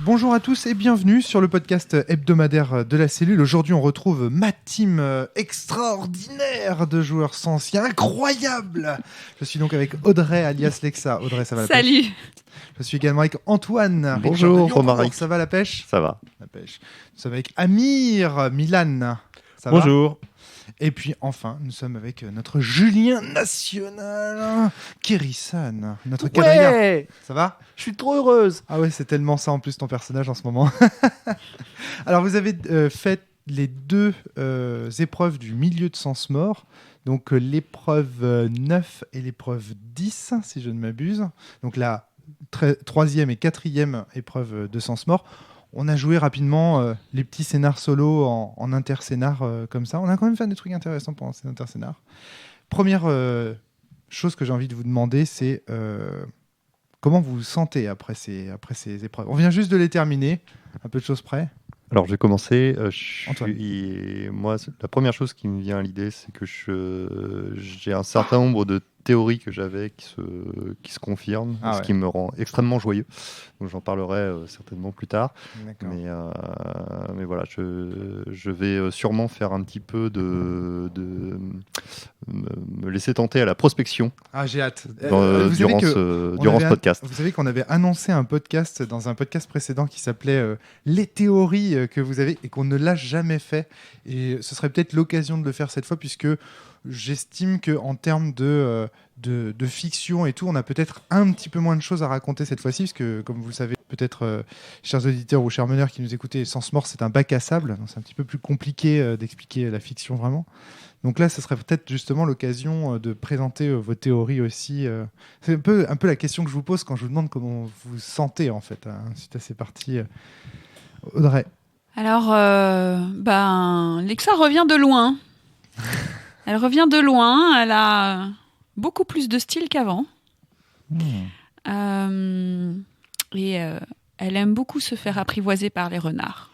Bonjour à tous et bienvenue sur le podcast hebdomadaire de la cellule. Aujourd'hui, on retrouve ma team extraordinaire de joueurs sensiens, incroyable. Je suis donc avec Audrey alias Lexa. Audrey, ça va la pêche? Salut. Je suis également avec Antoine. Bonjour Romaric. Ça va la pêche? Ça va. La pêche. Nous sommes avec Amir, Milan. Ça va? Bonjour. Et puis enfin, nous sommes avec notre Julien national, Kirisan, notre quadrilla. Ouais, Ça va? je suis trop heureuse. Ah ouais, c'est tellement ça en plus ton personnage en ce moment. Alors vous avez fait les deux épreuves du milieu de sens mort, donc l'épreuve 9 et l'épreuve 10, si je ne m'abuse. Donc la troisième et quatrième épreuve de sens mort. On a joué rapidement les petits scénars solo en interscénar comme ça. On a quand même fait des trucs intéressants pendant ces interscénars. Première chose que j'ai envie de vous demander, c'est comment vous vous sentez après ces épreuves. On vient juste de les terminer, un peu de choses près. Alors, je vais commencer. Moi, la première chose qui me vient à l'idée, c'est que j'ai un certain nombre de théories que j'avais qui se confirment, ce qui me rend extrêmement joyeux. Donc, j'en parlerai certainement plus tard. Mais voilà, je vais sûrement faire un petit peu me laisser tenter à la prospection. Ah, j'ai hâte. Durant ce podcast. Vous savez qu'on avait annoncé un podcast dans un podcast précédent qui s'appelait Les théories que vous avez et qu'on ne l'a jamais fait. Et ce serait peut-être l'occasion de le faire cette fois puisque j'estime qu'en termes de fiction et tout, on a peut-être un petit peu moins de choses à raconter cette fois-ci, parce que, comme vous le savez, peut-être, chers auditeurs ou chers meneurs qui nous écoutez, Sens Mort, c'est un bac à sable, donc c'est un petit peu plus compliqué d'expliquer la fiction vraiment. Donc là, ce serait peut-être justement l'occasion de présenter vos théories aussi. C'est un peu la question que je vous pose quand je vous demande comment vous vous sentez, en fait, suite à ces parties. Audrey. Alors, Lexa revient de loin. Elle revient de loin. Elle a beaucoup plus de style qu'avant. Et elle aime beaucoup se faire apprivoiser par les renards.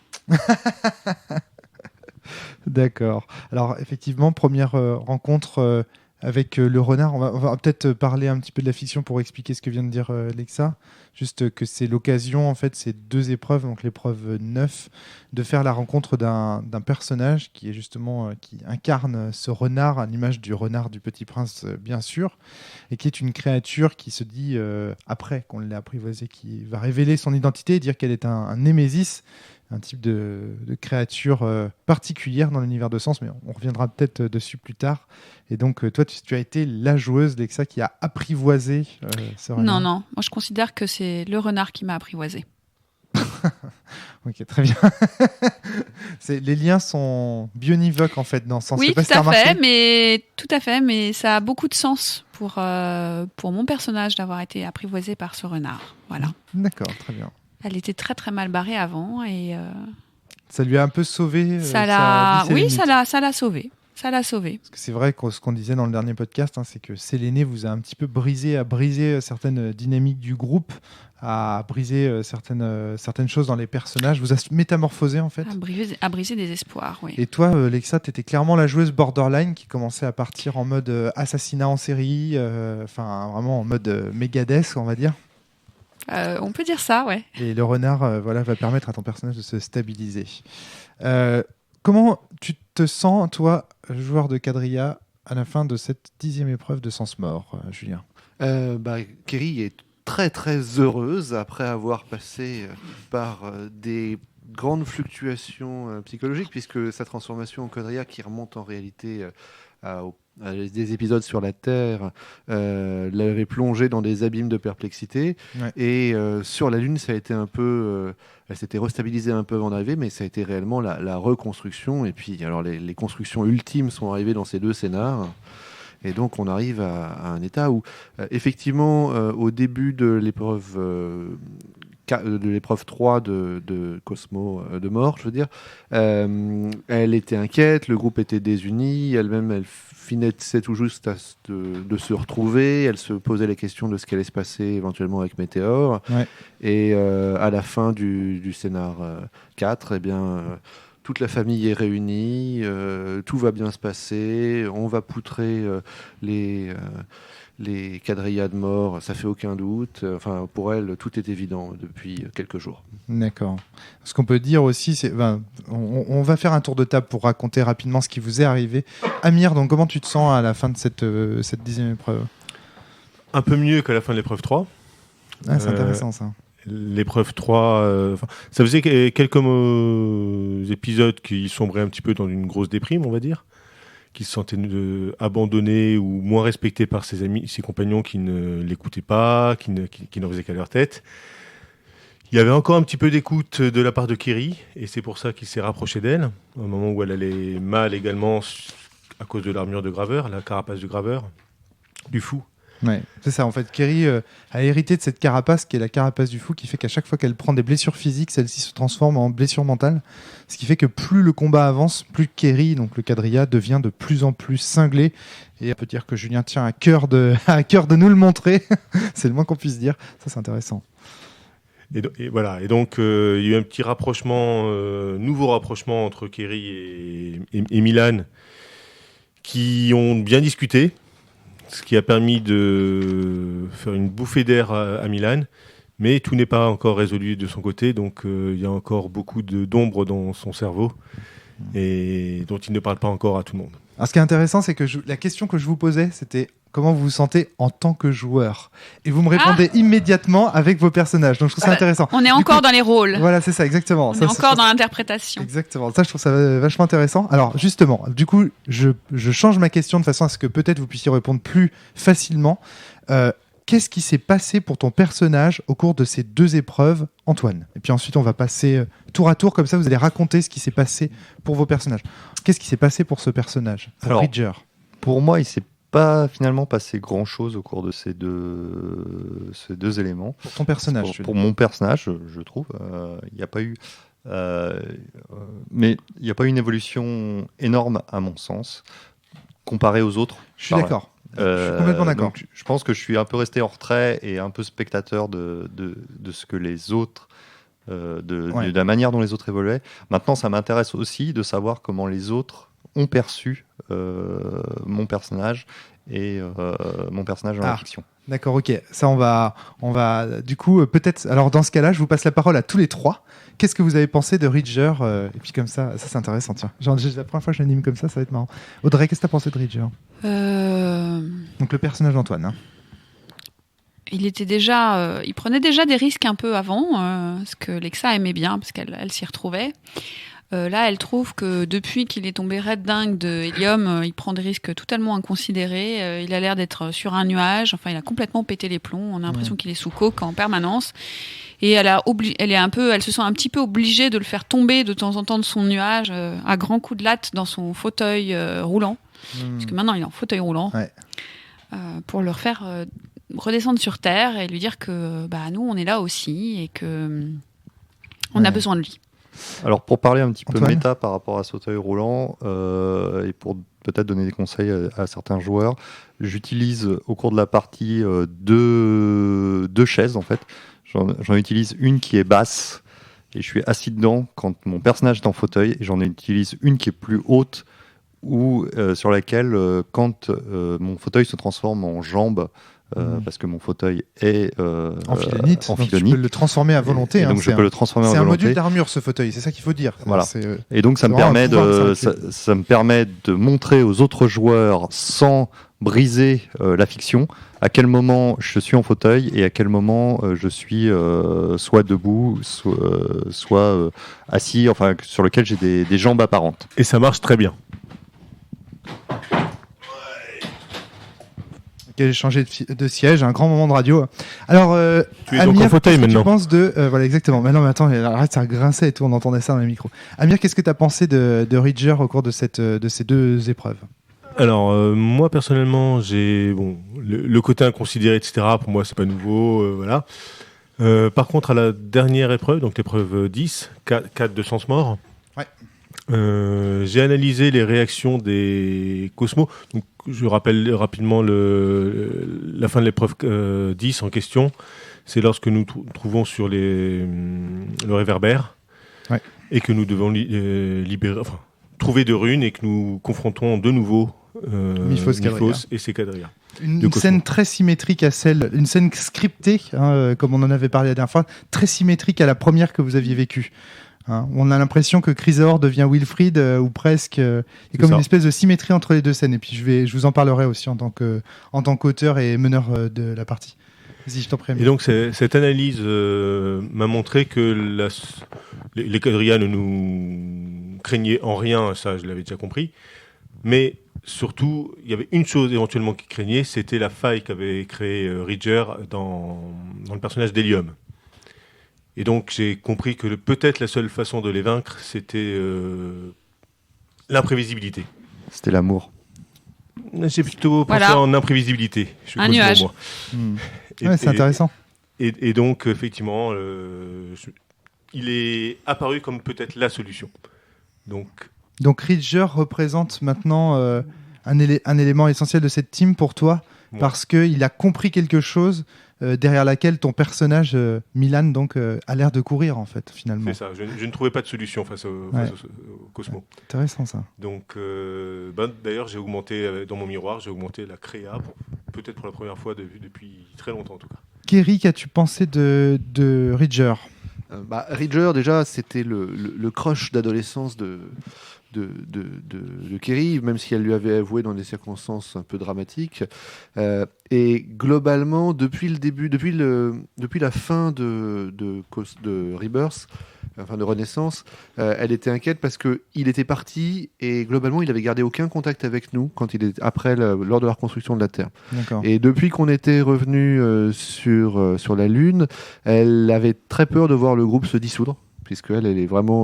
D'accord. Alors, effectivement, première rencontre avec le renard. On va peut-être parler un petit peu de la fiction pour expliquer ce que vient de dire Lexa. Juste que c'est l'occasion, en fait, ces deux épreuves, donc l'épreuve 9, de faire la rencontre d'un personnage qui est justement qui incarne ce renard à l'image du renard du Petit Prince, bien sûr, et qui est une créature qui se dit, après qu'on l'ait apprivoisée, qui va révéler son identité et dire qu'elle est un némésis, un type de créature particulière dans l'univers de Sens, mais on reviendra peut-être dessus plus tard. Et donc, toi, tu as été la joueuse, Lexa, qui a apprivoisé ce renard. Non. Moi, je considère que c'est le renard qui m'a apprivoisé. Ok, très bien. Les liens sont bionivoques, en fait, dans Sens. Oui, tout à fait, mais ça a beaucoup de sens pour mon personnage d'avoir été apprivoisé par ce renard. Voilà. D'accord, très bien. Elle était très très mal barrée avant et ça lui a un peu sauvé. Ça l'a sauvé. Ça l'a sauvé. Parce que c'est vrai que ce qu'on disait dans le dernier podcast, c'est que Séléné vous a un petit peu brisé certaines dynamiques du groupe, a brisé certaines choses dans les personnages, vous a métamorphosé en fait. A brisé des espoirs, oui. Et toi, Lexa, t'étais clairement la joueuse borderline qui commençait à partir en mode assassinat en série, vraiment en mode Megadeth, on va dire. On peut dire ça, ouais. Et le renard va permettre à ton personnage de se stabiliser. Comment tu te sens, toi, joueur de quadrilla, à la fin de cette 10e épreuve de Sens Mort, Julien? Kerry est très très heureuse après avoir passé par des grandes fluctuations psychologiques, puisque sa transformation en quadrilla, qui remonte en réalité à des épisodes sur la Terre, l'avait plongée dans des abîmes de perplexité. Ouais. Et sur la Lune, ça a été un peu... elle s'était restabilisée un peu avant d'arriver, mais ça a été réellement la reconstruction. Et puis, alors, les constructions ultimes sont arrivées dans ces deux scénars. Et donc, on arrive à un état où, effectivement, au début de l'épreuve 3 de Cosmo de mort, je veux dire, elle était inquiète, le groupe était désuni, elle-même, elle finissait tout juste de se retrouver, elle se posait la question de ce qui allait se passer éventuellement avec Météore. Ouais. Et à la fin du scénar 4, eh bien... toute la famille est réunie, tout va bien se passer, on va poutrer les quadrillas de mort, ça fait aucun doute. Enfin, pour elle, tout est évident depuis quelques jours. D'accord. Ce qu'on peut dire aussi, c'est, on va faire un tour de table pour raconter rapidement ce qui vous est arrivé. Amir, donc comment tu te sens à la fin de cette 10e épreuve ? Un peu mieux qu'à la fin de l'épreuve 3. Ah, c'est intéressant ça. L'épreuve 3, ça faisait quelques épisodes qui sombraient un petit peu dans une grosse déprime, on va dire, qui se sentait abandonné ou moins respecté par ses amis, ses compagnons qui ne l'écoutaient pas, qui n'en faisaient qu'à leur tête. Il y avait encore un petit peu d'écoute de la part de Kiri, et c'est pour ça qu'il s'est rapproché d'elle, au moment où elle allait mal également à cause de l'armure de graveur, la carapace de graveur, du fou. Ouais, c'est ça en fait. Kiri a hérité de cette carapace qui est la carapace du fou, qui fait qu'à chaque fois qu'elle prend des blessures physiques, celle-ci se transforme en blessure mentale. Ce qui fait que plus le combat avance, plus Kiri, donc le quadrilla, devient de plus en plus cinglé. Et on peut dire que Julien tient à cœur de nous le montrer. C'est le moins qu'on puisse dire. Ça, c'est intéressant. Et voilà. Et donc, il y a eu un petit rapprochement, nouveau rapprochement entre Kiri et Milan, qui ont bien discuté. Ce qui a permis de faire une bouffée d'air à Milan, mais tout n'est pas encore résolu de son côté, donc il y a encore beaucoup d'ombre dans son cerveau et dont il ne parle pas encore à tout le monde. Alors, ce qui est intéressant, c'est que la question que je vous posais, c'était comment vous vous sentez en tant que joueur. Et vous me répondez immédiatement avec vos personnages. Donc je trouve ça intéressant. On est encore dans les rôles. Voilà, c'est ça, exactement. On est encore dans l'interprétation. Exactement. Ça, je trouve ça vachement intéressant. Alors justement, du coup, je change ma question de façon à ce que peut-être vous puissiez répondre plus facilement. Qu'est-ce qui s'est passé pour ton personnage au cours de ces 2 épreuves, Antoine ? Et puis ensuite, on va passer tour à tour, comme ça vous allez raconter ce qui s'est passé pour vos personnages. Qu'est-ce qui s'est passé pour ce personnage, pour Ridger ? Pour moi, il s'est pas finalement passé grand-chose au cours de ces deux éléments. Pour ton personnage pour mon personnage, je trouve. Il n'y a pas eu... mais il n'y a pas eu une évolution énorme, à mon sens, comparée aux autres. Je suis d'accord. Je suis complètement d'accord. Donc, je pense que je suis un peu resté en retrait et un peu spectateur de ce que les autres, de la manière dont les autres évoluaient. Maintenant, ça m'intéresse aussi de savoir comment les autres ont perçu mon personnage et mon personnage dans la fiction. D'accord, ok. Ça, on va du coup, peut-être... Alors, dans ce cas-là, je vous passe la parole à tous les 3. Qu'est-ce que vous avez pensé de Ridger ? Et puis comme ça c'est intéressant, tiens. Genre, la première fois que je l'anime comme ça va être marrant. Audrey, qu'est-ce que tu as pensé de Ridger ? Donc, le personnage d'Antoine. Hein. Il prenait déjà des risques un peu avant, ce que Lexa aimait bien, parce qu'elle s'y retrouvait. Là, elle trouve que depuis qu'il est tombé raide dingue de Hélium, il prend des risques totalement inconsidérés. Il a l'air d'être sur un nuage. Enfin, il a complètement pété les plombs. On a l'impression qu'il est sous coke en permanence. Et elle se sent un petit peu obligée de le faire tomber de temps en temps de son nuage à grands coups de latte dans son fauteuil roulant. Parce que maintenant, il est en fauteuil roulant. Ouais. Pour le refaire redescendre sur Terre et lui dire que nous, on est là aussi et que on a besoin de lui. Alors, pour parler un petit peu méta par rapport à ce fauteuil roulant, et pour peut-être donner des conseils à certains joueurs, j'utilise au cours de la partie deux chaises, en fait. J'en utilise une qui est basse, et je suis assis dedans quand mon personnage est en fauteuil, et j'en utilise une qui est plus haute, sur laquelle, quand mon fauteuil se transforme en jambe, parce que mon fauteuil est en philonite, donc tu peux le transformer à volonté. Et donc je peux le transformer à volonté. C'est un module d'armure, ce fauteuil, c'est ça qu'il faut dire. Voilà. Et donc ça me permet de montrer aux autres joueurs, sans briser la fiction, à quel moment je suis en fauteuil et à quel moment je suis soit debout, soit assis, enfin sur lequel j'ai des jambes apparentes. Et ça marche très bien. J'ai changé de siège, un grand moment de radio. Alors, tu es Amir, donc en fauteuil maintenant. Tu penses voilà, exactement. Mais non, mais attends, arrête, ça grinçait et tout, on entendait ça dans les micros. Amir, qu'est-ce que tu as pensé de Ridger au cours de ces 2 épreuves ? Alors, moi, personnellement, j'ai le côté inconsidéré, etc., pour moi, c'est pas nouveau, voilà. Par contre, à la dernière épreuve, donc l'épreuve 10, 4 de sens mort, j'ai analysé les réactions des Cosmos. Donc, je rappelle rapidement la fin de l'épreuve 10 en question. C'est lorsque nous trouvons sur le réverbère. et que nous devons trouver de runes et que nous confrontons de nouveau Myphos et ses quadrillas. Une scène très symétrique à une scène scriptée, comme on en avait parlé la dernière fois, très symétrique à la première que vous aviez vécue. On a l'impression que Chrysaor devient Wilfried, ou presque. Il y a comme une espèce de symétrie entre les deux scènes. Et puis je vous en parlerai aussi en tant qu'auteur et meneur de la partie. Vas-y, je t'en prie. Et donc cette analyse m'a montré que les quadrillas ne nous craignaient en rien, ça je l'avais déjà compris. Mais surtout, il y avait une chose éventuellement qui craignait, c'était la faille qu'avait créée Ridger dans le personnage d'Helium. Et donc j'ai compris que peut-être la seule façon de les vaincre, c'était l'imprévisibilité. C'était l'amour. J'ai plutôt pensé en imprévisibilité. Un nuage. C'est intéressant. Et donc, effectivement, il est apparu comme peut-être la solution. Donc Ridger représente maintenant un élément essentiel de cette team pour toi, parce qu'il a compris quelque chose derrière laquelle ton personnage, Milan, donc, a l'air de courir, en fait, finalement. C'est ça, je ne trouvais pas de solution face au Cosmo. Ouais, intéressant, ça. Donc, d'ailleurs, j'ai augmenté, dans mon miroir, j'ai augmenté la créa, peut-être pour la première fois depuis très longtemps, en tout cas. Kerry, qu'as-tu pensé de Ridger ? Ridger, déjà, c'était le crush d'adolescence de Kerry, même si elle lui avait avoué dans des circonstances un peu dramatiques. Et globalement, depuis la fin de Rebirth, enfin de Renaissance, elle était inquiète parce qu'il était parti et globalement, il avait gardé aucun contact avec nous lors de la reconstruction de la Terre. D'accord. Et depuis qu'on était revenu sur la Lune, elle avait très peur de voir le groupe se dissoudre, puisqu'elle,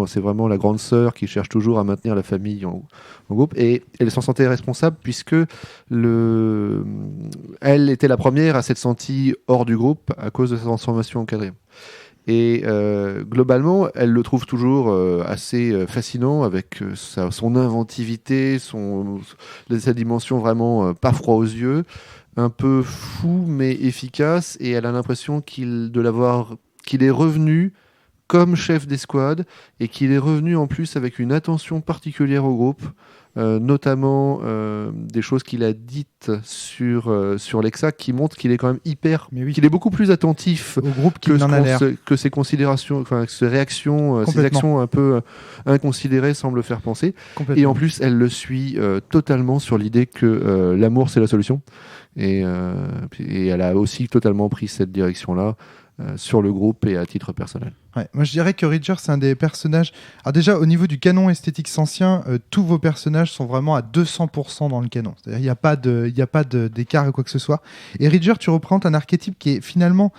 c'est vraiment la grande sœur qui cherche toujours à maintenir la famille en groupe, et elle s'en sentait responsable puisque elle était la première à s'être sentie hors du groupe à cause de sa transformation en quadrille. Et globalement, elle le trouve toujours assez fascinant avec son inventivité, sa dimension vraiment pas froid aux yeux, un peu fou mais efficace, et elle a l'impression qu'il est revenu comme chef d'escouade, et qu'il est revenu en plus avec une attention particulière au groupe, notamment des choses qu'il a dites sur Lexa qui montrent qu'il est quand même qu'il est beaucoup plus attentif au groupe que ses considérations, enfin ses réactions, ses actions un peu inconsidérées semblent faire penser. Et en plus, elle le suit totalement sur l'idée que l'amour c'est la solution, et elle a aussi totalement pris cette direction-là. Sur le groupe et à titre personnel. Ouais, moi je dirais que Ridger c'est un des personnages. Alors déjà au niveau du canon esthétique ancien, tous vos personnages sont vraiment à 200% dans le canon. C'est-à-dire il n'y a pas d'écart ou quoi que ce soit. Et Ridger, tu représentes un archétype qui est finalement,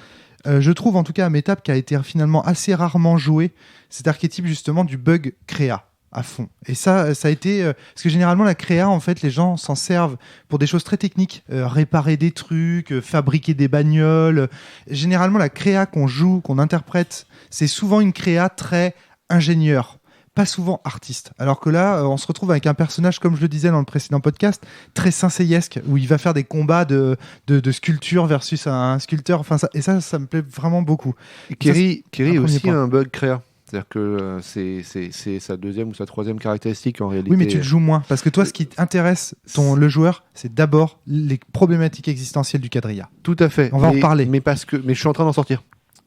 je trouve en tout cas à mes tapes, qui a été finalement assez rarement joué. Cet archétype justement du bug créa à fond. Et ça a été... parce que généralement, la créa, en fait, les gens s'en servent pour des choses très techniques. Réparer des trucs, fabriquer des bagnoles. Généralement, la créa qu'on joue, qu'on interprète, c'est souvent une créa très ingénieur, pas souvent artiste. Alors que là, on se retrouve avec un personnage, comme je le disais dans le précédent podcast, très saint-seiesque, où il va faire des combats de sculpture versus un sculpteur. Enfin, ça me plaît vraiment beaucoup. Kerry est aussi un bug créa. C'est-à-dire que c'est sa deuxième ou sa troisième caractéristique en réalité. Oui, mais tu le joues moins. Parce que toi, ce qui intéresse le joueur, c'est d'abord les problématiques existentielles du quadrilla. Tout à fait. On va en parler. Mais je suis en train d'en sortir.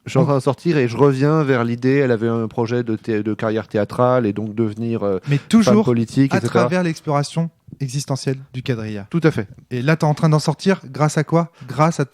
Je suis en train de sortir et je reviens vers l'idée. Elle avait un projet de carrière théâtrale et donc devenir mais toujours femme politique, etc. à travers l'exploration existentielle du quadrilla. Tout à fait. Et là, tu es en train d'en sortir grâce à quoi ? Grâce à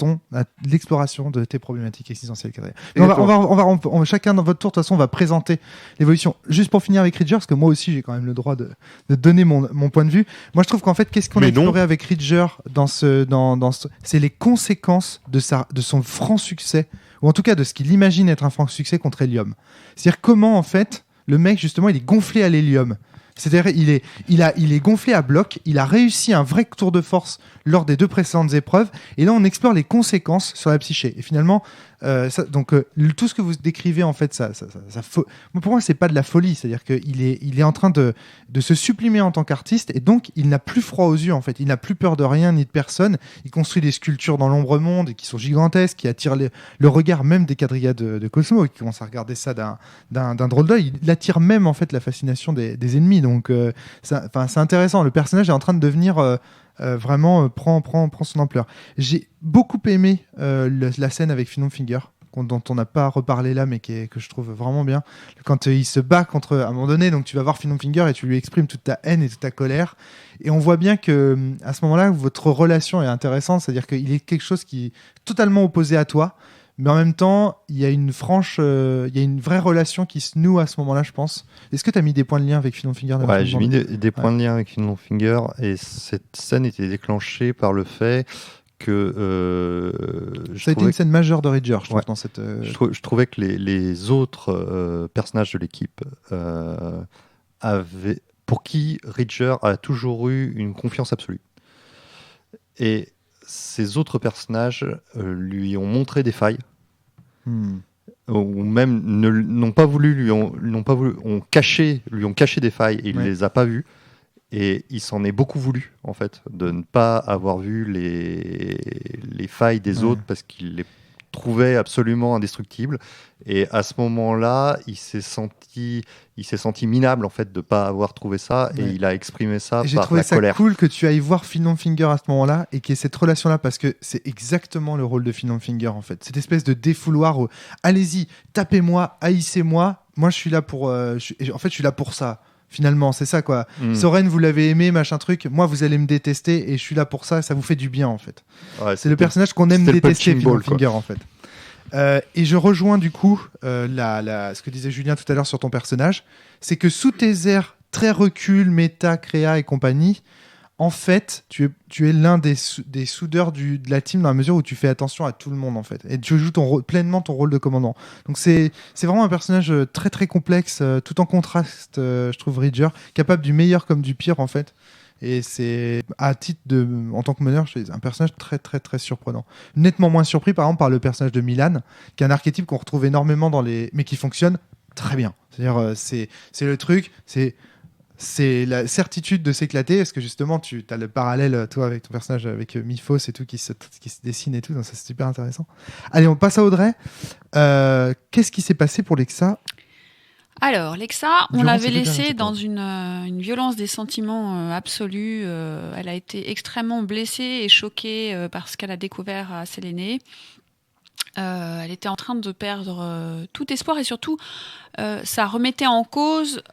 l'exploration de tes problématiques existentielles quadrilla. On va chacun dans votre tour, de toute façon, on va présenter l'évolution. Juste pour finir avec Ridger, parce que moi aussi, j'ai quand même le droit de donner mon point de vue. Moi, je trouve qu'en fait, qu'est-ce qu'on a exploré avec Ridger c'est les conséquences de son franc succès, ou en tout cas de ce qu'il imagine être un franc succès contre Helium. C'est-à-dire comment, en fait, le mec, justement, il est gonflé à l'hélium. C'est-à-dire il est gonflé à bloc, il a réussi un vrai tour de force lors des 2 précédentes épreuves, et là on explore les conséquences sur la psyché. Et finalement, Donc tout ce que vous décrivez en fait, pour moi c'est pas de la folie, c'est-à-dire qu'il est en train de se sublimer en tant qu'artiste et donc il n'a plus froid aux yeux en fait, il n'a plus peur de rien ni de personne. Il construit des sculptures dans l'ombre monde qui sont gigantesques, qui attirent le regard même des quadrillas de Cosmo qui commencent à regarder ça d'un drôle d'œil. Il attire même en fait la fascination des ennemis. Donc c'est intéressant. Le personnage est en train de devenir vraiment prend son ampleur. J'ai beaucoup aimé la scène avec Fin Finger, dont on n'a pas reparlé là, mais que je trouve vraiment bien. Quand il se bat contre, à un moment donné, donc tu vas voir Fin Finger et tu lui exprimes toute ta haine et toute ta colère. Et on voit bien que à ce moment-là, votre relation est intéressante, c'est-à-dire qu'il est quelque chose qui est totalement opposé à toi. Mais en même temps, il y a une vraie relation qui se noue à ce moment-là, je pense. Est-ce que tu as mis des points de lien avec Fin Finger? Ouais, j'ai mis des points de lien avec Fin Finger, et cette scène était déclenchée par le fait que... ça a été une scène majeure de Ridger, je trouve, dans cette... Je trouvais que les autres personnages de l'équipe pour qui Ridger a toujours eu une confiance absolue. Et ces autres personnages lui ont montré des failles, ou même n'ont pas voulu, lui ont caché des failles et il ne les a pas vues. Et il s'en est beaucoup voulu, en fait, de ne pas avoir vu les failles des autres parce qu'il les trouvait absolument indestructibles. Et à ce moment-là, il s'est senti minable, en fait, de ne pas avoir trouvé ça. Et il a exprimé ça par la colère. J'ai trouvé ça cool que tu ailles voir Fin Finger à ce moment-là et qu'il y ait cette relation-là, parce que c'est exactement le rôle de Fin Finger, en fait. Cette espèce de défouloir où, allez-y, tapez-moi, haïssez-moi. Moi, je suis là pour... je suis là pour ça. Finalement, c'est ça, quoi. Soren, vous l'avez aimé, machin truc. Moi, vous allez me détester et je suis là pour ça. Ça vous fait du bien, en fait. Ouais, c'est le personnage qu'on aime détester, Fin Finger, en fait. Et je rejoins du coup ce que disait Julien tout à l'heure sur ton personnage. C'est que sous tes airs très recul, méta, créa et compagnie, en fait, tu es l'un des soudeurs de la team, dans la mesure où tu fais attention à tout le monde, en fait. Et tu joues pleinement ton rôle de commandant. Donc c'est vraiment un personnage très très complexe, tout en contraste, je trouve, Ridger, capable du meilleur comme du pire, en fait. Et c'est, à titre en tant que meneur, c'est un personnage très très très surprenant. Nettement moins surpris, par exemple, par le personnage de Milan, qui est un archétype qu'on retrouve énormément mais qui fonctionne très bien. C'est-à-dire, c'est le truc, c'est la certitude de s'éclater, parce que justement tu as le parallèle, toi, avec ton personnage, avec Miphos et tout, qui se dessine et tout, donc ça c'est super intéressant. Allez, on passe à Audrey. Qu'est-ce qui s'est passé pour Lexa? Alors, Lexa, on l'avait laissée dans une violence des sentiments absolue. Elle a été extrêmement blessée et choquée par ce qu'elle a découvert à Séléné. Elle était en train de perdre tout espoir, et surtout, ça remettait en cause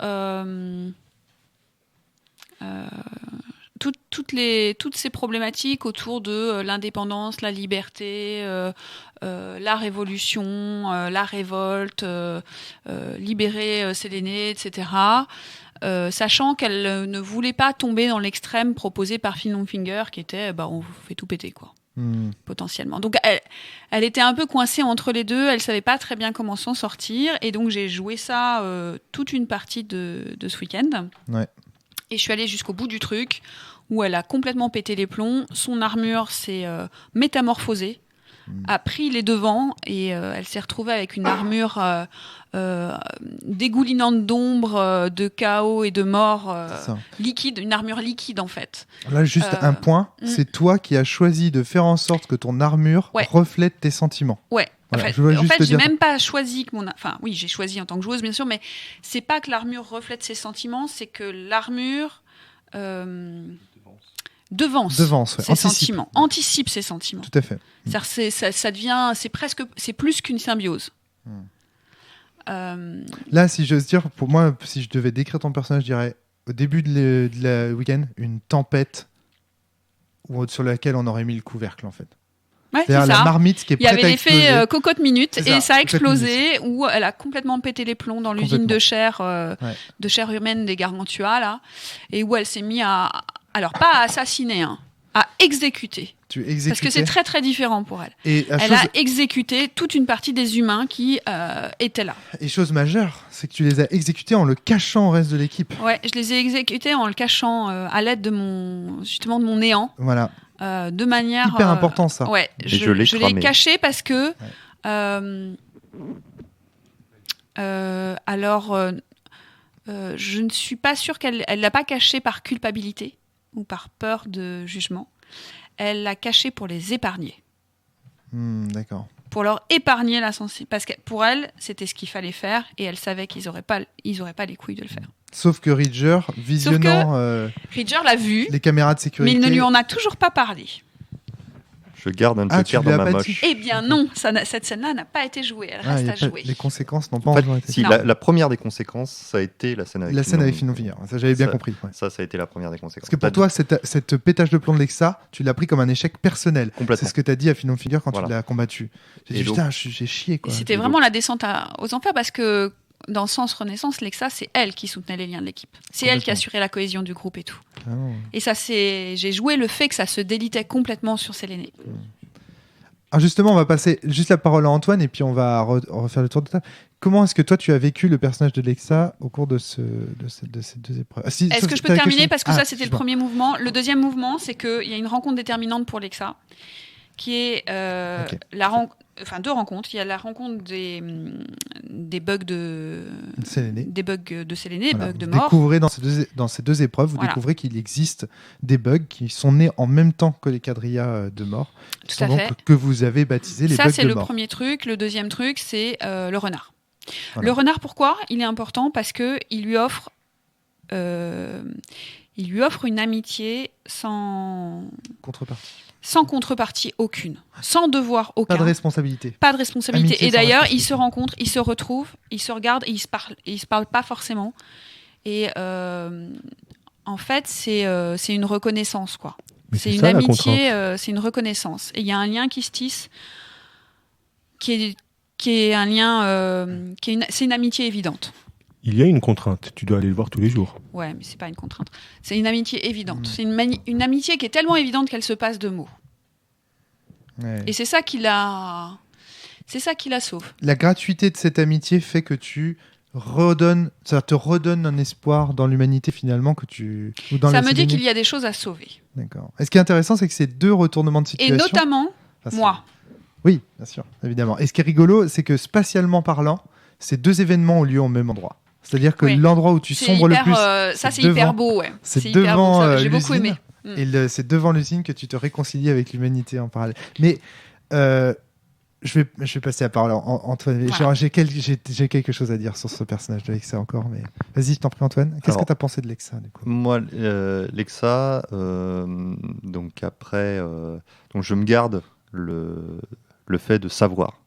toutes ces problématiques autour de l'indépendance, la liberté, la révolution, la révolte, libérer Séléné, etc. Sachant qu'elle ne voulait pas tomber dans l'extrême proposé par Fin Finger, qui était on vous fait tout péter, quoi. Potentiellement. Donc elle était un peu coincée entre les deux, elle savait pas très bien comment s'en sortir, et donc j'ai joué ça toute une partie de ce week-end. Ouais. Et je suis allée jusqu'au bout du truc, où elle a complètement pété les plombs. Son armure s'est métamorphosée, a pris les devants, et elle s'est retrouvée avec une armure dégoulinante d'ombre, de chaos et de mort, liquide, une armure liquide, en fait. Là, juste un point, c'est toi qui as choisi de faire en sorte que ton armure reflète tes sentiments. Ouais. Voilà, en fait, j'ai même pas choisi que oui, j'ai choisi en tant que joueuse, bien sûr, mais c'est pas que l'armure reflète ses sentiments, c'est que l'armure devance ses sentiments, anticipe ses sentiments. Tout à fait. Ça devient, c'est plus qu'une symbiose. Là, si j'ose dire, pour moi, si je devais décrire ton personnage, je dirais au début de la week-end, une tempête sur laquelle on aurait mis le couvercle, en fait. Ouais, c'est ça. La marmite qui est prête à exploser. Il y avait l'effet cocotte minute, et ça a explosé, où elle a complètement pété les plombs dans l'usine de chair humaine des Gargantua, là, et où elle s'est mise alors pas à assassiner, à exécuter. Parce que c'est très très différent pour elle. Elle a exécuté toute une partie des humains qui étaient là. Et chose majeure, c'est que tu les as exécutés en le cachant au reste de l'équipe. Ouais, je les ai exécutés en le cachant à l'aide de mon néant. Voilà. De manière hyper important, ça. Ouais, je l'ai caché parce que Je ne suis pas sûre qu'elle l'a pas caché par culpabilité ou par peur de jugement. Elle l'a caché pour les épargner. D'accord. Pour leur épargner la sensibilité. Parce que pour elle, c'était ce qu'il fallait faire et elle savait qu'ils n'auraient pas les couilles de le faire. Sauf que Ridger, visionnant Ridger l'a vu, les caméras de sécurité... mais il ne lui en a toujours pas parlé. Je garde un joker dans ma moche. Eh bien non, cette scène-là n'a pas été jouée, elle reste à jouer. Les conséquences n'ont pas encore été... Si, la première des conséquences, ça a été la scène avec Finon Finger. Ça, j'avais bien compris. Ouais. Ça a été la première des conséquences. Parce que pour toi, cette pétage de plomb de Lexa, tu l'as pris comme un échec personnel. Complètement. C'est ce que tu as dit à Finon Finger quand tu l'as combattu. J'ai dit, putain, j'ai chié. C'était vraiment la descente aux enfers parce que dans Sens Renaissance, Lexa, c'est elle qui soutenait les liens de l'équipe. C'est elle qui assurait la cohésion du groupe et tout. Et ça, j'ai joué le fait que ça se délitait complètement sur Séléné. Alors justement, on va passer juste la parole à Antoine et puis on va refaire le tour de table. Comment est-ce que toi, tu as vécu le personnage de Lexa au cours de ces deux épreuves? Est-ce que je peux terminer? Parce que ça, c'était le premier mouvement. Le deuxième mouvement, c'est qu'il y a une rencontre déterminante pour Lexa, qui est deux rencontres. Il y a la rencontre des bugs de Séléné, des bugs de mort. Découvrez dans ces deux épreuves, vous découvrez qu'il existe des bugs qui sont nés en même temps que les quadrillas de mort, que vous avez baptisés les bugs de mort. Ça, c'est le premier truc. Le deuxième truc, c'est le renard. Voilà. Le renard, pourquoi il est important? Parce que il lui offre une amitié sans contrepartie aucune, sans devoir aucun. Pas de responsabilité. Amitié. Et d'ailleurs, ils se rencontrent, ils se retrouvent, ils se regardent et ils se parlent pas forcément. Et en fait, c'est une reconnaissance, quoi. C'est une amitié, c'est une reconnaissance. Et il y a un lien qui se tisse, qui est un lien, c'est une amitié évidente. Il y a une contrainte, tu dois aller le voir tous les jours. Ouais, mais c'est pas une contrainte. C'est une amitié évidente. C'est une amitié qui est tellement évidente qu'elle se passe de mots. Ouais. Et c'est ça qui la sauve. La gratuité de cette amitié fait que ça te redonne un espoir dans l'humanité finalement que tu. Ça me dit qu'il y a des choses à sauver. D'accord. Et ce qui est intéressant, c'est que ces deux retournements de situation. Et notamment moi. Oui, bien sûr, évidemment. Et ce qui est rigolo, c'est que spatialement parlant, ces deux événements ont lieu au même endroit. C'est-à-dire que l'endroit où tu sombres le plus, ça c'est hyper beau, ouais. C'est devant j'ai beaucoup aimé. Et c'est devant l'usine que tu te réconcilies avec l'humanité en parallèle. Mais je vais passer la parole à Antoine. Voilà. J'ai quelque chose à dire sur ce personnage de Lexa encore, mais vas-y, je t'en prie, Antoine. Qu'est-ce que tu as pensé de Lexa du coup? Moi, Lexa, donc après, donc je me garde le fait de savoir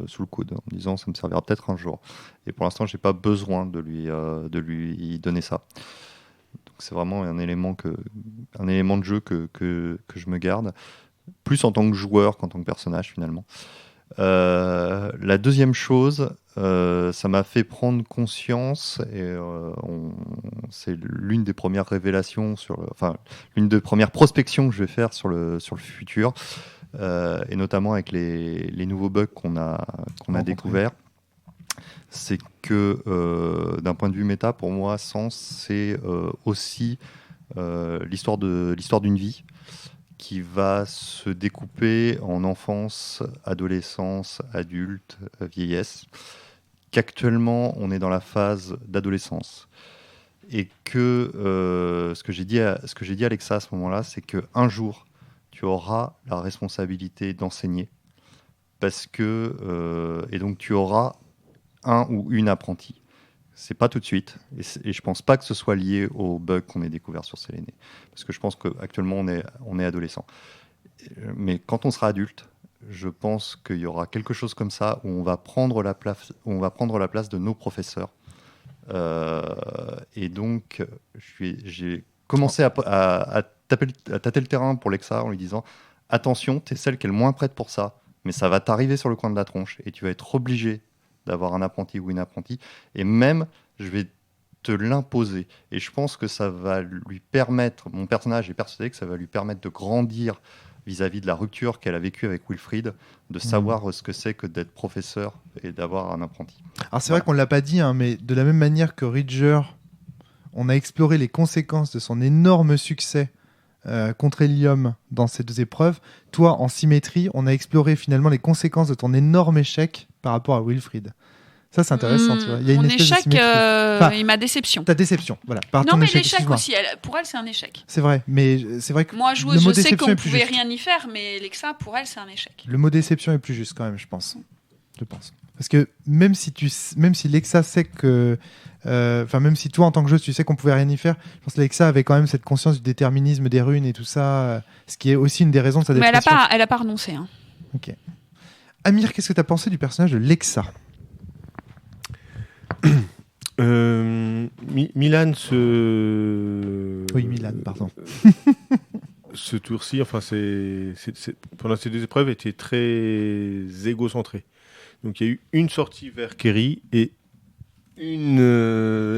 sous le coude, en disant ça me servira peut-être un jour. Et pour l'instant, j'ai pas besoin de lui donner ça. Donc c'est vraiment un élément de jeu que je me garde, plus en tant que joueur qu'en tant que personnage finalement. La deuxième chose, ça m'a fait prendre conscience, et c'est l'une des premières révélations l'une des premières prospections que je vais faire sur le futur. Et notamment avec les nouveaux bugs qu'on a découverts, c'est que d'un point de vue méta, pour moi, Sens, c'est aussi l'histoire d'une vie qui va se découper en enfance, adolescence, adulte, vieillesse, qu'actuellement on est dans la phase d'adolescence. Et que ce que j'ai dit à Alexa à ce moment-là, c'est qu'un jour, tu auras la responsabilité d'enseigner et donc tu auras un ou une apprentie. C'est pas tout de suite et je pense pas que ce soit lié au bug qu'on ait découvert sur Séléné, parce que je pense qu'actuellement on est adolescent. Mais quand on sera adulte, je pense qu'il y aura quelque chose comme ça où on va prendre la place de nos professeurs. Et donc j'ai commencé à tâter le terrain pour Lexa en lui disant attention, t'es celle qui est le moins prête pour ça, mais ça va t'arriver sur le coin de la tronche et tu vas être obligé d'avoir un apprenti ou une apprentie, et même je vais te l'imposer, et je pense que ça va lui permettre, mon personnage est persuadé que ça va lui permettre de grandir vis-à-vis de la rupture qu'elle a vécue avec Wilfried, de savoir ce que c'est que d'être professeur et d'avoir un apprenti. Alors c'est vrai qu'on ne l'a pas dit, mais de la même manière que Ridger, on a exploré les conséquences de son énorme succès contre Helium dans ces 2 épreuves. Toi, en symétrie, on a exploré finalement les conséquences de ton énorme échec par rapport à Wilfried. Ça, c'est intéressant. Tu vois. Il y a mon une espèce de échec symétrie. et ma déception. Ta déception, voilà. Par Non, ton mais échec, l'échec aussi, pour elle, c'est un échec. C'est vrai, mais c'est vrai que moi, joueuse, je sais qu'on pouvait rien y faire, mais Lexa, pour elle, c'est un échec. Le mot déception est plus juste quand même, je pense. Parce que même si Lexa sait que... même si toi, en tant que joueuse, tu sais qu'on pouvait rien y faire, je pense que Lexa avait quand même cette conscience du déterminisme des runes et tout ça, ce qui est aussi une des raisons de sa dépression. Mais elle a pas renoncé. Hein. Ok. Amir, qu'est-ce que tu as pensé du personnage de Lexa ? Milan Oui, Milan, pardon. Ce tour-ci, pendant ces 2 épreuves, était très égocentré. Donc il y a eu une sortie vers Kerry et une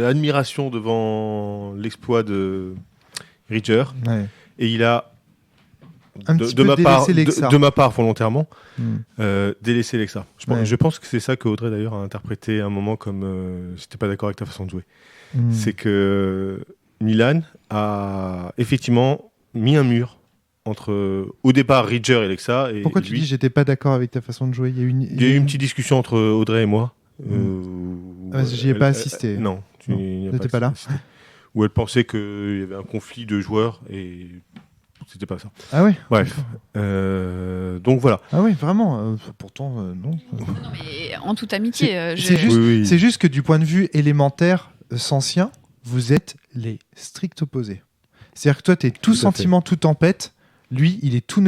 admiration devant l'exploit de Ridger. Ouais. Et il a, de ma part volontairement, délaissé Lexa. Je pense que c'est ça que Audrey d'ailleurs a interprété à un moment comme j'étais pas d'accord avec ta façon de jouer. C'est que Milan a effectivement mis un mur entre au départ Ridger et Lexa. Et pourquoi tu dis j'étais pas d'accord avec ta façon de jouer ? Il y a eu une petite discussion entre Audrey et moi. J'y ai pas assisté. Non, tu n'étais pas là. Où elle pensait qu'il y avait un conflit de joueurs et c'était pas ça. Ah oui. Bref. Donc voilà. Ah oui, vraiment. Pourtant, non. Non, mais en toute amitié. C'est juste que du point de vue élémentaire, sensien, vous êtes les stricts opposés. C'est-à-dire que toi, t'es tout sentiment, tout tempête. Lui, il est tout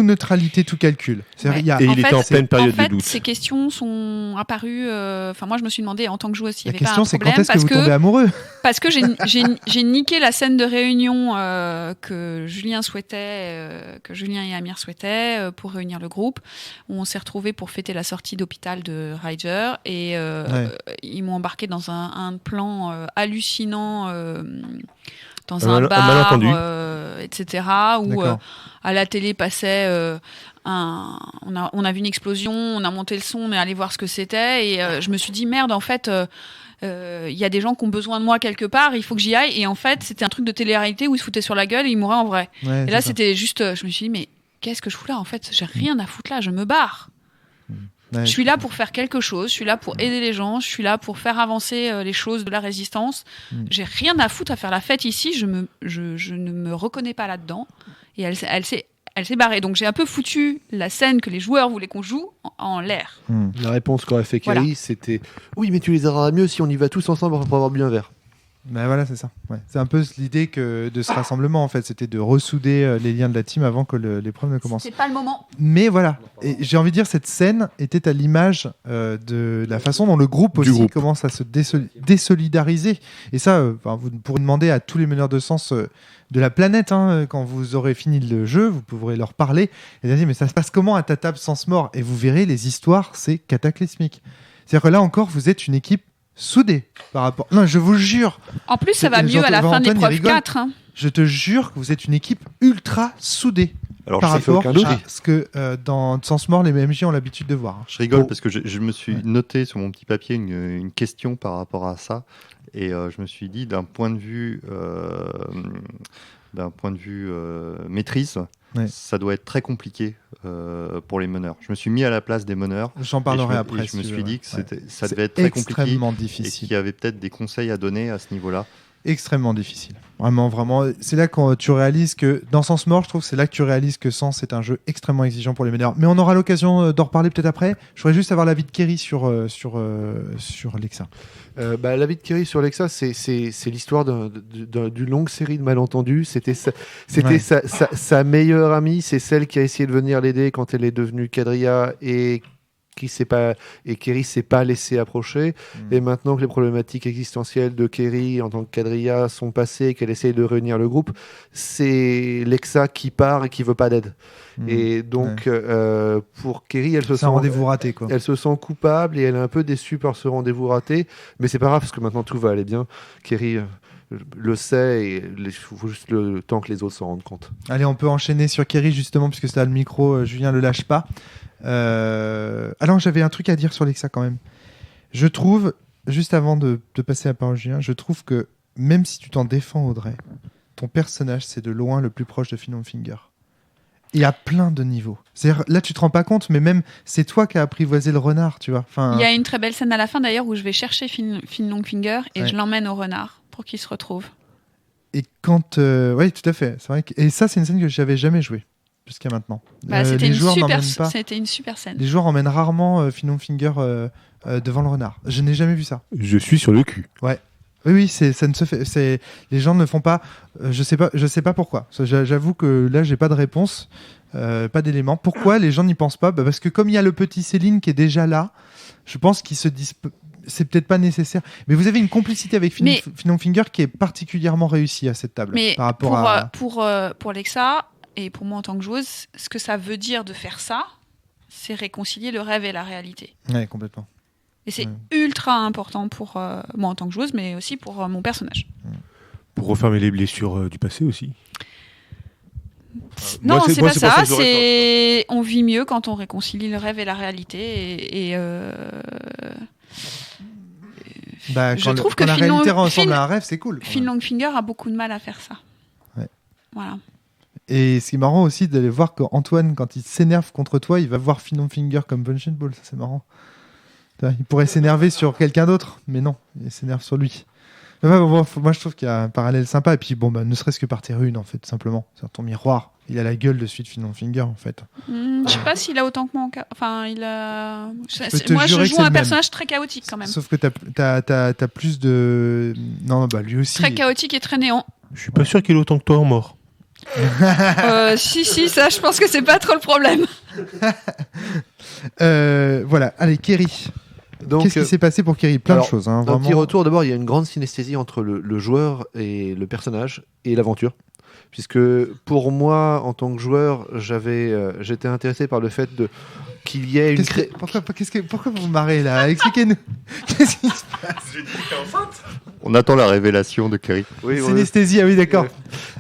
neutralité, tout calcul. Et il était en pleine période de doute. Ces questions sont apparues. Moi, je me suis demandé en tant que joueuse s'il y avait pas un problème. La question, c'est quand est-ce que vous tombez amoureux ? Parce que j'ai niqué la scène de réunion que Julien et Amir souhaitaient pour réunir le groupe. Où on s'est retrouvés pour fêter la sortie d'hôpital de Ridger et ils m'ont embarqué dans un plan hallucinant. Dans un bar, etc. Où à la télé passait on a vu une explosion, on a monté le son, on est allé voir ce que c'était et je me suis dit merde en fait il y a des gens qui ont besoin de moi quelque part, il faut que j'y aille et en fait c'était un truc de télé-réalité où ils se foutaient sur la gueule et ils mouraient en vrai. Et là c'était juste, je me suis dit mais qu'est-ce que je fous là en fait, j'ai rien à foutre là, je me barre. Je suis là pour faire quelque chose, je suis là pour aider les gens, je suis là pour faire avancer les choses de la résistance. J'ai rien à foutre à faire la fête ici, je ne me reconnais pas là-dedans. Et elle s'est barrée. Donc j'ai un peu foutu la scène que les joueurs voulaient qu'on joue en l'air. La réponse qu'aurait fait Kerry, c'était « Oui, mais tu les auras mieux si on y va tous ensemble pour avoir bu un verre. » Ben voilà, c'est ça. Ouais. C'est un peu l'idée de ce rassemblement, en fait. C'était de ressouder les liens de la team avant que l'épreuve ne commence. C'est pas le moment. Mais voilà. Et j'ai envie de dire, cette scène était à l'image de la façon dont le groupe aussi commence à se désolidariser. Et ça, vous pourrez demander à tous les meneurs de sens de la planète, quand vous aurez fini le jeu, vous pourrez leur parler et dire, mais ça se passe comment à ta table sans mort ? Et vous verrez, les histoires, c'est cataclysmique. C'est-à-dire que là encore, vous êtes une équipe soudée par rapport... Non, je vous jure. En plus, ça va mieux à la fin de l'épreuve 4. Je te jure que vous êtes une équipe ultra soudée. Alors, par rapport à ce que dans Sans Mort, les MJ ont l'habitude de voir. Je rigole parce que je me suis noté sur mon petit papier une question par rapport à ça. Et je me suis dit, d'un point de vue maîtrise, ça doit être très compliqué pour les meneurs. Je me suis mis à la place des meneurs. J'en parlerai après. Je me suis dit que ça devait être très compliqué. Extrêmement difficile. Et qu'il y avait peut-être des conseils à donner à ce niveau-là. Extrêmement difficile. Vraiment. C'est là que tu réalises que, dans Sans Mort, je trouve que c'est là que tu réalises que Sans est un jeu extrêmement exigeant pour les meneurs. Mais on aura l'occasion d'en reparler peut-être après. Je voudrais juste avoir l'avis de Kerry sur Lexa. L'avis de Kerry sur Lexa, c'est l'histoire d'une longue série de malentendus. C'était sa meilleure amie, c'est celle qui a essayé de venir l'aider quand elle est devenue Quadrilla et Kerry s'est pas laissé approcher. Et maintenant que les problématiques existentielles de Kerry en tant que Quadrilla sont passées et qu'elle essaye de réunir le groupe, c'est Lexa qui part et qui veut pas d'aide. Et donc pour Kerry, elle se sent rendez-vous raté, quoi. Elle se sent coupable et elle est un peu déçue par ce rendez-vous raté, mais c'est pas grave parce que maintenant tout va aller bien. Kerry le sait et il faut juste le temps que les autres s'en rendent compte. Allez, on peut enchaîner sur Kerry justement puisque c'est là le micro, Julien le lâche pas. Alors j'avais un truc à dire sur Lexa quand même. Je trouve, juste avant de passer la parole Julien, je trouve que même si tu t'en défends Audrey, ton personnage, c'est de loin le plus proche de Fin Finger. Et à plein de niveaux. C'est-à-dire, là, tu te rends pas compte, mais même, c'est toi qui as apprivoisé le renard, tu vois. Enfin... Il y a une très belle scène à la fin, d'ailleurs, où je vais chercher Fin Longfinger et je l'emmène au renard pour qu'il se retrouve. Et quand... Oui, tout à fait. C'est vrai que... Et ça, c'est une scène que j'avais jamais jouée jusqu'à maintenant. C'était une super scène. Les joueurs emmènent rarement Fin Longfinger devant le renard. Je n'ai jamais vu ça. Je suis sur le cul. Ouais. Oui, ça ne se fait. Les gens ne font pas. Je sais pas pourquoi. J'avoue que là, j'ai pas de réponse, pas d'éléments. Pourquoi les gens n'y pensent pas ? Parce que comme il y a le petit Céline qui est déjà là, je pense qu'ils se disent. C'est peut-être pas nécessaire. Mais vous avez une complicité avec Fin Finger qui est particulièrement réussie à cette table. Mais par rapport pour Lexa et pour moi en tant que joueuse, ce que ça veut dire de faire ça, c'est réconcilier le rêve et la réalité. Ouais, complètement. Et c'est ultra important pour moi en tant que joueuse, mais aussi pour mon personnage. Pour refermer les blessures du passé aussi. Non, c'est pas ça. C'est on vit mieux quand on réconcilie le rêve et la réalité. Je trouve que la réalité ressemble à un rêve, c'est cool. Fin Longfinger a beaucoup de mal à faire ça. Ouais. Voilà. Et c'est marrant aussi d'aller voir qu'Antoine, quand il s'énerve contre toi, il va voir Fin Longfinger comme Punch and Ball. Ça, c'est marrant. Il pourrait s'énerver sur quelqu'un d'autre, mais non, il s'énerve sur lui. Moi, je trouve qu'il y a un parallèle sympa. Et puis, ne serait-ce que par tes runes, en fait, simplement. C'est ton miroir. Il a la gueule de celui de Fin Longfinger, en fait. Je sais pas s'il a autant que moi. Enfin, il a. Moi, je joue un personnage très chaotique, quand même. Sauf que t'as plus de. Non, lui aussi. Très chaotique et très néant. Je suis pas sûr qu'il ait autant que toi en mort. Si, ça, je pense que c'est pas trop le problème. Voilà, allez, Kerry. Donc, qu'est-ce qui s'est passé pour Kerry ? Plein de choses. Un petit retour, d'abord, il y a une grande synesthésie entre le joueur et le personnage et l'aventure. Puisque pour moi, en tant que joueur, j'étais intéressé par le fait qu'il y ait une... Pourquoi vous vous marrez là ? Expliquez-nous. Qu'est-ce qui se passe ? J'ai dit que t'es enceinte. On attend la révélation de Kerry. Oui, synesthésie, ah oui, d'accord.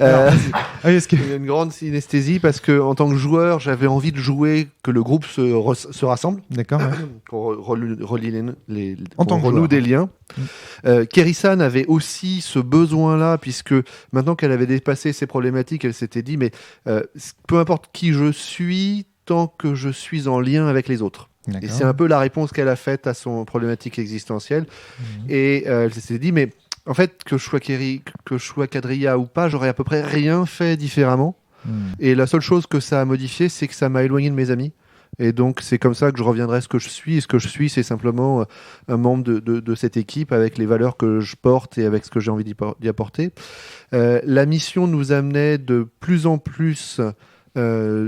Il y a une grande synesthésie parce que en tant que joueur, j'avais envie de jouer, que le groupe se rassemble. D'accord. Pour renouer des liens. Kerry-san avait aussi ce besoin-là, puisque maintenant qu'elle avait dépassé ses problématiques, elle s'était dit, mais peu importe qui je suis, tant que je suis en lien avec les autres. D'accord. Et c'est un peu la réponse qu'elle a faite à son problématique existentielle. Et elle s'est dit, mais en fait, que je sois Kerry, que je sois Quadrilla ou pas, j'aurais à peu près rien fait différemment. Et la seule chose que ça a modifié, c'est que ça m'a éloigné de mes amis. Et donc, c'est comme ça que je reviendrai à ce que je suis. Et ce que je suis, c'est simplement un membre de cette équipe avec les valeurs que je porte et avec ce que j'ai envie d'y apporter. La mission nous amenait de plus en plus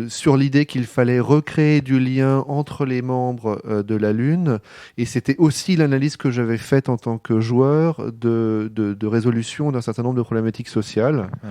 sur l'idée qu'il fallait recréer du lien entre les membres de la Lune. Et c'était aussi l'analyse que j'avais faite en tant que joueur de résolution d'un certain nombre de problématiques sociales. Ouais.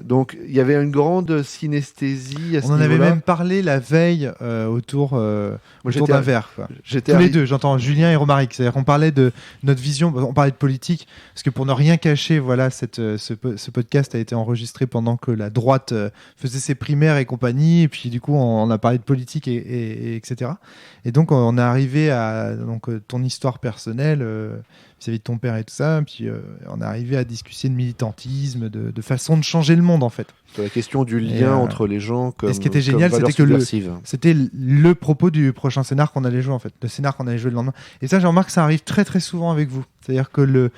Donc il y avait une grande synesthésie à ce niveau-là. On en avait même parlé la veille autour d'un verre. Tous les deux, j'entends Julien et Romaric. C'est-à-dire qu'on parlait de notre vision, on parlait de politique, parce que pour ne rien cacher, voilà, ce podcast a été enregistré pendant que la droite faisait ses primaires et compagnie, et puis du coup on a parlé de politique et etc. Et donc on est arrivé à ton histoire personnelle vis-à-vis de ton père et tout ça, puis on est arrivé à discuter de militantisme, de façon de changer le monde en fait. La question du lien entre les gens comme et ce qui était génial, c'était que c'était le propos du prochain scénar qu'on allait jouer en fait, le scénar qu'on allait jouer le lendemain. Et ça, je remarque que ça arrive très très souvent avec vous. C'est-à-dire que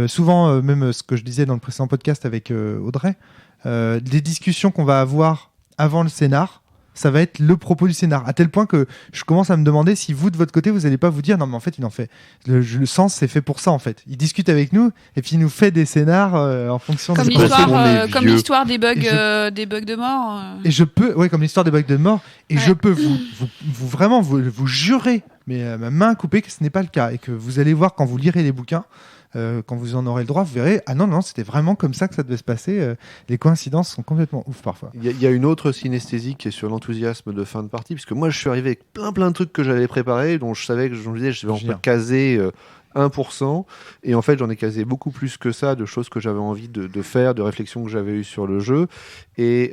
souvent, même ce que je disais dans le précédent podcast avec Audrey, des discussions qu'on va avoir avant le scénar, ça va être le propos du scénar, à tel point que je commence à me demander si vous, de votre côté, vous n'allez pas vous dire non mais en fait il en fait le sens c'est fait pour ça en fait. Il discute avec nous et puis il nous fait des scénars en fonction comme de comme l'histoire des bugs de mort. Et je peux comme l'histoire des bugs de mort et je peux vous vraiment vous jurer mais ma main coupée que ce n'est pas le cas et que vous allez voir quand vous lirez les bouquins. Quand vous en aurez le droit, vous verrez, ah non, c'était vraiment comme ça que ça devait se passer. Les coïncidences sont complètement ouf parfois. Il y a une autre synesthésie qui est sur l'enthousiasme de fin de partie, puisque moi je suis arrivé avec plein de trucs que j'avais préparés, dont je savais que je vais en faire caser 1%, et en fait j'en ai casé beaucoup plus que ça, de choses que j'avais envie de faire, de réflexions que j'avais eues sur le jeu, et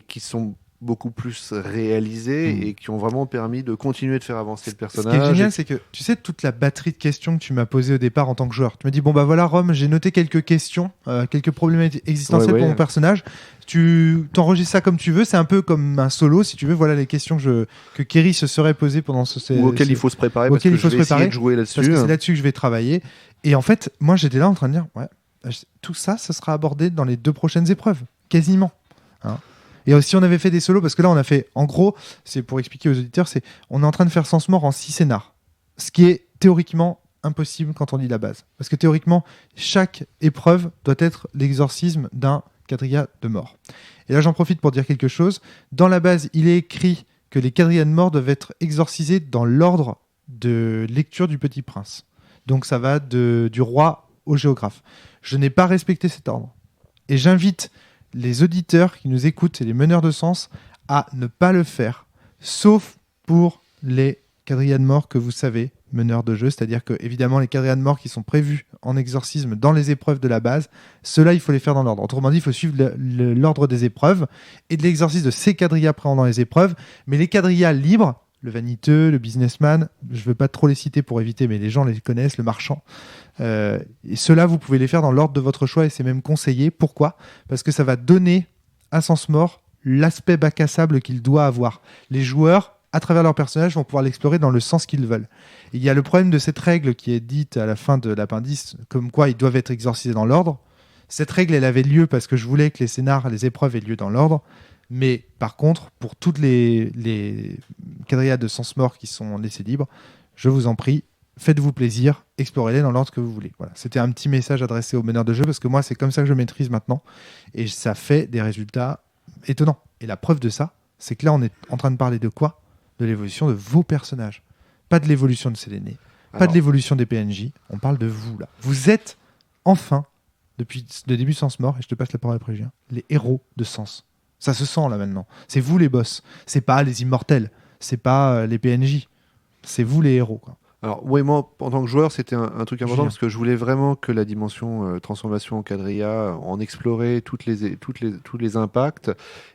qui sont beaucoup plus réalisés et qui ont vraiment permis de continuer de faire avancer le personnage. Ce qui est génial, c'est que tu sais, toute la batterie de questions que tu m'as posées au départ en tant que joueur, tu me dis, bon bah voilà Rome, j'ai noté quelques questions, quelques problématiques existentielles pour mon personnage, tu t'enregistres ça comme tu veux, c'est un peu comme un solo, si tu veux, voilà les questions que Kerry se serait posées pendant ou auxquelles il faut se préparer, parce que je vais essayer de jouer là-dessus. Parce que c'est là-dessus que je vais travailler. Et en fait, moi j'étais là en train de dire, ouais, tout ça, ça sera abordé dans les 2 prochaines épreuves, quasiment. Hein. Et si on avait fait des solos, parce que là on a fait, en gros, c'est pour expliquer aux auditeurs, on est en train de faire Sens Mort en 6 scénars. Ce qui est théoriquement impossible quand on lit la base. Parce que théoriquement, chaque épreuve doit être l'exorcisme d'un quadrilla de mort. Et là j'en profite pour dire quelque chose. Dans la base, il est écrit que les quadrillas de mort doivent être exorcisés dans l'ordre de lecture du Petit Prince. Donc ça va du roi au géographe. Je n'ai pas respecté cet ordre. Et j'invite les auditeurs qui nous écoutent et les meneurs de sens à ne pas le faire, sauf pour les quadrillas de mort que vous savez, meneurs de jeu, c'est-à-dire que évidemment les quadrillas de mort qui sont prévus en exorcisme dans les épreuves de la base, ceux-là il faut les faire dans l'ordre. Autrement dit, il faut suivre l'ordre des épreuves et de l'exorcisme de ces quadrillas présents dans les épreuves, mais les quadrillas libres, le vaniteux, le businessman, je ne veux pas trop les citer pour éviter, mais les gens les connaissent, le marchand. Et ceux-là, vous pouvez les faire dans l'ordre de votre choix et c'est même conseillé. Pourquoi ? Parce que ça va donner à Sens Mort l'aspect bac à sable qu'il doit avoir. Les joueurs, à travers leur personnage, vont pouvoir l'explorer dans le sens qu'ils veulent. Et il y a le problème de cette règle qui est dite à la fin de l'appendice, comme quoi ils doivent être exorcisés dans l'ordre. Cette règle, elle avait lieu parce que je voulais que les scénars, les épreuves aient lieu dans l'ordre. Mais par contre, pour toutes les quadrillas de Sens Mort qui sont laissés libres, je vous en prie, faites-vous plaisir, explorez-les dans l'ordre que vous voulez. Voilà. C'était un petit message adressé aux meneurs de jeu parce que moi, c'est comme ça que je maîtrise maintenant. Et ça fait des résultats étonnants. Et la preuve de ça, c'est que là, on est en train de parler de quoi ? De l'évolution de vos personnages. Pas de l'évolution de Séléné, pas de l'évolution des PNJ. On parle de vous, là. Vous êtes, enfin, depuis le début de Sens Mort, et je te passe la parole après, Julien, les héros de Sens. Ça se sent là maintenant. C'est vous les boss. C'est pas les immortels. C'est pas les PNJ. C'est vous les héros. Quoi. Alors, oui, moi, en tant que joueur, c'était un truc important parce que je voulais vraiment que la dimension transformation en quadrilla en explorer tous les impacts.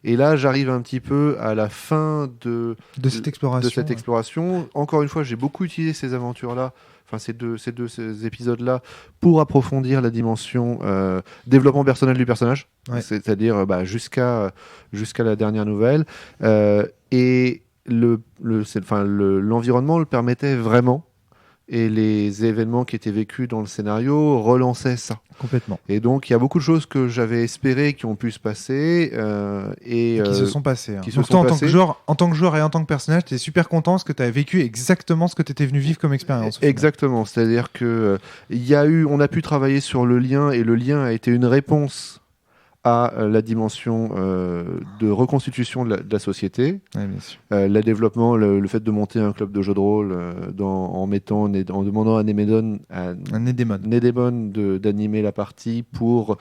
Et là, j'arrive un petit peu à la fin de cette exploration. Encore une fois, j'ai beaucoup utilisé ces aventures-là. Enfin, ces épisodes-là pour approfondir la dimension développement personnel du personnage, c'est-à-dire jusqu'à la dernière nouvelle. Et l'environnement le permettait vraiment. Et les événements qui étaient vécus dans le scénario relançaient ça. Complètement. Et donc, il y a beaucoup de choses que j'avais espérées qui ont pu se passer. Et qui se sont passées. Hein. Donc toi, en tant que joueur et en tant que personnage, tu es super content parce que tu as vécu exactement ce que tu étais venu vivre comme expérience. Exactement. C'est-à-dire qu'on a pu travailler sur le lien et le lien a été une réponse à la dimension de reconstitution de la société, le développement, le fait de monter un club de jeux de rôle en demandant à Nédémon d'animer la partie pour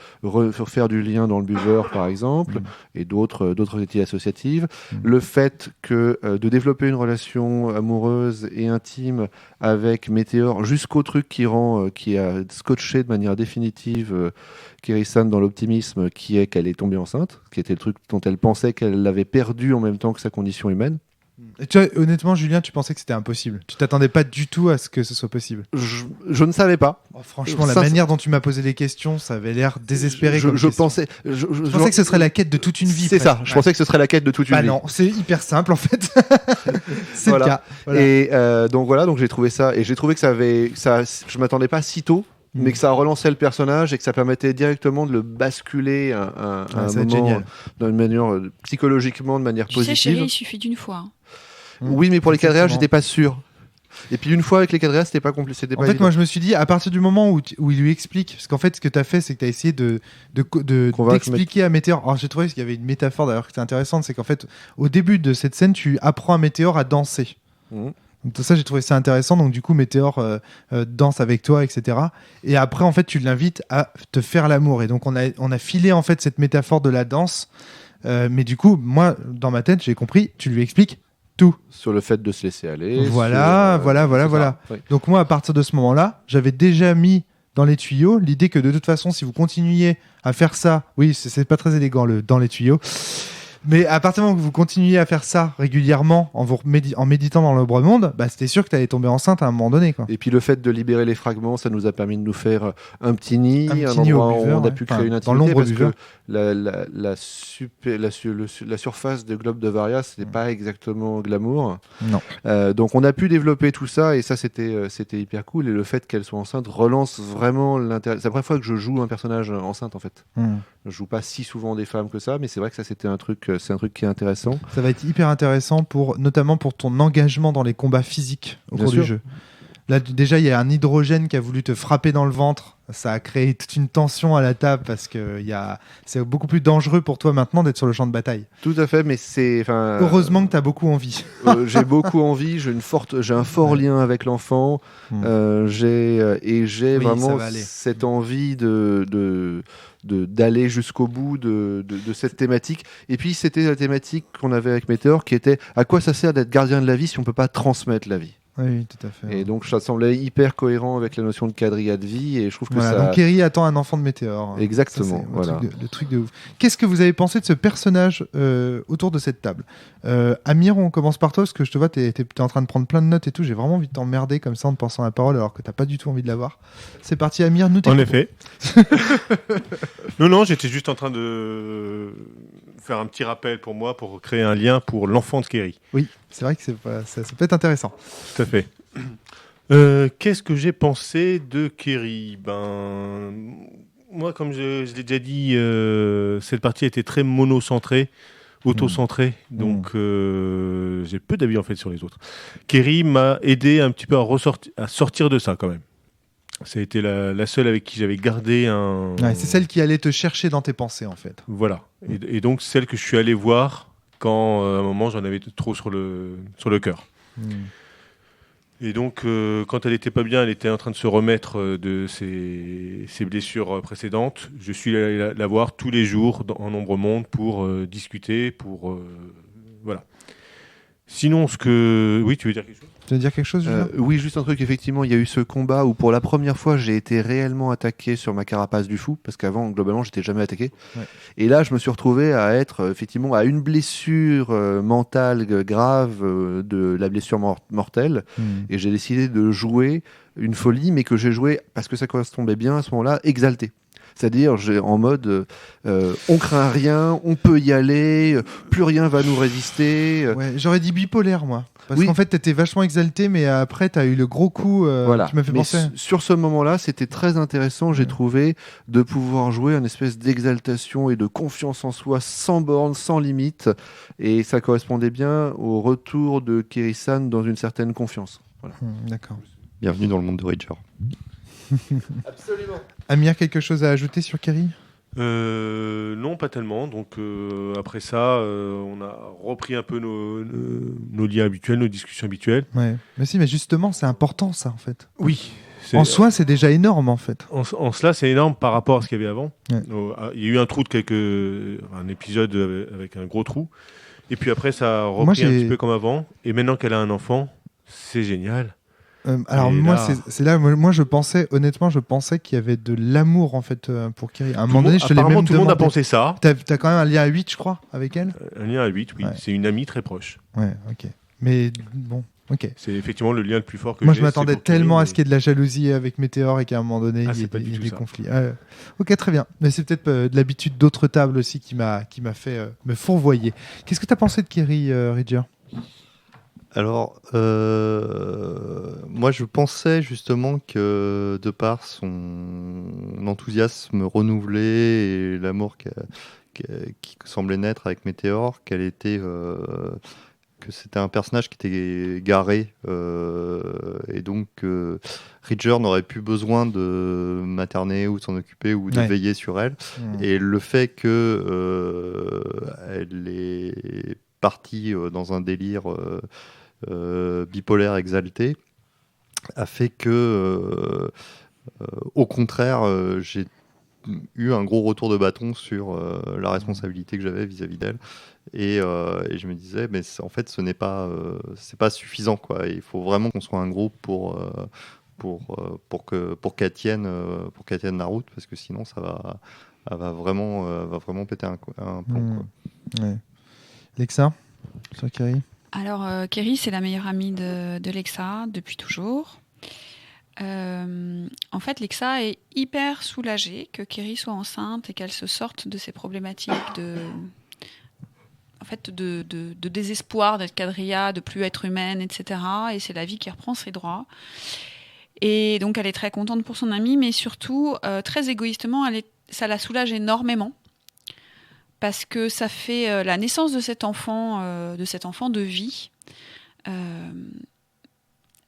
faire du lien dans le buveur par exemple, et d'autres entités associatives. Le fait de développer une relation amoureuse et intime avec Météor jusqu'au truc qui a scotché de manière définitive Kerry-san dans l'optimisme, qui est qu'elle est tombée enceinte, qui était le truc dont elle pensait qu'elle l'avait perdu en même temps que sa condition humaine. Et tu vois, honnêtement, Julien, tu pensais que c'était impossible. Tu t'attendais pas du tout à ce que ce soit possible. Je ne savais pas. Franchement, la manière dont tu m'as posé les questions, ça avait l'air désespéré. Je pensais que ce serait la quête de toute une vie. C'est ça. Je pensais que ce serait la quête de toute une vie. Non, c'est hyper simple en fait. C'est le cas. Voilà. Et donc j'ai trouvé ça, et j'ai trouvé que je m'attendais pas si tôt. Mais que ça relançait le personnage et que ça permettait directement de le basculer à un moment d'une manière psychologiquement, de manière positive. Tu sais, chérie, il suffit d'une fois. Oui, mais pour les quadrillas, j'étais pas sûr. Et puis une fois avec les quadrillas, c'était pas compliqué. En fait, moi, je me suis dit, à partir du moment où il lui explique, parce qu'en fait, ce que tu as fait, c'est que tu as essayé d'expliquer à Météor. Alors, j'ai trouvé qu'il y avait une métaphore d'ailleurs qui était intéressante, c'est qu'en fait, au début de cette scène, tu apprends à Météor à danser. Donc tout ça, j'ai trouvé ça intéressant. Donc du coup, Météor danse avec toi, etc. Et après, en fait, tu l'invites à te faire l'amour. Et donc on a filé en fait cette métaphore de la danse. Mais du coup, moi, dans ma tête, j'ai compris. Tu lui expliques tout sur le fait de se laisser aller. Voilà. Oui. Donc moi, à partir de ce moment-là, j'avais déjà mis dans les tuyaux l'idée que de toute façon, si vous continuiez à faire ça, oui, c'est pas très élégant dans les tuyaux. Mais à partir du moment que vous continuiez à faire ça régulièrement en méditant dans l'ombre monde, c'était sûr que tu allais tomber enceinte à un moment donné, quoi. Et puis le fait de libérer les fragments, ça nous a permis de nous faire un petit nid, un endroit où on a pu créer une intimité. Dans l'ombre parce buveur. que la surface de Globe de Varia, c'était pas exactement glamour. Non. Donc on a pu développer tout ça et ça c'était hyper cool. Et le fait qu'elle soit enceinte relance vraiment l'intérêt. C'est la première fois que je joue un personnage enceinte en fait. Je joue pas si souvent des femmes que ça, mais c'est vrai que ça c'est un truc qui est intéressant. Ça va être hyper intéressant notamment pour ton engagement dans les combats physiques au cours du jeu. Là, déjà, il y a un hydrogène qui a voulu te frapper dans le ventre. Ça a créé toute une tension à la table parce que c'est beaucoup plus dangereux pour toi maintenant d'être sur le champ de bataille. Tout à fait, mais heureusement que tu as beaucoup envie. J'ai beaucoup envie, j'ai un fort lien avec l'enfant. J'ai vraiment cette envie d'aller jusqu'au bout de cette thématique. Et puis, c'était la thématique qu'on avait avec Météor qui était à quoi ça sert d'être gardien de la vie si on ne peut pas transmettre la vie. Oui, tout à fait. Et donc, ça semblait hyper cohérent avec la notion de quadrilla de vie. Et je trouve que ça. Donc, Kerry attend un enfant de Météor. Exactement. Ça, voilà. Le truc de ouf. Qu'est-ce que vous avez pensé de ce personnage autour de cette table Amir, on commence par toi parce que je te vois, t'es en train de prendre plein de notes et tout. J'ai vraiment envie de t'emmerder comme ça en te pensant la parole alors que t'as pas du tout envie de l'avoir. C'est parti, Amir. Nous en effet. Non, j'étais juste en train de faire un petit rappel pour moi pour créer un lien pour l'enfant de Kerry. Oui, c'est vrai que ça peut être intéressant. Tout à fait. Qu'est-ce que j'ai pensé de Kerry ? Moi, comme je l'ai déjà dit, cette partie était très monocentrée, auto-centrée, donc j'ai peu d'avis en fait sur les autres. Kerry m'a aidé un petit peu à sortir de ça quand même. Ça a été la seule avec qui j'avais gardé un... Ouais, c'est celle qui allait te chercher dans tes pensées, en fait. Voilà. Et donc, celle que je suis allé voir quand, à un moment, j'en avais trop sur le cœur. Et donc, quand elle n'était pas bien, elle était en train de se remettre de ses blessures précédentes. Je suis allé la voir tous les jours en Ombre Monde pour discuter, voilà. Sinon, oui, tu veux dire quelque chose ? Tu veux dire quelque chose, Julien ? Oui, juste un truc. Effectivement, il y a eu ce combat où pour la première fois, j'ai été réellement attaqué sur ma carapace du fou, parce qu'avant, globalement, j'étais jamais attaqué. Ouais. Et là, je me suis retrouvé à être effectivement à une blessure mentale grave de la blessure mortelle. Et j'ai décidé de jouer une folie, mais que j'ai joué parce que ça correspondait bien à ce moment-là, exalté. C'est-à-dire en mode on craint rien, on peut y aller, plus rien va nous résister. Ouais, j'aurais dit bipolaire, moi. Parce qu'en fait, t'étais vachement exalté, mais après, t'as eu le gros coup voilà. qui m'a fait penser. Sur ce moment-là, c'était très intéressant, j'ai trouvé, de pouvoir jouer une espèce d'exaltation et de confiance en soi sans borne, sans limite. Et ça correspondait bien au retour de Kerry-san dans une certaine confiance. Voilà. D'accord. Bienvenue dans le monde de Rager. Absolument. Amir, quelque chose à ajouter sur Kerry ? Non, pas tellement. Donc après ça, on a repris un peu nos liens habituels, nos discussions habituelles. Ouais. Mais si, mais justement, c'est important ça en fait. Oui. En soi, c'est déjà énorme en fait. En cela, c'est énorme par rapport à ce qu'il y avait avant. Ouais. Il y a eu un trou un épisode avec un gros trou. Et puis après, ça a repris un petit peu comme avant. Et maintenant qu'elle a un enfant, c'est génial. Alors moi, c'est là. Moi, je pensais qu'il y avait de l'amour en fait pour Kerry. À un moment donné, je te l'ai même demandé. Tout le monde a pensé ça. T'as quand même un lien à 8, je crois, avec elle. Un lien à 8, oui. Ouais. C'est une amie très proche. Ouais, ok. Mais bon, ok. C'est effectivement le lien le plus fort que moi, j'ai. Moi, je m'attendais tellement à ce qu'il y ait de la jalousie avec Météor et qu'à un moment donné, il y ait des conflits. Ok, très bien. Mais c'est peut-être de l'habitude d'autres tables aussi qui m'a fait me fourvoyer. Qu'est-ce que t'as pensé de Kerry, Ridger ? Alors, moi je pensais justement que de par son enthousiasme renouvelé et l'amour qui semblait naître avec Météor, qu'elle était, que c'était un personnage qui était garé et donc Ridger n'aurait plus besoin de materner ou de s'en occuper ou de veiller sur elle. Et le fait que elle est partie dans un délire bipolaire exalté a fait que au contraire j'ai eu un gros retour de bâton sur la responsabilité que j'avais vis-à-vis d'elle et je me disais mais en fait ce n'est pas c'est pas suffisant quoi. Il faut vraiment qu'on soit un groupe pour qu'elle tienne la route parce que sinon ça va vraiment péter un plomb quoi. Ouais. Lexa, sur Kerry. Alors, Kerry, c'est la meilleure amie de Lexa depuis toujours. En fait, Lexa est hyper soulagée que Kerry soit enceinte et qu'elle se sorte de ces problématiques de désespoir d'être quadrilla, de plus être humaine, etc. Et c'est la vie qui reprend ses droits. Et donc, elle est très contente pour son amie, mais surtout, très égoïstement, ça la soulage énormément. Parce que ça fait la naissance de cet enfant de vie.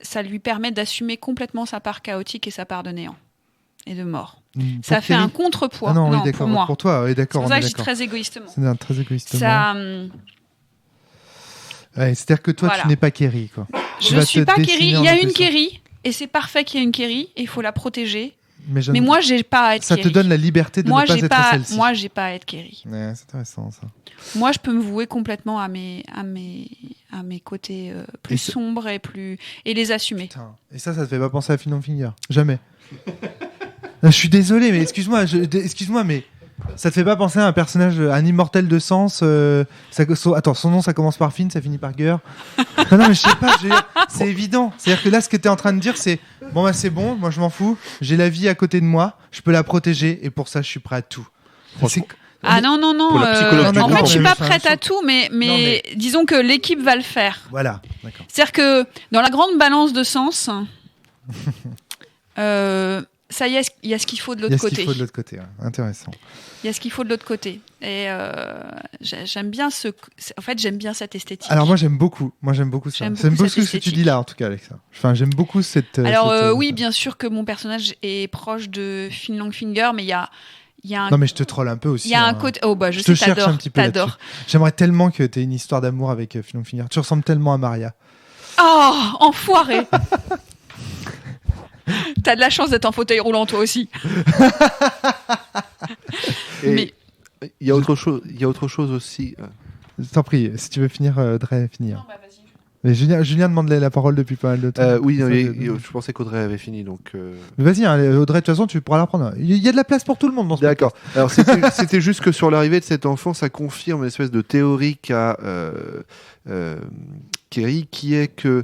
Ça lui permet d'assumer complètement sa part chaotique et sa part de néant et de mort. Ça fait un contrepoids. Ah non, oui, d'accord, pour moi. Pour toi, oui, d'accord. C'est pour ça que je dis très égoïstement. C'est très égoïstement. Ça, c'est-à-dire que toi, tu n'es pas Kerry, quoi. Je ne suis pas Kerry. Il y a une Kerry, et c'est parfait qu'il y ait une Kerry, et il faut la protéger. Mais moi, j'ai pas à être Kerry. Ça te donne la liberté de ne pas être celle-ci. Moi, j'ai pas à être Kerry. Ouais, c'est intéressant, ça. Moi, je peux me vouer complètement à mes côtés plus sombres et les assumer. Putain. Et ça te fait pas penser à Film Finger? Jamais. Je suis désolé, mais excuse-moi, mais ça te fait pas penser à un personnage, un immortel de sens attends, son nom, ça commence par Finn, ça finit par Gur. Non, mais je sais pas, c'est évident. C'est-à-dire que là, ce que t'es en train de dire, c'est bon, bah c'est bon, moi je m'en fous, j'ai la vie à côté de moi, je peux la protéger, et pour ça, je suis prêt à tout. Ah non. En fait, je suis pas prête à tout, mais disons que l'équipe va le faire. Voilà, d'accord. C'est-à-dire que dans la grande balance de sens, ça y est, il y a ce qu'il faut de l'autre côté. Il y a ce qu'il faut de l'autre côté, intéressant. Il y a ce qu'il faut de l'autre côté. Et j'aime bien j'aime bien cette esthétique. Alors moi j'aime beaucoup ça. J'aime beaucoup ce que tu dis là, en tout cas, Alexa. Enfin, j'aime beaucoup cette. Alors oui, bien sûr que mon personnage est proche de Finn Langfinger, mais il y a un... Non, mais je te troll un peu aussi. Il y a un côté. Oh bah je te sais, cherche un petit peu. T'adores. J'aimerais tellement que tu aies une histoire d'amour avec Finn Langfinger. Tu ressembles tellement à Maria. Oh, enfoiré. T'as de la chance d'être en fauteuil roulant toi aussi. Mais il y a autre chose aussi. Je t'en prie, si tu veux finir, Audrey, finir. Non, bah vas-y. Mais Julien demande la parole depuis pas mal de temps. Oui, je pensais qu'Audrey avait fini, donc. Vas-y, Audrey, de toute façon, tu pourras la prendre. Il y a de la place pour tout le monde dans ce D'accord. Alors c'était juste que sur l'arrivée de cet enfant, ça confirme une espèce de théorie qu'a Kerry, qui est que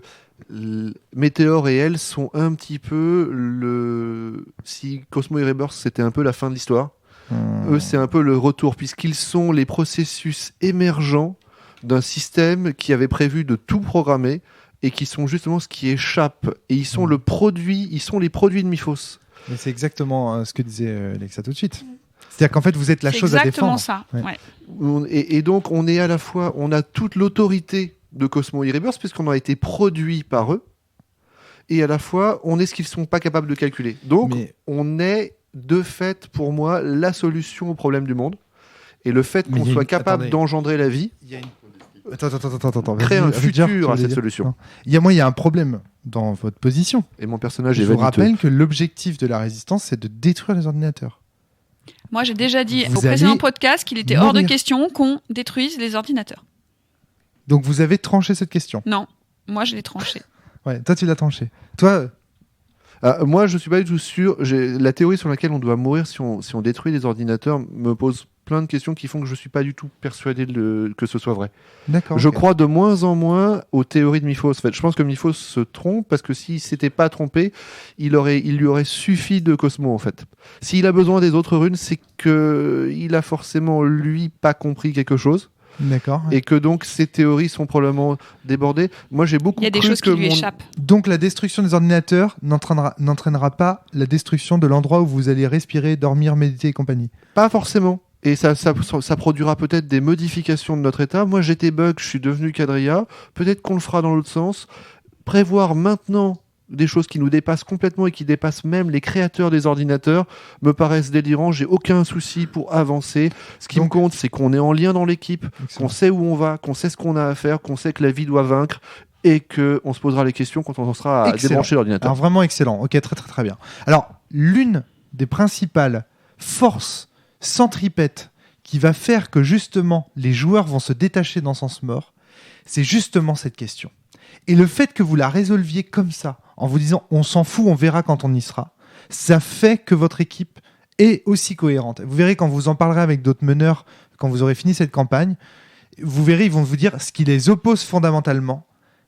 Météor et elle sont un petit peu si Cosmo et Rebirth c'était un peu la fin de l'histoire, eux c'est un peu le retour, puisqu'ils sont les processus émergents d'un système qui avait prévu de tout programmer et qui sont justement ce qui échappe, et ils sont les produits de Myphos. Mais c'est exactement ce que disait Alexa tout de suite. C'est-à-dire qu'en fait vous êtes la chose à défendre. C'est exactement ça. Ouais. Et donc on est à la fois, on a toute l'autorité de Cosmo et Rebirth puisqu'on a été produit par eux, et à la fois on est ce qu'ils ne sont pas capables de calculer. Donc on est de fait pour moi la solution au problème du monde, et le fait qu'on soit capable d'engendrer la vie Attends. crée un futur à cette solution. Il y a un problème dans votre position. Et mon personnage est vaniteux. Je vous rappelle que l'objectif de la résistance, c'est de détruire les ordinateurs. Moi, j'ai déjà dit au précédent podcast qu'il était hors de question qu'on détruise les ordinateurs. Donc vous avez tranché cette question? Non, moi je l'ai tranché. Ouais, toi tu l'as tranché. Toi moi je suis pas du tout sûr. La théorie sur laquelle on doit mourir si on détruit les ordinateurs me pose plein de questions qui font que je suis pas du tout persuadé que ce soit vrai. D'accord. Je crois de moins en moins aux théories de Myphos. En fait, je pense que Myphos se trompe parce que s'il s'était pas trompé, il lui aurait suffi de Cosmo en fait. S'il a besoin des autres runes, c'est que il a forcément lui pas compris quelque chose. D'accord. Et que donc ces théories sont probablement débordées. Moi j'ai beaucoup cru que... Il y a des choses qui lui échappent. Donc la destruction des ordinateurs n'entraînera pas la destruction de l'endroit où vous allez respirer, dormir, méditer et compagnie? Pas forcément. Et ça produira peut-être des modifications de notre état. Moi j'étais bug, je suis devenu quadrilla. Peut-être qu'on le fera dans l'autre sens. Prévoir maintenant des choses qui nous dépassent complètement et qui dépassent même les créateurs des ordinateurs me paraissent délirants. J'ai aucun souci pour avancer. Ce qui me compte, c'est qu'on est en lien dans l'équipe, qu'on sait où on va, qu'on sait ce qu'on a à faire, qu'on sait que la vie doit vaincre, et qu'on se posera les questions quand on sera à débrancher l'ordinateur. Alors vraiment excellent. Ok, très très très bien. Alors l'une des principales forces centripètes qui va faire que justement les joueurs vont se détacher dans Sens Mort, c'est justement cette question. Et le fait que vous la résolviez comme ça, en vous disant on s'en fout, on verra quand on y sera, ça fait que votre équipe est aussi cohérente. Vous verrez quand vous en parlerez avec d'autres meneurs, quand vous aurez fini cette campagne, vous verrez, ils vont vous dire ce qui les oppose fondamentalement,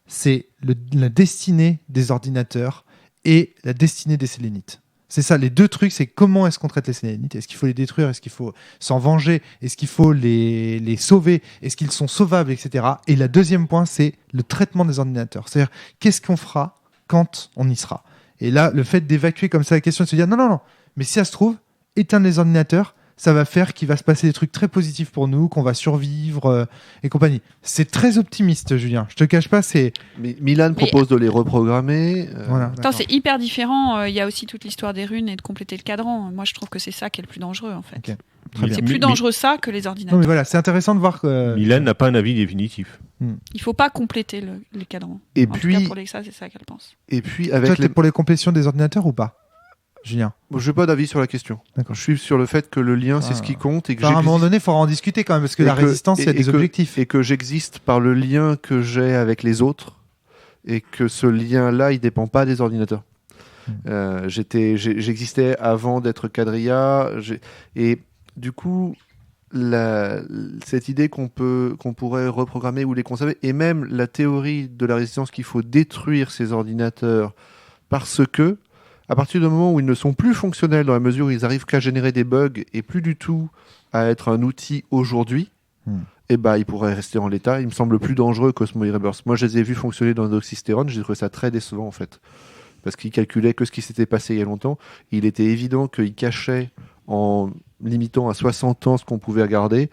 c'est la destinée des ordinateurs et la destinée des Sélénites. C'est ça, les deux trucs, c'est comment est-ce qu'on traite les Sélénites. Est-ce qu'il faut les détruire? Est-ce qu'il faut s'en venger? Est-ce qu'il faut les sauver? Est-ce qu'ils sont sauvables, etc. Et le deuxième point, c'est le traitement des ordinateurs. C'est-à-dire, qu'est-ce qu'on fera quand on y sera? Et là, le fait d'évacuer comme ça la question, de se dire non, mais si ça se trouve, éteindre les ordinateurs, ça va faire qu'il va se passer des trucs très positifs pour nous, qu'on va survivre et compagnie. C'est très optimiste, Julien. Je te cache pas, c'est... Milan propose de les reprogrammer. Voilà, attends, c'est hyper différent. Il y a aussi toute l'histoire des runes et de compléter le cadran. Moi, je trouve que c'est ça qui est le plus dangereux, en fait. Okay. C'est plus dangereux ça que les ordinateurs. Non, mais voilà, c'est intéressant de voir que... Milan n'a pas un avis définitif. Il faut pas compléter le cadran. Et en puis, tout cas, pour Lexa, c'est ça qu'elle pense. Et puis, avec toi, pour les complétions des ordinateurs ou pas, Julien? Bon, je n'ai pas d'avis sur la question. D'accord. Je suis sur le fait que le lien, c'est ce qui compte. Et que à un moment donné, il faudra en discuter quand même, parce que la résistance, il y a des objectifs. Et que j'existe par le lien que j'ai avec les autres, et que ce lien-là, il ne dépend pas des ordinateurs. J'existais avant d'être Quadrilla, et du coup, cette idée qu'on pourrait reprogrammer ou les conserver, et même la théorie de la résistance qu'il faut détruire ces ordinateurs parce que, à partir du moment où ils ne sont plus fonctionnels dans la mesure où ils arrivent qu'à générer des bugs et plus du tout à être un outil aujourd'hui, ils pourraient rester en l'état. Il me semble plus dangereux qu'Osmo Rebirth. Moi, je les ai vus fonctionner dans Doxysterone, j'ai trouvé ça très décevant en fait. Parce qu'ils calculaient que ce qui s'était passé il y a longtemps. Il était évident qu'ils cachaient, en limitant à 60 ans ce qu'on pouvait regarder,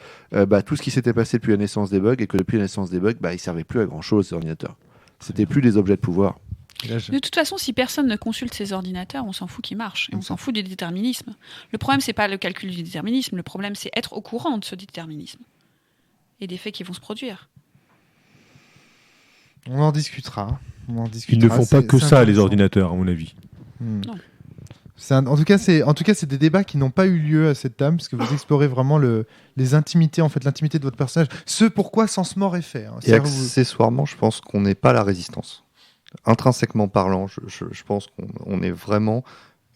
tout ce qui s'était passé depuis la naissance des bugs, et que depuis la naissance des bugs, ils ne servaient plus à grand chose, ces ordinateurs. C'était plus des objets de pouvoir. De toute façon, si personne ne consulte ces ordinateurs, on s'en fout qu'ils marchent. Et on s'en fout du déterminisme. Le problème, c'est pas le calcul du déterminisme. Le problème, c'est être au courant de ce déterminisme. Et des faits qui vont se produire. On en discutera. Ils ne font pas que ça, les ordinateurs, à mon avis. Non. En tout cas, c'est des débats qui n'ont pas eu lieu à cette table, parce que vous explorez vraiment les intimités, en fait, l'intimité de votre personnage. Ce pourquoi Sens-Mort est fait. Et accessoirement, je pense qu'on n'est pas la résistance. Intrinsèquement parlant, je pense qu'on est vraiment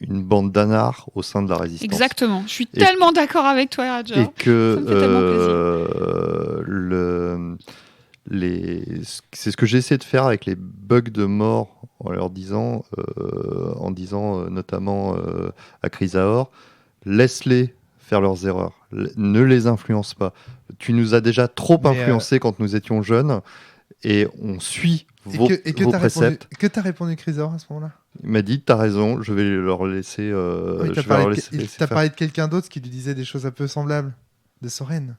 une bande d'anards au sein de la résistance. Exactement. Je suis tellement d'accord avec toi, Raja. Et que ça me fait tellement plaisir. C'est ce que j'ai essayé de faire avec les bugs de mort en leur disant, notamment à Chrysaor, laisse-les faire leurs erreurs, ne les influence pas. Tu nous as déjà trop influencés quand nous étions jeunes, et on suit vos préceptes. Que t'as répondu Chrysaor à ce moment-là? Il m'a dit, t'as raison, je vais leur laisser. T'as parlé de quelqu'un d'autre qui lui disait des choses un peu semblables, de Soren.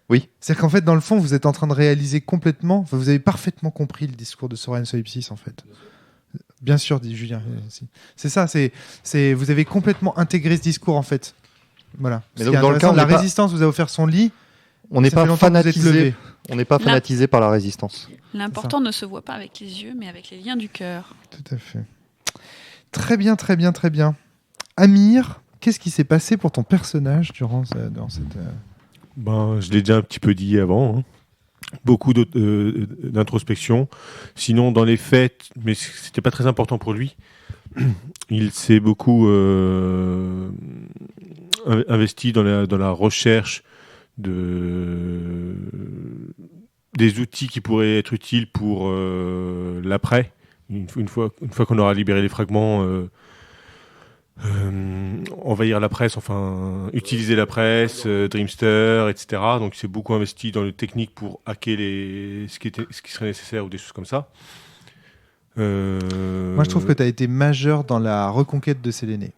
Oui. C'est-à-dire qu'en fait, dans le fond, vous êtes en train de réaliser complètement, vous avez parfaitement compris le discours de Soren Solipsis, en fait. Bien sûr, dit Julien. C'est ça, vous avez complètement intégré ce discours, en fait. Voilà. Mais donc, dans le cas, la résistance vous a offert son lit. On n'est pas fanatisé. On n'est pas fanatisé par la résistance. L'important ne se voit pas avec les yeux, mais avec les liens du cœur. Tout à fait. Très bien, très bien, très bien. Amir, qu'est-ce qui s'est passé pour ton personnage durant cette... je l'ai déjà un petit peu dit avant. Beaucoup d'introspection. Sinon, dans les faits, mais c'était pas très important pour lui, il s'est beaucoup investi dans la recherche des outils qui pourraient être utiles pour l'après. Une fois qu'on aura libéré les fragments, envahir la presse, enfin utiliser la presse, Dreamster, etc. Donc il s'est beaucoup investi dans les techniques pour hacker ce qui serait nécessaire ou des choses comme ça. Moi je trouve que tu as été majeur dans la reconquête de Séléné.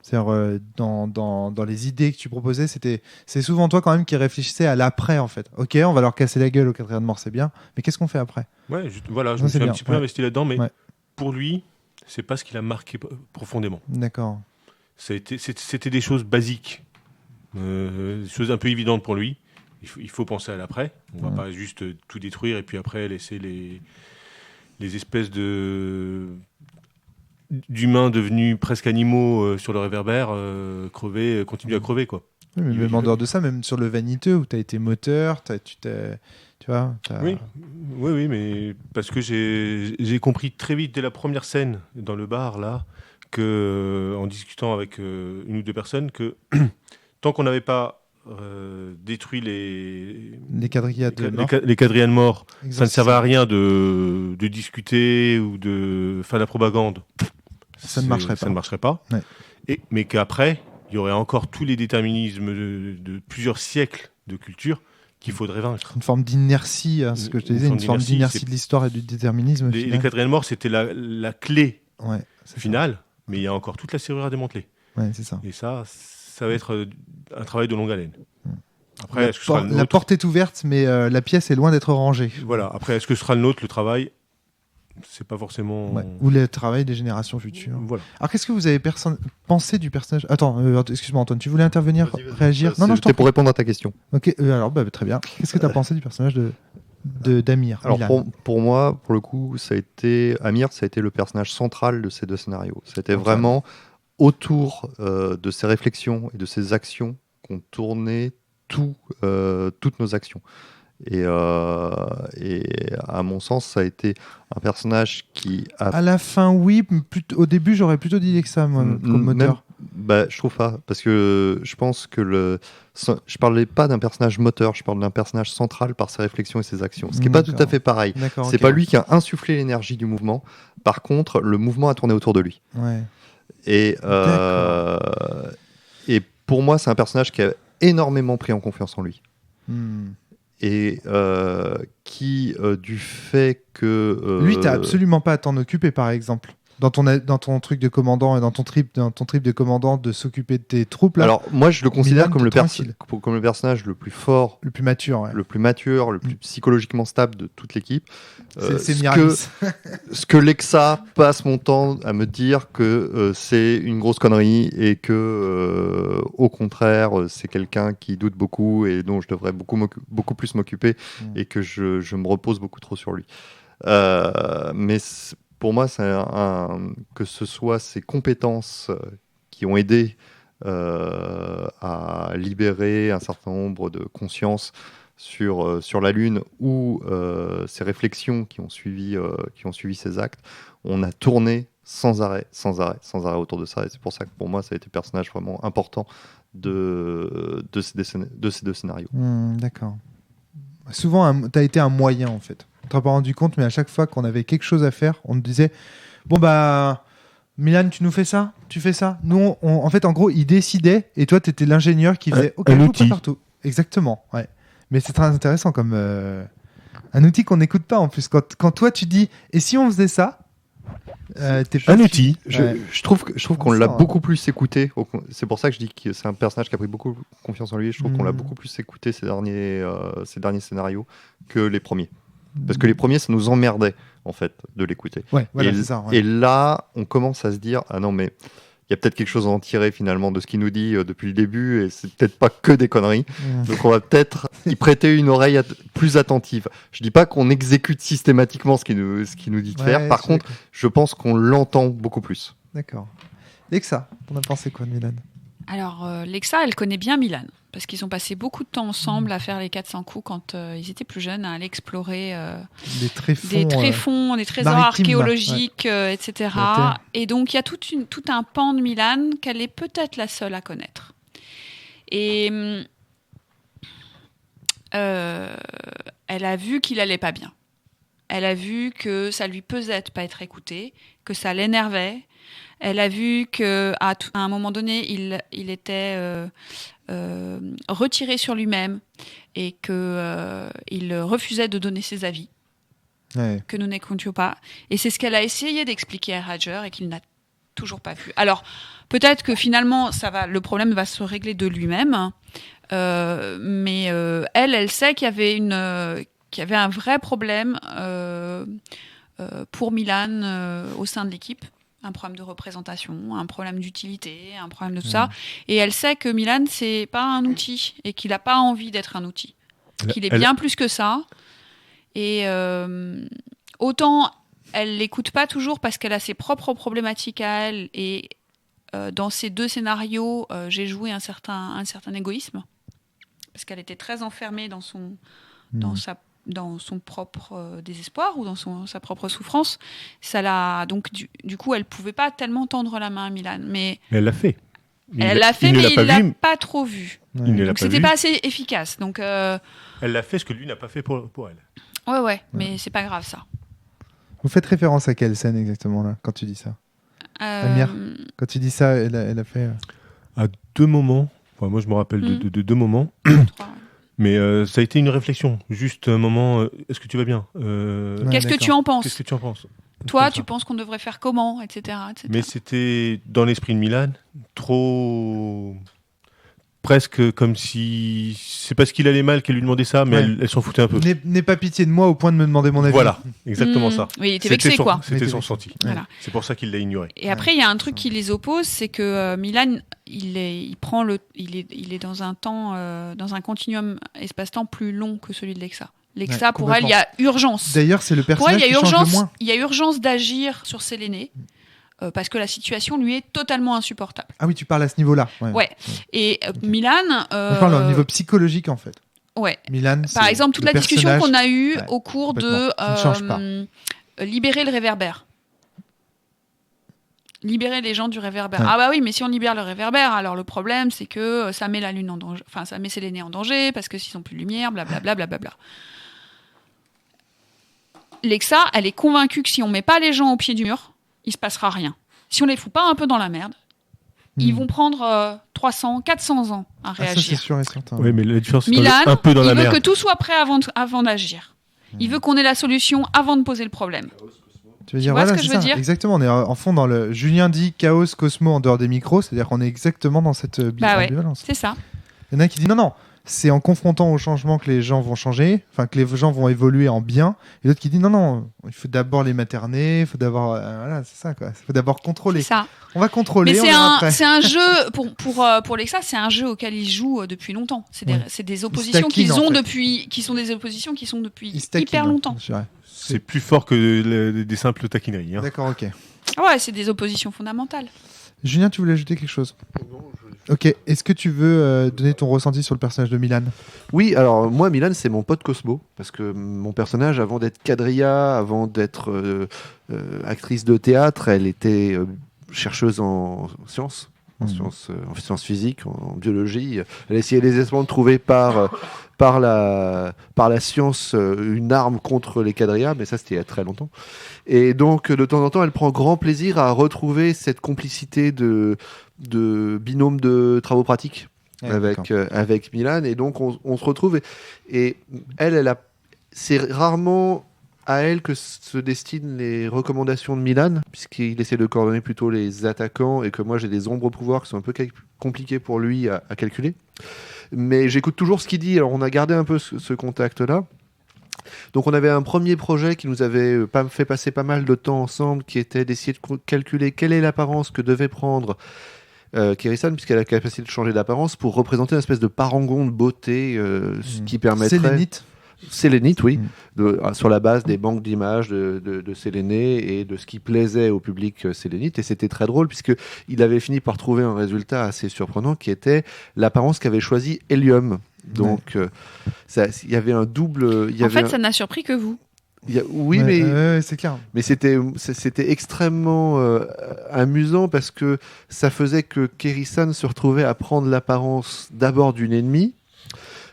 C'est-à-dire dans les idées que tu proposais, c'est souvent toi quand même qui réfléchissais à l'après en fait. Ok, on va leur casser la gueule au quatrième de mort, c'est bien, mais qu'est-ce qu'on fait après? Ouais, je me suis un petit peu investi là-dedans, mais pour lui, c'est pas ce qui l'a marqué profondément. D'accord. C'était des choses basiques, des choses un peu évidentes pour lui. Il faut penser à l'après. On va pas juste tout détruire et puis après laisser les espèces d'humains devenus presque animaux sur le réverbère continuer à crever, quoi. Oui, mais même en dehors de ça, même sur le vaniteux où tu as été moteur, tu vois. Oui, mais parce que j'ai compris très vite dès la première scène dans le bar là que en discutant avec une ou deux personnes que tant qu'on n'avait pas détruit les quadrillas de mort. Les quadrillas de mort. Ça ne servait à rien de discuter ou de faire de la propagande. Ça ne marcherait pas. Ouais. Mais qu'après, il y aurait encore tous les déterminismes de plusieurs siècles de culture qu'il faudrait vaincre. Une forme d'inertie, ce que je te disais, une forme d'inertie de l'histoire et du déterminisme. Les quadrillas de mort, c'était la clé finale, mais il y a encore toute la serrure à démanteler. Ouais, c'est ça. Et ça va être un travail de longue haleine. Après, la porte est ouverte, mais la pièce est loin d'être rangée. Voilà. Après, est-ce que ce sera le nôtre, le travail ? C'est pas forcément... Ou le travail des générations futures. Voilà. Alors, qu'est-ce que vous avez pensé du personnage ? Attends, excuse-moi Antoine, tu voulais intervenir, réagir ? Non, c'était pour répondre à ta question. Ok, alors très bien. Qu'est-ce que tu as pensé du personnage d'Amir ? Alors pour moi, pour le coup, Amir, ça a été le personnage central de ces deux scénarios. C'était vraiment autour de ses réflexions et de ses actions qu'on tournait toutes nos actions. Et à mon sens, ça a été un personnage qui a... À la fin, oui. Au début, j'aurais plutôt dit que ça, moi, comme moteur. Je trouve pas. Parce que je pense que je parlais pas d'un personnage moteur, je parle d'un personnage central par ses réflexions et ses actions. Ce qui n'est pas tout à fait pareil. C'est pas lui qui a insufflé l'énergie du mouvement. Par contre, le mouvement a tourné autour de lui. Ouais. Et pour moi, c'est un personnage qui a énormément pris en confiance en lui. Et qui, du fait que... Lui, t'as absolument pas à t'en occuper, par exemple. Dans ton truc de commandant et dans ton trip de commandant de s'occuper de tes troupes là. Alors moi je le considère comme le personnage le plus fort, le plus mature, le plus psychologiquement stable de toute l'équipe. C'est Miralis. Ce que Lexa passe mon temps à me dire que c'est une grosse connerie et que au contraire c'est quelqu'un qui doute beaucoup et dont je devrais beaucoup plus m'occuper et que je me repose beaucoup trop sur lui. Mais pour moi, que ce soit ses compétences qui ont aidé à libérer un certain nombre de consciences sur la Lune ou ses réflexions qui ont suivi ses actes, on a tourné sans arrêt autour de ça. Et c'est pour ça que pour moi, ça a été le personnage vraiment important de ces deux scénarios. D'accord. Souvent, tu as été un moyen, en fait. On ne t'en a pas rendu compte, mais à chaque fois qu'on avait quelque chose à faire, on nous disait bon, Milan, tu nous fais ça ? Tu fais ça ? Nous, en fait, en gros, il décidait et toi, tu étais l'ingénieur qui faisait un outil partout. Exactement, ouais. Mais c'est très intéressant comme un outil qu'on n'écoute pas en plus. Quand toi, tu dis et si on faisait ça ? Un outil. Je trouve qu'on l'a beaucoup plus écouté. C'est pour ça que je dis que c'est un personnage qui a pris beaucoup confiance en lui. Je trouve qu'on l'a beaucoup plus écouté ces derniers scénarios que les premiers. Parce que les premiers, ça nous emmerdait, en fait, de l'écouter. Ouais, voilà, c'est ça, ouais. Et là, on commence à se dire, ah non, mais il y a peut-être quelque chose à en tirer, finalement, de ce qu'il nous dit depuis le début, et c'est peut-être pas que des conneries. Donc on va peut-être y prêter une oreille plus attentive. Je dis pas qu'on exécute systématiquement ce qu'il nous dit de faire. Par contre, je pense qu'on l'entend beaucoup plus. D'accord. Lexa, on a pensé quoi de Milan ? Alors, Lexa, elle connaît bien Milan, parce qu'ils ont passé beaucoup de temps ensemble à faire les 400 coups quand ils étaient plus jeunes, à aller explorer des tréfonds, des trésors archéologiques, etc. Et donc, il y a tout un pan de Milan qu'elle est peut-être la seule à connaître. Et elle a vu qu'il allait pas bien. Elle a vu que ça lui pesait de pas être écouté, que ça l'énervait. Elle a vu qu'à un moment donné, il était retiré sur lui-même et qu'il refusait de donner ses avis, que nous n'écoutions pas. Et c'est ce qu'elle a essayé d'expliquer à Roger et qu'il n'a toujours pas vu. Alors, peut-être que finalement, le problème va se régler de lui-même, mais elle sait qu'il y avait un vrai problème pour Milan au sein de l'équipe. Un problème de représentation, un problème d'utilité, un problème de tout ça. Et elle sait que Milan, c'est pas un outil et qu'il n'a pas envie d'être un outil. Qu'il est bien plus que ça. Et autant elle l'écoute pas toujours parce qu'elle a ses propres problématiques à elle. Et dans ces deux scénarios, j'ai joué un certain égoïsme. Parce qu'elle était très enfermée dans son propre désespoir ou dans sa propre souffrance. Donc du coup, elle pouvait pas tellement tendre la main à Milan. Mais elle l'a fait. Elle l'a fait, mais il l'a pas trop vu. Donc c'était pas assez efficace. Donc elle l'a fait ce que lui n'a pas fait pour elle. Ouais, mais c'est pas grave ça. Vous faites référence à quelle scène exactement là quand tu dis ça Amir, quand tu dis ça, elle a fait à 2 moments. Enfin, moi je me rappelle de 2 moments. 3, mais ça a été une réflexion. Juste un moment. Est-ce que tu vas bien Qu'est-ce que tu en penses Toi, tu penses qu'on devrait faire comment, etc. Mais c'était dans l'esprit de Milan, trop... Presque comme si... C'est parce qu'il allait mal qu'elle lui demandait ça, mais elle s'en foutait un peu. N'aie pas pitié de moi au point de me demander mon avis. Voilà, exactement ça. Oui, il était vexé, quoi. C'était son ressenti. Voilà. C'est pour ça qu'il l'a ignoré. Et après, il y a un truc qui les oppose, c'est que Milan, il est dans un temps, dans un continuum espace-temps plus long que celui de Lexa. Lexa, pour elle, il y a urgence. D'ailleurs, c'est le personnage qui change le moins. Il y a urgence d'agir sur Séléné, parce que la situation lui est totalement insupportable. Ah oui, tu parles à ce niveau-là. Ouais. Et Milan... Je parle au niveau psychologique, en fait. Ouais. Milan, par exemple, toute la discussion qu'on a eue au cours de libérer le réverbère. Libérer les gens du réverbère. Ouais. Ah bah oui, mais si on libère le réverbère, alors le problème, c'est que ça met la lune en danger, enfin, ça met Séléné en danger, parce que s'ils n'ont plus de lumière, blablabla, blablabla. Lexa, elle est convaincue que si on met pas les gens au pied du mur, il se passera rien. Si on les fout pas un peu dans la merde, ils vont prendre 300, 400 ans à réagir. Ça, c'est sûr et certain. Oui, mais la différence, Milan, c'est un peu dans la merde. Il veut que tout soit prêt avant d'agir. Il veut qu'on ait la solution avant de poser le problème. Tu vois ce que je veux dire ? Exactement, on est en fond dans le... Julien dit chaos, Cosmo en dehors des micros, c'est-à-dire qu'on est exactement dans cette ambivalence. C'est ça. Il y en a qui dit non, c'est en confrontant au changement que les gens vont changer, enfin que les gens vont évoluer en bien, et l'autre qui dit non, il faut d'abord les materner, il faut d'abord... voilà, c'est ça quoi, il faut d'abord contrôler. C'est ça. On va contrôler, mais c'est un jeu, pour Lexa, c'est un jeu auquel ils jouent depuis longtemps. C'est des oppositions qu'ils ont depuis... qui sont des oppositions qui sont depuis hyper longtemps. C'est plus fort que des simples taquineries. Hein. D'accord, ok. Ouais, c'est des oppositions fondamentales. Julien, tu voulais ajouter quelque chose ? Ok, est-ce que tu veux donner ton ressenti sur le personnage de Milan ? Oui, alors moi, Milan, c'est mon pote Cosmo, parce que mon personnage, avant d'être quadrilla, avant d'être actrice de théâtre, elle était chercheuse en sciences. En sciences physiques, en biologie. Elle essayait désespérément de trouver par la science une arme contre les quadrillas, mais ça c'était il y a très longtemps. Et donc de temps en temps, elle prend grand plaisir à retrouver cette complicité de binôme de travaux pratiques avec Milan. Et donc on se retrouve et c'est rarement à elle que se destinent les recommandations de Milan, puisqu'il essaie de coordonner plutôt les attaquants et que moi j'ai des ombres pouvoirs qui sont un peu compliqués pour lui à calculer. Mais j'écoute toujours ce qu'il dit, alors on a gardé un peu ce contact-là. Donc on avait un premier projet qui nous avait fait passer pas mal de temps ensemble, qui était d'essayer de calculer quelle est l'apparence que devait prendre Keri-san, puisqu'elle a la capacité de changer d'apparence, pour représenter une espèce de parangon de beauté qui permettrait... Sélénite. Sélénite, oui, sur la base des banques d'images de Séléné et de ce qui plaisait au public sélénite. Et c'était très drôle, puisqu'il avait fini par trouver un résultat assez surprenant, qui était l'apparence qu'avait choisi Hélium. Donc, il y avait un double... ça n'a surpris que vous. Mais c'est clair. Mais c'était extrêmement amusant, parce que ça faisait que Keri-san se retrouvait à prendre l'apparence d'abord d'une ennemie,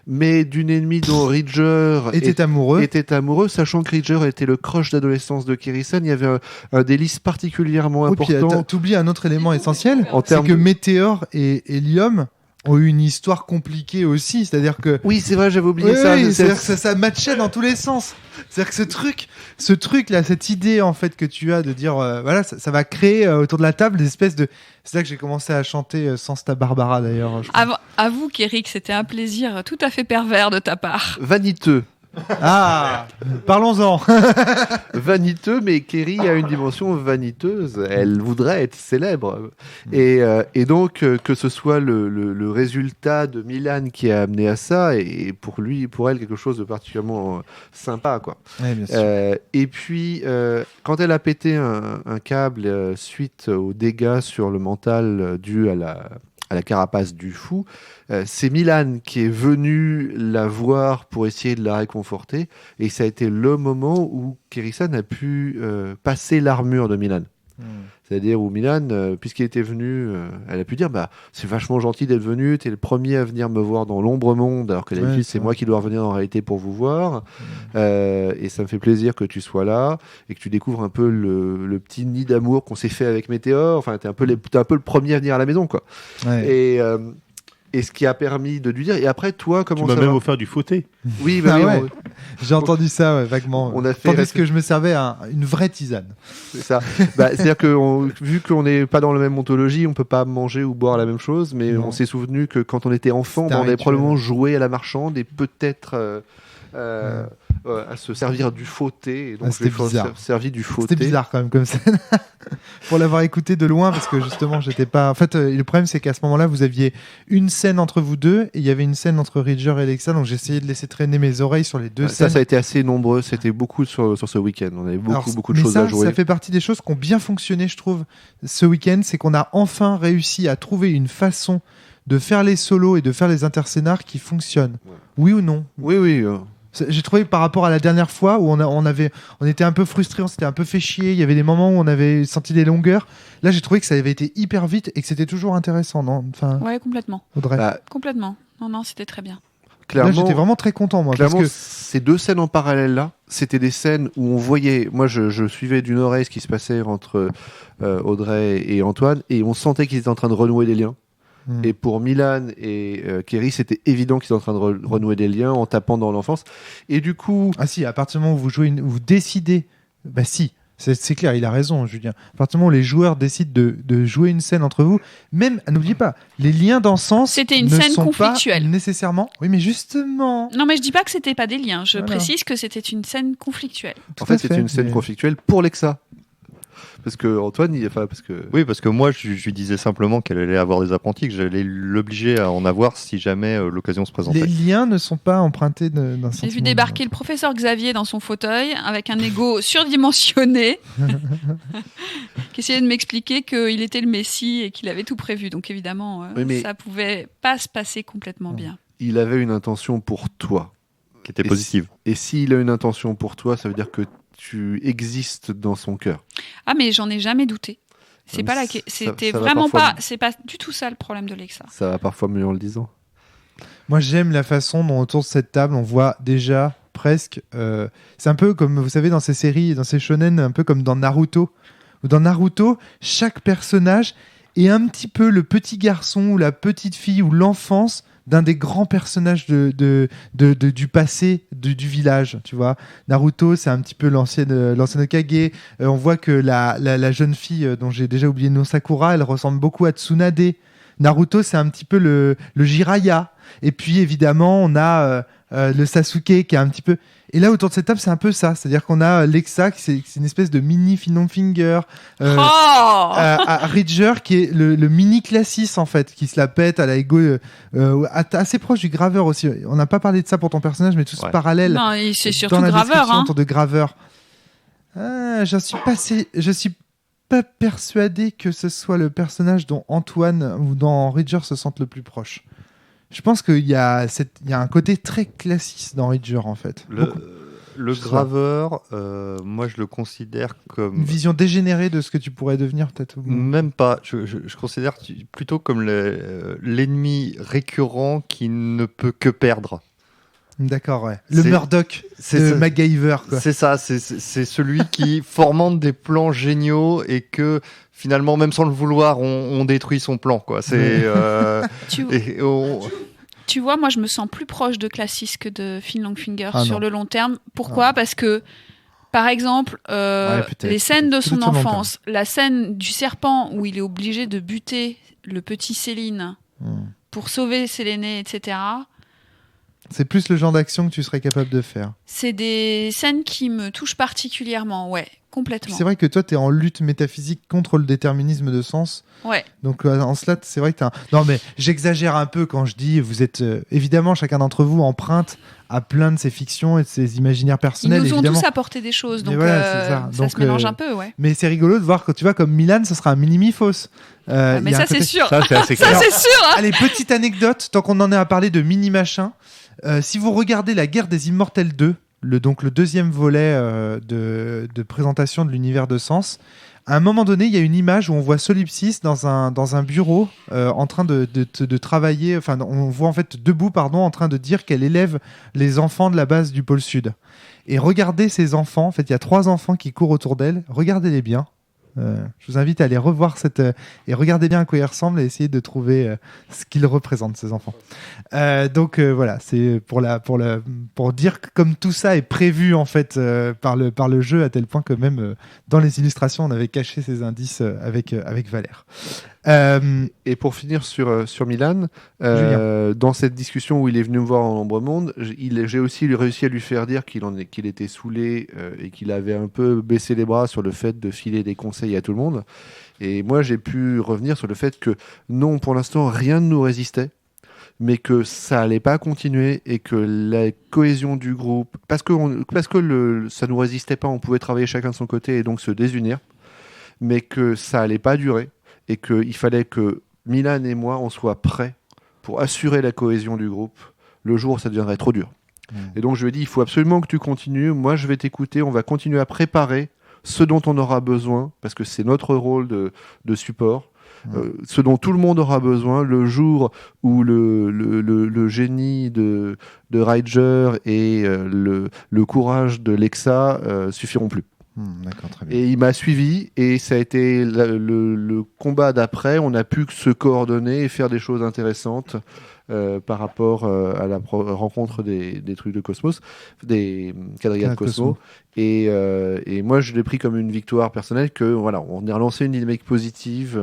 mais d'une ennemie dont Ridger était amoureux, sachant que Ridger était le crush d'adolescence de Keri-san. Il y avait un délice particulièrement important. T'oublies un autre élément essentiel, c'est que Météor et Hélium ont eu une histoire compliquée aussi, c'est-à-dire que... Oui, c'est vrai, j'avais oublié ça. C'est-à-dire que ça matchait dans tous les sens. C'est-à-dire que ce truc là, cette idée en fait que tu as de dire, voilà, ça va créer autour de la table des espèces de... C'est là que j'ai commencé à chanter Sans ta Barbara d'ailleurs. Avoue qu'Eric, c'était un plaisir tout à fait pervers de ta part. Vaniteux. Ah, parlons-en. Vaniteux, mais Keri a une dimension vaniteuse. Elle voudrait être célèbre. Et donc, que ce soit le résultat de Milan qui a amené à ça, et pour elle, quelque chose de particulièrement sympa, quoi. Ouais, bien sûr. Et puis, quand elle a pété un câble suite aux dégâts sur le mental dû à la carapace du fou, c'est Milan qui est venu la voir pour essayer de la réconforter, et ça a été le moment où Keri-san a pu passer l'armure de Milan. C'est-à-dire où Milan, puisqu'il était venu, elle a pu dire c'est vachement gentil d'être venu, t'es le premier à venir me voir dans l'ombre monde, alors que d'habitude c'est moi qui dois revenir en réalité pour vous voir. Et ça me fait plaisir que tu sois là et que tu découvres un peu le petit nid d'amour qu'on s'est fait avec Météor. Enfin, t'es un peu le premier à venir à la maison, quoi. Et ce qui a permis de lui dire. Et après, toi, comment ça va ? Tu m'as même offert du fauté. Oui, j'ai entendu ça vaguement. On a fait tandis que je me servais une vraie tisane. C'est ça. C'est-à-dire que vu qu'on n'est pas dans la même ontologie, on peut pas manger ou boire la même chose, mais on s'est souvenu que quand on était enfant, on avait probablement joué à la marchande et peut-être à se servir du faux thé. Et donc c'était bizarre. Servi du faux thé. C'était bizarre quand même comme scène. Pour l'avoir écouté de loin, parce que justement, j'étais pas. En fait, le problème, c'est qu'à ce moment-là, vous aviez une scène entre vous deux, et il y avait une scène entre Ridger et Lexa, donc j'ai essayé de laisser traîner mes oreilles sur les deux scènes. Ça a été assez nombreux. C'était beaucoup sur ce week-end. On avait beaucoup de choses à jouer. Ça fait partie des choses qui ont bien fonctionné, je trouve, ce week-end. C'est qu'on a enfin réussi à trouver une façon de faire les solos et de faire les interscénars qui fonctionnent. Ouais. Oui ou non ? Oui. J'ai trouvé par rapport à la dernière fois où on était un peu frustrés, on s'était un peu fait chier, il y avait des moments où on avait senti des longueurs. Là, j'ai trouvé que ça avait été hyper vite et que c'était toujours intéressant, non ? Ouais, complètement. Audrey. Complètement. Non, c'était très bien. Clairement, là, j'étais vraiment très content, moi. Clairement, parce que ces deux scènes en parallèle là, c'était des scènes où on voyait. Moi, je suivais d'une oreille ce qui se passait entre Audrey et Antoine, et on sentait qu'ils étaient en train de renouer des liens. Et pour Milan et Kerry, c'était évident qu'ils étaient en train de renouer des liens en tapant dans l'enfance. Et du coup... Ah si, à partir du moment où vous décidez... Bah si, c'est clair, il a raison, Julien. À partir du moment où les joueurs décident de jouer une scène entre vous, même, n'oubliez pas, les liens d'encens ne sont conflictuelle. Pas nécessairement... Oui, mais justement... Non, mais je dis pas que c'était pas des liens. Je précise que c'était une scène conflictuelle. En fait, c'était une scène conflictuelle pour Lexa. Parce que Antoine, Oui, parce que moi, je lui disais simplement qu'elle allait avoir des apprentis, que j'allais l'obliger à en avoir si jamais l'occasion se présentait. Les liens ne sont pas empruntés d'un sentiment. J'ai vu débarquer le professeur Xavier dans son fauteuil avec un ego surdimensionné qui essayait de m'expliquer qu'il était le Messie et qu'il avait tout prévu. Donc évidemment, ça pouvait pas se passer complètement bien. Il avait une intention pour toi. Qui était positive. Et s'il a une intention pour toi, ça veut dire que tu existes dans son cœur. Ah, mais j'en ai jamais douté. C'est pas c'était vraiment pas. C'est pas du tout ça le problème de Lexa. Ça va parfois mieux en le disant. Moi, j'aime la façon dont autour de cette table, on voit déjà presque. C'est un peu comme, vous savez, dans ces séries, dans ces shonen, un peu comme dans Naruto. Où dans Naruto, chaque personnage est un petit peu le petit garçon ou la petite fille ou l'enfance d'un des grands personnages du passé du village, tu vois. Naruto, c'est un petit peu l'ancienne Hokage. On voit que la jeune fille dont j'ai déjà oublié le nom, Sakura, elle ressemble beaucoup à Tsunade. Naruto, c'est un petit peu le Jiraiya. Et puis évidemment, on a le Sasuke qui est un petit peu... Et là, autour de cette table, c'est un peu ça. C'est-à-dire qu'on a Lexa, c'est une espèce de mini Finger. Ridger, qui est le mini Classis, en fait, qui se la pète à la ego, assez proche du Graveur aussi. On n'a pas parlé de ça pour ton personnage, mais tout ce parallèle. Non, c'est surtout Graveur. Autour de Graveur. Je suis pas persuadé que ce soit le personnage dont Antoine ou dont Ridger se sentent le plus proche. Je pense qu'il y a un côté très classiste dans Ridger, en fait. Le Graveur, moi, je le considère comme... Une vision dégénérée de ce que tu pourrais devenir, peut-être. Même pas. Je considère plutôt comme l'ennemi récurrent qui ne peut que perdre. D'accord, ouais. Le Murdoch de MacGyver, quoi. C'est ça, c'est celui qui fomente des plans géniaux et que... Finalement, même sans le vouloir, on détruit son plan, quoi. Tu vois, moi, je me sens plus proche de Classis que de Finn Longfinger sur le long terme. Pourquoi ? Parce que, par exemple, les scènes de son enfance, la scène du serpent où il est obligé de buter le petit Céline pour sauver Séléné, etc. C'est plus le genre d'action que tu serais capable de faire. C'est des scènes qui me touchent particulièrement, ouais. Complètement. C'est vrai que toi, tu es en lutte métaphysique contre le déterminisme de sens. Ouais. Donc, en cela, c'est vrai que tu as... Non, mais j'exagère un peu quand je dis... Vous êtes... évidemment, chacun d'entre vous emprunte à plein de ses fictions et de ses imaginaires personnels. Ils nous ont évidemment. tous apporté des choses, donc voilà, ça se mélange un peu, ouais. Mais c'est rigolo de voir que tu vois, comme Milan, ce sera un mini-mythos. Mais ça, c'est sûr. Ça, c'est sûr. Hein. Allez, petite anecdote, tant qu'on en est à parler de mini-machin. Si vous regardez La Guerre des Immortels 2, donc le deuxième volet de présentation de l'univers de Sens. À un moment donné, il y a une image où on voit Solipsis dans un bureau en train de travailler. Enfin, on voit en fait debout, en train de dire qu'elle élève les enfants de la base du pôle Sud. Et regardez ces enfants. En fait, il y a 3 enfants qui courent autour d'elle. Regardez-les bien. Je vous invite à aller revoir et regardez bien à quoi ils ressemblent et essayer de trouver ce qu'ils représentent, ces enfants. Donc voilà, c'est pour dire que comme tout ça est prévu en fait par le jeu, à tel point que même dans les illustrations on avait caché ces indices avec Valère. Et pour finir sur Milan, dans cette discussion où il est venu me voir en Ombre Monde, j'ai aussi réussi à lui faire dire qu'il était saoulé et qu'il avait un peu baissé les bras sur le fait de filer des conseils à tout le monde. Et moi, j'ai pu revenir sur le fait que non, pour l'instant, rien ne nous résistait, mais que ça allait pas continuer et que la cohésion du groupe, parce que ça nous résistait pas, on pouvait travailler chacun de son côté et donc se désunir, mais que ça allait pas durer. Et qu'il fallait que Milan et moi, on soit prêts pour assurer la cohésion du groupe le jour où ça deviendrait trop dur. Et donc je lui ai dit, il faut absolument que tu continues, moi je vais t'écouter, on va continuer à préparer ce dont on aura besoin, parce que c'est notre rôle de support, ce dont tout le monde aura besoin le jour où le génie de Ranger et le courage de Lexa suffiront plus. D'accord, très bien. Et il m'a suivi et ça a été le combat d'après. On a pu se coordonner et faire des choses intéressantes par rapport à la rencontre des trucs de Cosmos, des quadrillas de Cosmos. Et moi, je l'ai pris comme une victoire personnelle que voilà, on a relancé une dynamique positive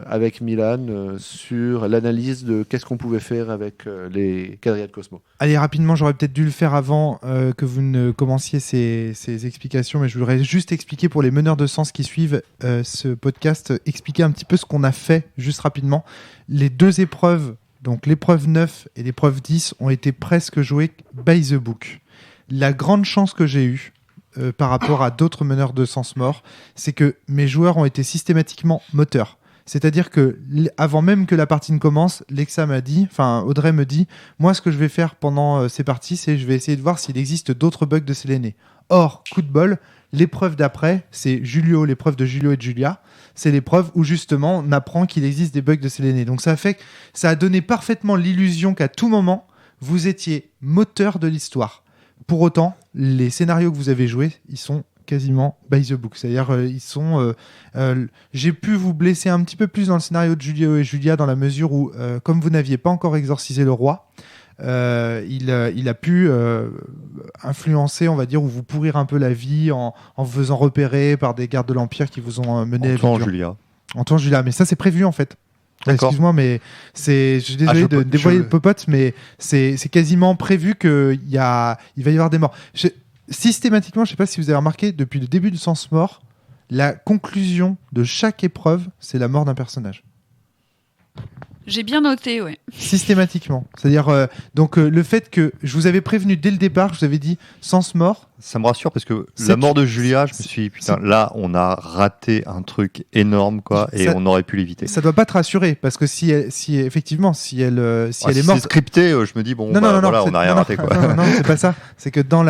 avec Milan sur l'analyse de qu'est-ce qu'on pouvait faire avec les quadrillas de Cosmos. Allez, rapidement, j'aurais peut-être dû le faire avant que vous ne commenciez ces explications, mais je voudrais juste expliquer pour les meneurs de sens qui suivent ce podcast, expliquer un petit peu ce qu'on a fait, juste rapidement. Les 2 épreuves, donc l'épreuve 9 et l'épreuve 10, ont été presque jouées by the book. La grande chance que j'ai eue, par rapport à d'autres meneurs de sens morts, c'est que mes joueurs ont été systématiquement moteurs. C'est-à-dire que avant même que la partie ne commence, Audrey me dit, moi ce que je vais faire pendant ces parties, c'est je vais essayer de voir s'il existe d'autres bugs de Séléné. Or, coup de bol, l'épreuve d'après, c'est l'épreuve de Julio et de Julia. C'est l'épreuve où justement on apprend qu'il existe des bugs de Séléné. Donc ça a donné parfaitement l'illusion qu'à tout moment, vous étiez moteur de l'histoire. Pour autant, les scénarios que vous avez joués, ils sont quasiment by the book. C'est-à-dire, j'ai pu vous blesser un petit peu plus dans le scénario de Julio et Julia dans la mesure où, comme vous n'aviez pas encore exorcisé le roi, il a pu influencer, on va dire, ou vous pourrir un peu la vie en vous faisant repérer par des gardes de l'Empire qui vous ont mené en tuant Julia. Mais ça, c'est prévu, en fait. Excuse-moi, mais je suis désolé de dévoiler le popote, mais c'est quasiment prévu qu'il va y avoir des morts. Systématiquement, je ne sais pas si vous avez remarqué, depuis le début du Sens Mort, la conclusion de chaque épreuve, c'est la mort d'un personnage. J'ai bien noté, ouais. Systématiquement. C'est-à-dire, le fait que je vous avais prévenu dès le départ, je vous avais dit Sens Mort. Ça me rassure parce que la mort de Julia, je me suis dit, putain, là, on a raté un truc énorme, quoi, et on aurait pu l'éviter. Ça doit pas te rassurer parce que si elle est morte. Si c'est scripté, je me dis, bon, on n'a rien raté, quoi. Non, c'est pas ça. C'est que dans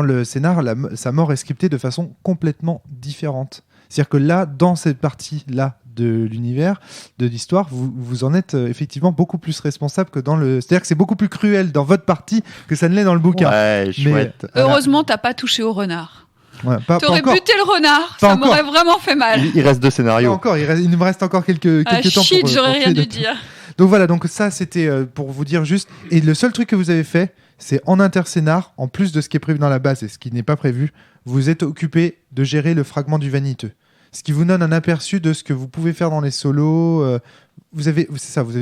le scénar, sa mort est scriptée de façon complètement différente. C'est-à-dire que là, dans cette partie-là de l'univers, de l'histoire, vous en êtes effectivement beaucoup plus responsable que dans le... C'est-à-dire que c'est beaucoup plus cruel dans votre partie que ça ne l'est dans le bouquin. Ouais, chouette. Heureusement, t'as pas touché au renard. Ouais, t'aurais buté le renard, ça m'aurait vraiment fait mal. Il reste 2 scénarios. Il me reste encore quelques temps pour... j'aurais rien dû dire. Donc voilà, donc ça c'était pour vous dire juste... Et le seul truc que vous avez fait, c'est en interscénar, en plus de ce qui est prévu dans la base et ce qui n'est pas prévu, vous êtes occupé de gérer le fragment du vaniteux. Ce qui vous donne un aperçu de ce que vous pouvez faire dans les solos. Vous avez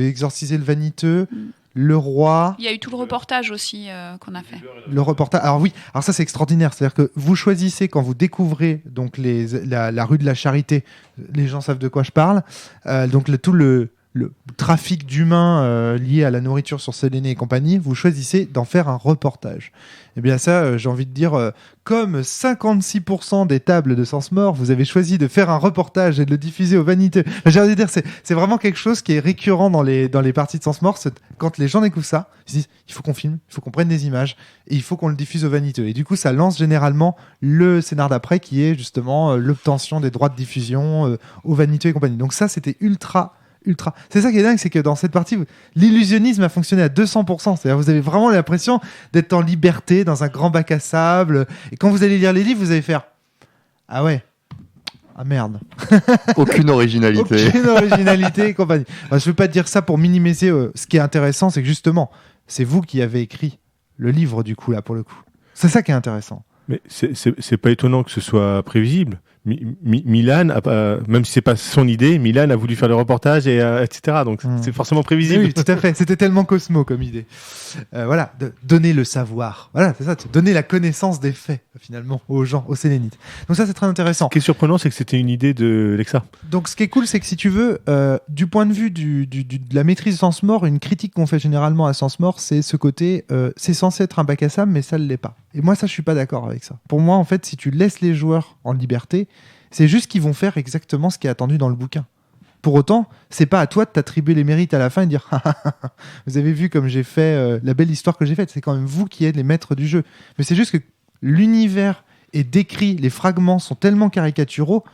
exorcisé le vaniteux, le roi. Il y a eu tout le reportage aussi qu'on a fait. Le reportage. Alors ça c'est extraordinaire. C'est-à-dire que vous choisissez quand vous découvrez donc la rue de la Charité. Les gens savent de quoi je parle. Donc tout le le trafic d'humains lié à la nourriture sur Séléné et compagnie, vous choisissez d'en faire un reportage. Eh bien ça, j'ai envie de dire, comme 56% des tables de Sens Mort, vous avez choisi de faire un reportage et de le diffuser aux vanités. J'ai envie de dire, c'est vraiment quelque chose qui est récurrent dans les parties de Sens Mort. Quand les gens découvrent ça, ils se disent, il faut qu'on filme, il faut qu'on prenne des images, et il faut qu'on le diffuse aux vaniteux. Et du coup, ça lance généralement le scénar d'après, qui est justement l'obtention des droits de diffusion aux vaniteux et compagnie. Donc ça, c'était ultra. C'est ça qui est dingue, c'est que dans cette partie, l'illusionnisme a fonctionné à 200%. C'est-à-dire vous avez vraiment l'impression d'être en liberté dans un grand bac à sable. Et quand vous allez lire les livres, vous allez faire ah ouais, ah merde. Aucune originalité. Aucune originalité et compagnie. Enfin, je veux pas dire ça pour minimiser. Ce qui est intéressant, c'est que justement, c'est vous qui avez écrit le livre du coup là pour le coup. C'est ça qui est intéressant. Mais c'est pas étonnant que ce soit prévisible. Milan, même si c'est pas son idée, Milan a voulu faire le reportage, etc. Donc c'est forcément prévisible. Oui, tout à fait. C'était tellement Cosmo comme idée. Voilà, de donner le savoir. Voilà, c'est ça, de donner la connaissance des faits finalement aux gens, aux Sélénites. Donc ça, c'est très intéressant. Ce qui est surprenant, c'est que c'était une idée de Lexa. Donc ce qui est cool, c'est que si tu veux, du point de vue de la maîtrise de Sens Mort, une critique qu'on fait généralement à Sens Mort, c'est ce côté, c'est censé être un bac à sable, mais ça ne l'est pas. Et moi, ça, je suis pas d'accord avec ça. Pour moi, en fait, si tu laisses les joueurs en liberté, c'est juste qu'ils vont faire exactement ce qui est attendu dans le bouquin. Pour autant, c'est pas à toi de t'attribuer les mérites à la fin et de dire vous avez vu comme j'ai fait la belle histoire que j'ai faite. C'est quand même vous qui êtes les maîtres du jeu. Mais c'est juste que l'univers est décrit, les fragments sont tellement caricaturaux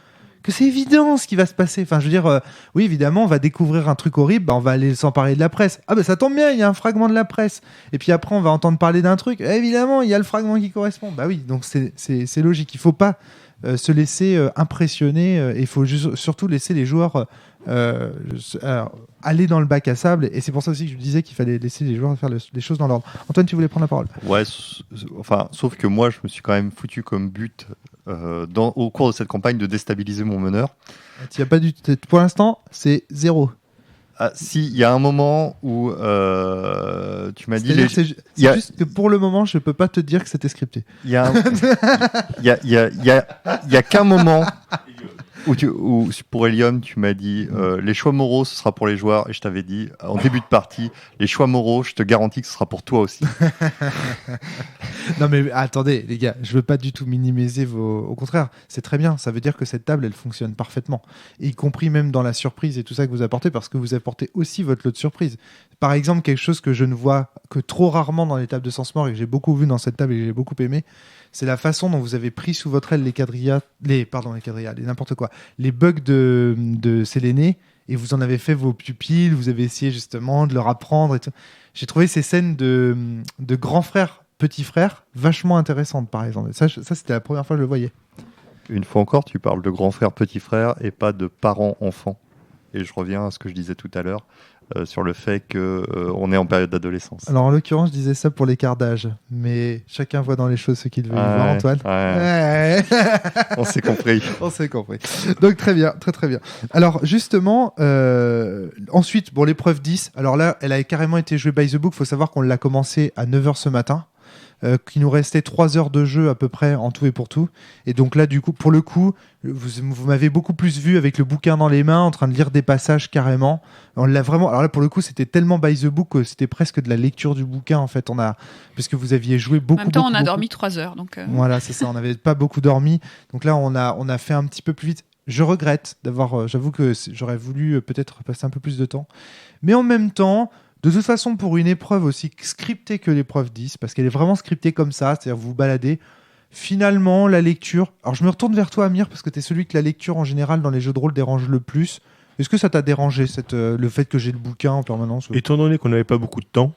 que c'est évident ce qui va se passer. Enfin, je veux dire, oui, évidemment, on va découvrir un truc horrible, on va aller s'emparer de la presse. Ah ben ça tombe bien, il y a un fragment de la presse. Et puis après, on va entendre parler d'un truc. Évidemment, il y a le fragment qui correspond. Bah oui, donc c'est logique. Il faut pas se laisser impressionner. Et il faut surtout laisser les joueurs aller dans le bac à sable. Et c'est pour ça aussi que je disais qu'il fallait laisser les joueurs faire les choses dans l'ordre. Antoine, tu voulais prendre la parole? Ouais, enfin, sauf que moi, je me suis quand même foutu comme but au cours de cette campagne de déstabiliser mon meneur. Tu y as pas du... Pour l'instant, c'est 0. Ah, si, il y a un moment où tu m'as dit... C'est juste que pour le moment, je peux pas te dire que c'était scripté. Il y a qu'un moment où pour Helium, tu m'as dit les choix moraux, ce sera pour les joueurs. Et je t'avais dit, en début de partie, les choix moraux, je te garantis que ce sera pour toi aussi. Non mais attendez, les gars, je veux pas du tout minimiser vos... Au contraire, c'est très bien. Ça veut dire que cette table, elle fonctionne parfaitement. Et y compris même dans la surprise et tout ça que vous apportez, parce que vous apportez aussi votre lot de surprise. Par exemple, quelque chose que je ne vois que trop rarement dans les tables de Sens Mort et que j'ai beaucoup vu dans cette table et que j'ai beaucoup aimé, c'est la façon dont vous avez pris sous votre aile les bugs de Séléné, et vous en avez fait vos pupilles, vous avez essayé justement de leur apprendre et tout. J'ai trouvé ces scènes de grands frères, petits frères, vachement intéressantes par exemple. Ça, c'était la première fois que je le voyais. Une fois encore, tu parles de grands frères, petits frères et pas de parents-enfants. Et je reviens à ce que je disais tout à l'heure. Sur le fait qu'on est en période d'adolescence. Alors en l'occurrence, je disais ça pour l'écart d'âge, mais chacun voit dans les choses ce qu'il veut voir, Antoine. Ouais. On s'est compris. On s'est compris. Donc très bien, très très bien. Alors justement, ensuite, bon, l'épreuve 10, alors là, elle a carrément été jouée by the book. Il faut savoir qu'on l'a commencé à 9h ce matin. Qu'il nous restait 3 heures de jeu à peu près en tout et pour tout. Et donc là, du coup, pour le coup, vous m'avez beaucoup plus vu avec le bouquin dans les mains, en train de lire des passages carrément. On l'a vraiment. Alors là, pour le coup, c'était tellement by the book que c'était presque de la lecture du bouquin en fait. Puisque vous aviez joué beaucoup. En même temps, beaucoup, on a beaucoup. dormi 3 heures, donc. Voilà, c'est ça. On n'avait pas beaucoup dormi. Donc là, on a fait un petit peu plus vite. Je regrette d'avoir. J'avoue que j'aurais voulu peut-être passer un peu plus de temps, mais en même temps. De toute façon, pour une épreuve aussi scriptée que l'épreuve 10, parce qu'elle est vraiment scriptée comme ça, c'est-à-dire vous baladez, finalement, la lecture... Alors, je me retourne vers toi, Amir, parce que tu es celui que la lecture, en général, dans les jeux de rôle, dérange le plus. Est-ce que ça t'a dérangé, le fait que j'ai le bouquin en permanence? Étant donné qu'on n'avait pas beaucoup de temps,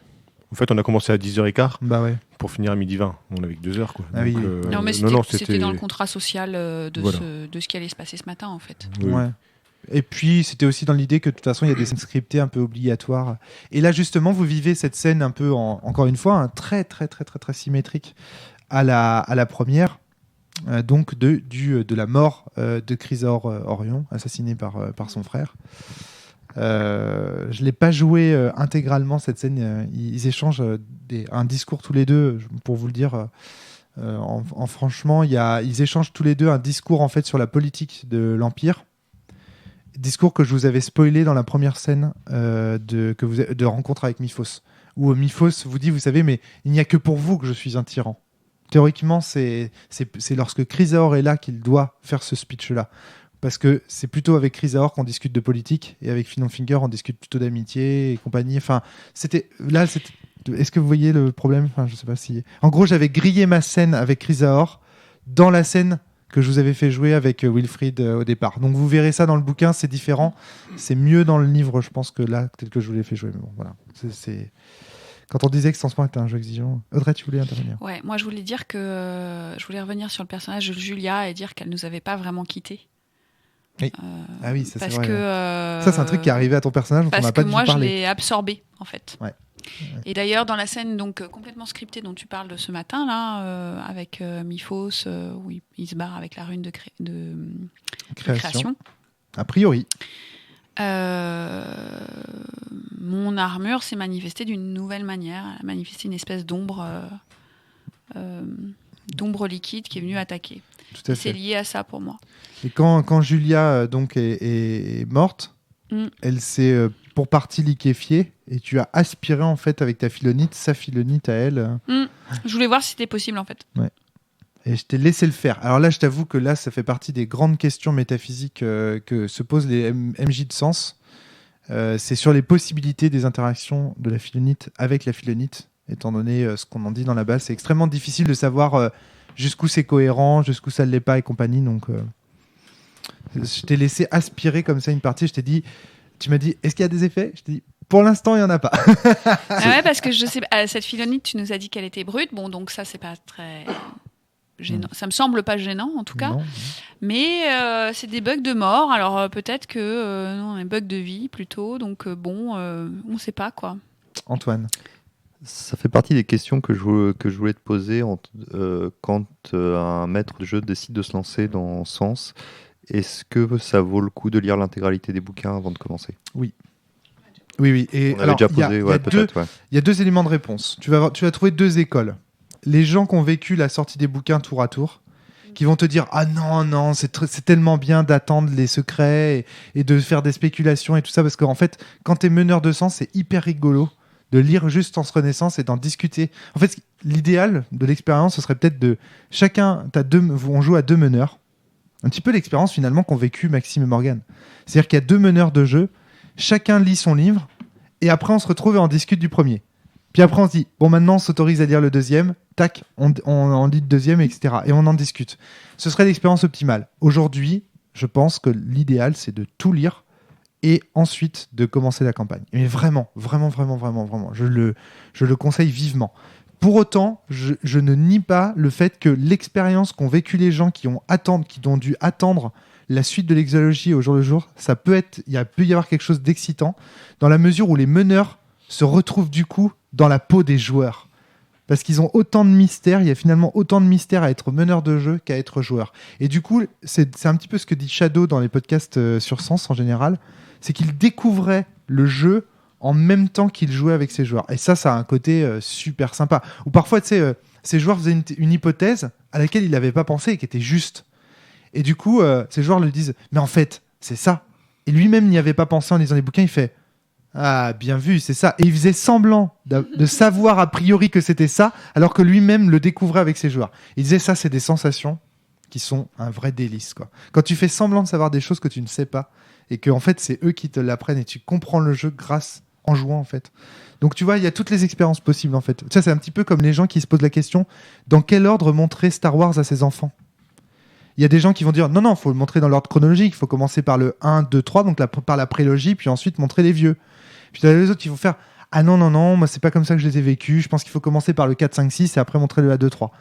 en fait, on a commencé à 10h15 bah ouais. Pour finir à 12h20. On avait que 2 heures, quoi. Ah Donc, oui. Non, mais c'était dans le contrat social de ce qui allait se passer ce matin, en fait. Oui. Ouais. Et puis, c'était aussi dans l'idée que de toute façon, il y a des scènes scriptées un peu obligatoires. Et là, justement, vous vivez cette scène un peu, encore une fois, très, très, très, très, très symétrique à la première. Donc, de la mort de Chrysor Orion, assassiné par son frère. Je ne l'ai pas joué intégralement, cette scène. Ils échangent un discours tous les deux, pour vous le dire. Franchement, ils échangent tous les deux un discours en fait, sur la politique de l'Empire. discours que je vous avais spoilé dans la première scène de rencontre avec Miphos, où Miphos vous dit, vous savez, mais il n'y a que pour vous que je suis un tyran. Théoriquement, c'est lorsque Chrysaor est là qu'il doit faire ce speech-là. Parce que c'est plutôt avec Chrysaor qu'on discute de politique, et avec Fin Finger, on discute plutôt d'amitié et compagnie. Enfin, est-ce que vous voyez le problème ? Enfin, je sais pas si... En gros, j'avais grillé ma scène avec Chrysaor dans la scène que je vous avais fait jouer avec Wilfried au départ. Donc vous verrez ça dans le bouquin, c'est différent. C'est mieux dans le livre, je pense, que là, tel que je vous l'ai fait jouer. Mais bon, voilà. Quand on disait que Sans Point était un jeu exigeant... Audrey, tu voulais intervenir ? Ouais, moi je voulais dire que... je voulais revenir sur le personnage de Julia et dire qu'elle nous avait pas vraiment quittés. Oui. Ah oui, ça c'est vrai. Que, ça c'est un truc qui est arrivé à ton personnage dont on n'a pas dû parler. Parce que moi je l'ai absorbé en fait. Ouais. Et d'ailleurs dans la scène donc complètement scriptée dont tu parles de ce matin là, avec Miphos où il se barre avec la rune de création. A priori. Mon armure s'est manifestée d'une nouvelle manière. Elle a manifesté une espèce d'ombre liquide qui est venue attaquer. Tout à fait. C'est lié à ça pour moi. Et quand Julia donc est morte, elle s'est pour partie liquéfiée et tu as aspiré en fait avec ta philonite, sa philonite à elle. Je voulais voir si c'était possible en fait. Ouais. Et je t'ai laissé le faire. Alors là, je t'avoue que là, ça fait partie des grandes questions métaphysiques que se posent les MJ de Sens. C'est sur les possibilités des interactions de la philonite avec la philonite, étant donné ce qu'on en dit dans la base. C'est extrêmement difficile de savoir jusqu'où c'est cohérent, jusqu'où ça ne l'est pas et compagnie. Donc, je t'ai laissé aspirer comme ça une partie. Tu m'as dit, est-ce qu'il y a des effets ? Je t'ai dit, pour l'instant, il n'y en a pas. Ouais, parce que je sais, cette philonite, tu nous as dit qu'elle était brute. Bon, donc ça, c'est pas très gênant. Ça me semble pas gênant, en tout cas. Non. Mais c'est des bugs de mort. Alors peut-être que non, un bug de vie plutôt. Donc on ne sait pas quoi. Antoine. Ça fait partie des questions que je voulais te poser quand un maître de jeu décide de se lancer dans Sens. Est-ce que ça vaut le coup de lire l'intégralité des bouquins avant de commencer ? Oui. Et on avait déjà posé, peut-être. Il y a deux éléments de réponse. Tu vas trouver deux écoles. Les gens qui ont vécu la sortie des bouquins tour à tour, qui vont te dire « Ah non, c'est tellement bien d'attendre les secrets et de faire des spéculations et tout ça. » Parce qu'en fait, quand tu es meneur de Sens, c'est hyper rigolo de lire juste Sens Renaissance et d'en discuter. En fait, l'idéal de l'expérience, ce serait peut-être de... on joue à deux meneurs. Un petit peu l'expérience finalement qu'ont vécu Maxime et Morgane. C'est-à-dire qu'il y a deux meneurs de jeu, chacun lit son livre, et après on se retrouve et on discute du premier. Puis après on se dit, bon maintenant on s'autorise à lire le deuxième, tac, on lit le deuxième, etc. Et on en discute. Ce serait l'expérience optimale. Aujourd'hui, je pense que l'idéal c'est de tout lire, et ensuite de commencer la campagne. Mais vraiment, je le conseille vivement. Pour autant, je ne nie pas le fait que l'expérience qu'ont vécu les gens qui ont dû attendre la suite de l'exologie au jour le jour, il peut y avoir quelque chose d'excitant dans la mesure où les meneurs se retrouvent du coup dans la peau des joueurs. Parce qu'ils ont autant de mystères, il y a finalement autant de mystères à être meneur de jeu qu'à être joueur. Et du coup, c'est un petit peu ce que dit Shadow dans les podcasts sur Sens en général, c'est qu'il découvrait le jeu en même temps qu'il jouait avec ses joueurs. Et ça a un côté super sympa. Ou parfois, tu sais, ces joueurs faisaient une hypothèse à laquelle il n'avait pas pensé et qui était juste. Et du coup, ces joueurs lui disent « Mais en fait, c'est ça ». Et lui-même n'y avait pas pensé en lisant les bouquins. Il fait « Ah, bien vu, c'est ça ». Et il faisait semblant de savoir a priori que c'était ça, alors que lui-même le découvrait avec ses joueurs. Il disait « Ça, c'est des sensations qui sont un vrai délice, quoi. Quand tu fais semblant de savoir des choses que tu ne sais pas, et que en fait, c'est eux qui te l'apprennent, et tu comprends le jeu en jouant en fait. Donc tu vois, il y a toutes les expériences possibles en fait. Ça, c'est un petit peu comme les gens qui se posent la question dans quel ordre montrer Star Wars à ses enfants. Il y a des gens qui vont dire non, il faut le montrer dans l'ordre chronologique, il faut commencer par le 1, 2, 3, donc par la prélogie, puis ensuite montrer les vieux. Puis il y a les autres qui vont faire ah non, moi c'est pas comme ça que je les ai vécus, je pense qu'il faut commencer par le 4, 5, 6 et après montrer le 1, 2, 3.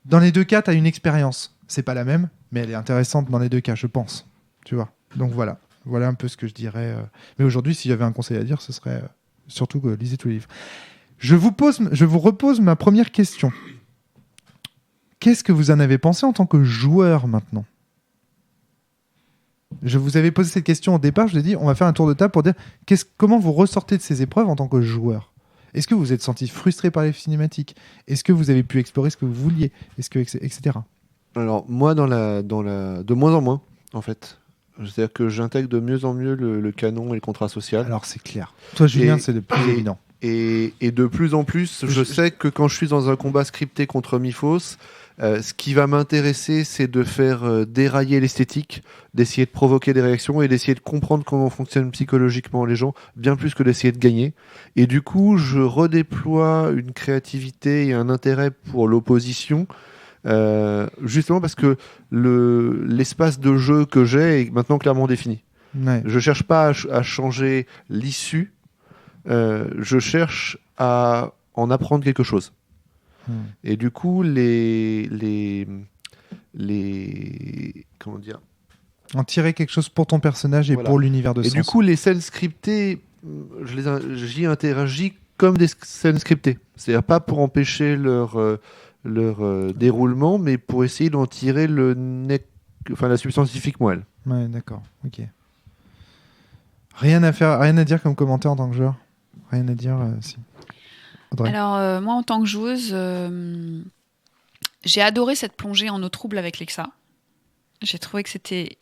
Dans les deux cas, tu as une expérience. C'est pas la même, mais elle est intéressante dans les deux cas, je pense. Tu vois. Donc voilà un peu ce que je dirais. Mais aujourd'hui, si j'avais un conseil à dire, ce serait surtout que lisez tous les livres. Je vous repose ma première question. Qu'est-ce que vous en avez pensé en tant que joueur maintenant ? Je vous avais posé cette question au départ, je vous ai dit, on va faire un tour de table pour dire comment vous ressortez de ces épreuves en tant que joueur ? Est-ce que vous êtes senti frustré par les cinématiques ? Est-ce que vous avez pu explorer ce que vous vouliez ? Etc. Alors, moi, de moins en moins, en fait. C'est-à-dire que j'intègre de mieux en mieux le canon et le contrat social. Alors c'est clair. Toi, Julien, c'est le plus évident. Et de plus en plus, je sais que quand je suis dans un combat scripté contre Miphos, ce qui va m'intéresser, c'est de faire dérailler l'esthétique, d'essayer de provoquer des réactions et d'essayer de comprendre comment fonctionnent psychologiquement les gens, bien plus que d'essayer de gagner. Et du coup, je redéploie une créativité et un intérêt pour l'opposition, justement parce que l'espace de jeu que j'ai est maintenant clairement défini. Ouais. Je cherche pas à changer l'issue. Je cherche à en apprendre quelque chose. Et du coup, comment dire, en tirer quelque chose pour ton personnage et pour l'univers de Sens. Et du coup, les scènes scriptées, j'y interagis comme des scènes scriptées. C'est-à-dire pas pour empêcher leur déroulement, mais pour essayer d'en tirer la substance scientifique moelle. Ouais, d'accord. Ok. Rien à dire comme commentaire en tant que joueur. Rien à dire, si. Audrey. Alors, moi, en tant que joueuse, j'ai adoré cette plongée en eau trouble avec Lexa. J'ai trouvé que c'était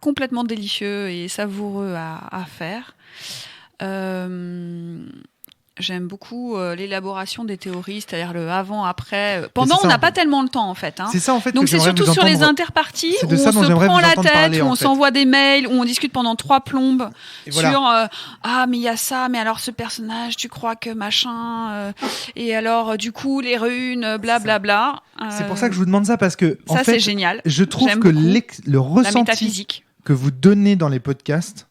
complètement délicieux et savoureux à faire. J'aime beaucoup l'élaboration des théories, c'est-à-dire le avant-après. Pendant, on n'a pas tellement le temps, en fait. Hein. C'est ça, en fait. Donc, c'est surtout sur les interparties où on se prend la tête, où on s'envoie des mails, où on discute pendant 3 plombes sur ah, mais il y a ça, mais alors ce personnage, tu crois que machin. Et alors, du coup, les runes, blablabla. C'est pour ça que je vous demande ça, parce que. Ça, c'est génial. Je trouve que le ressenti que vous donnez dans les podcasts.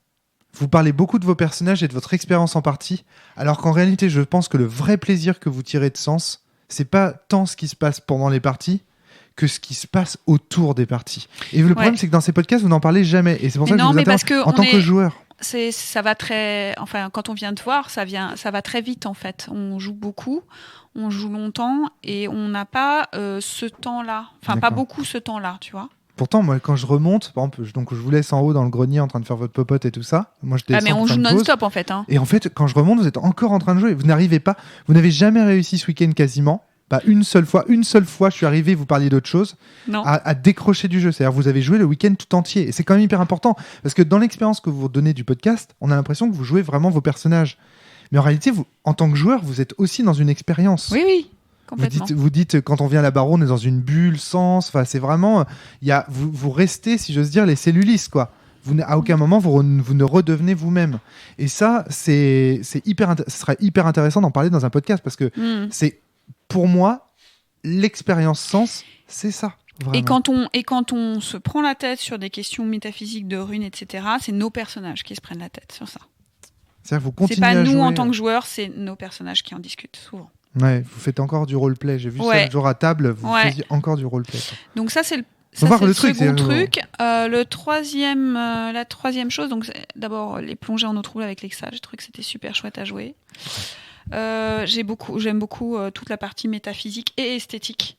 Vous parlez beaucoup de vos personnages et de votre expérience en partie, alors qu'en réalité, je pense que le vrai plaisir que vous tirez de Sens, c'est pas tant ce qui se passe pendant les parties que ce qui se passe autour des parties. Et le problème, c'est que dans ces podcasts, vous n'en parlez jamais. Et c'est pour ça que je vous interroge en tant que joueur. Ça va très... Enfin, quand on vient de voir, ça va très vite, en fait. On joue beaucoup, on joue longtemps, et on n'a pas ce temps-là. Enfin, pas beaucoup ce temps-là, tu vois. Pourtant, moi, quand je remonte, par exemple, donc je vous laisse en haut dans le grenier en train de faire votre popote et tout ça. Moi, je descends mais on joue non-stop en fait. Hein. Et en fait, quand je remonte, vous êtes encore en train de jouer. Vous n'avez jamais réussi ce week-end quasiment. Pas une seule fois, je suis arrivé, vous parliez d'autre chose, à décrocher du jeu. C'est-à-dire, vous avez joué le week-end tout entier. Et c'est quand même hyper important parce que dans l'expérience que vous donnez du podcast, on a l'impression que vous jouez vraiment vos personnages. Mais en réalité, vous, en tant que joueur, vous êtes aussi dans une expérience. Oui. Vous dites quand on vient à la Baronne, on est dans une bulle, Sens. Enfin, c'est vraiment, vous restez, si j'ose dire, les cellulistes, quoi. À aucun moment vous ne redevenez vous-même. Et ça, ce serait hyper intéressant d'en parler dans un podcast parce que c'est, pour moi, l'expérience Sens, c'est ça. Vraiment. Et quand on se prend la tête sur des questions métaphysiques de runes, etc., c'est nos personnages qui se prennent la tête sur ça. C'est-à-dire, vous continuez c'est pas à nous jouer... en tant que joueurs, c'est nos personnages qui en discutent souvent. Ouais, vous faites encore du roleplay. J'ai vu ça le jour à table, vous faisiez encore du roleplay. Donc ça, c'est le second truc. La troisième chose, donc d'abord les plongées en eau trouble avec Lexa. J'ai trouvé que c'était super chouette à jouer. J'aime beaucoup toute la partie métaphysique et esthétique.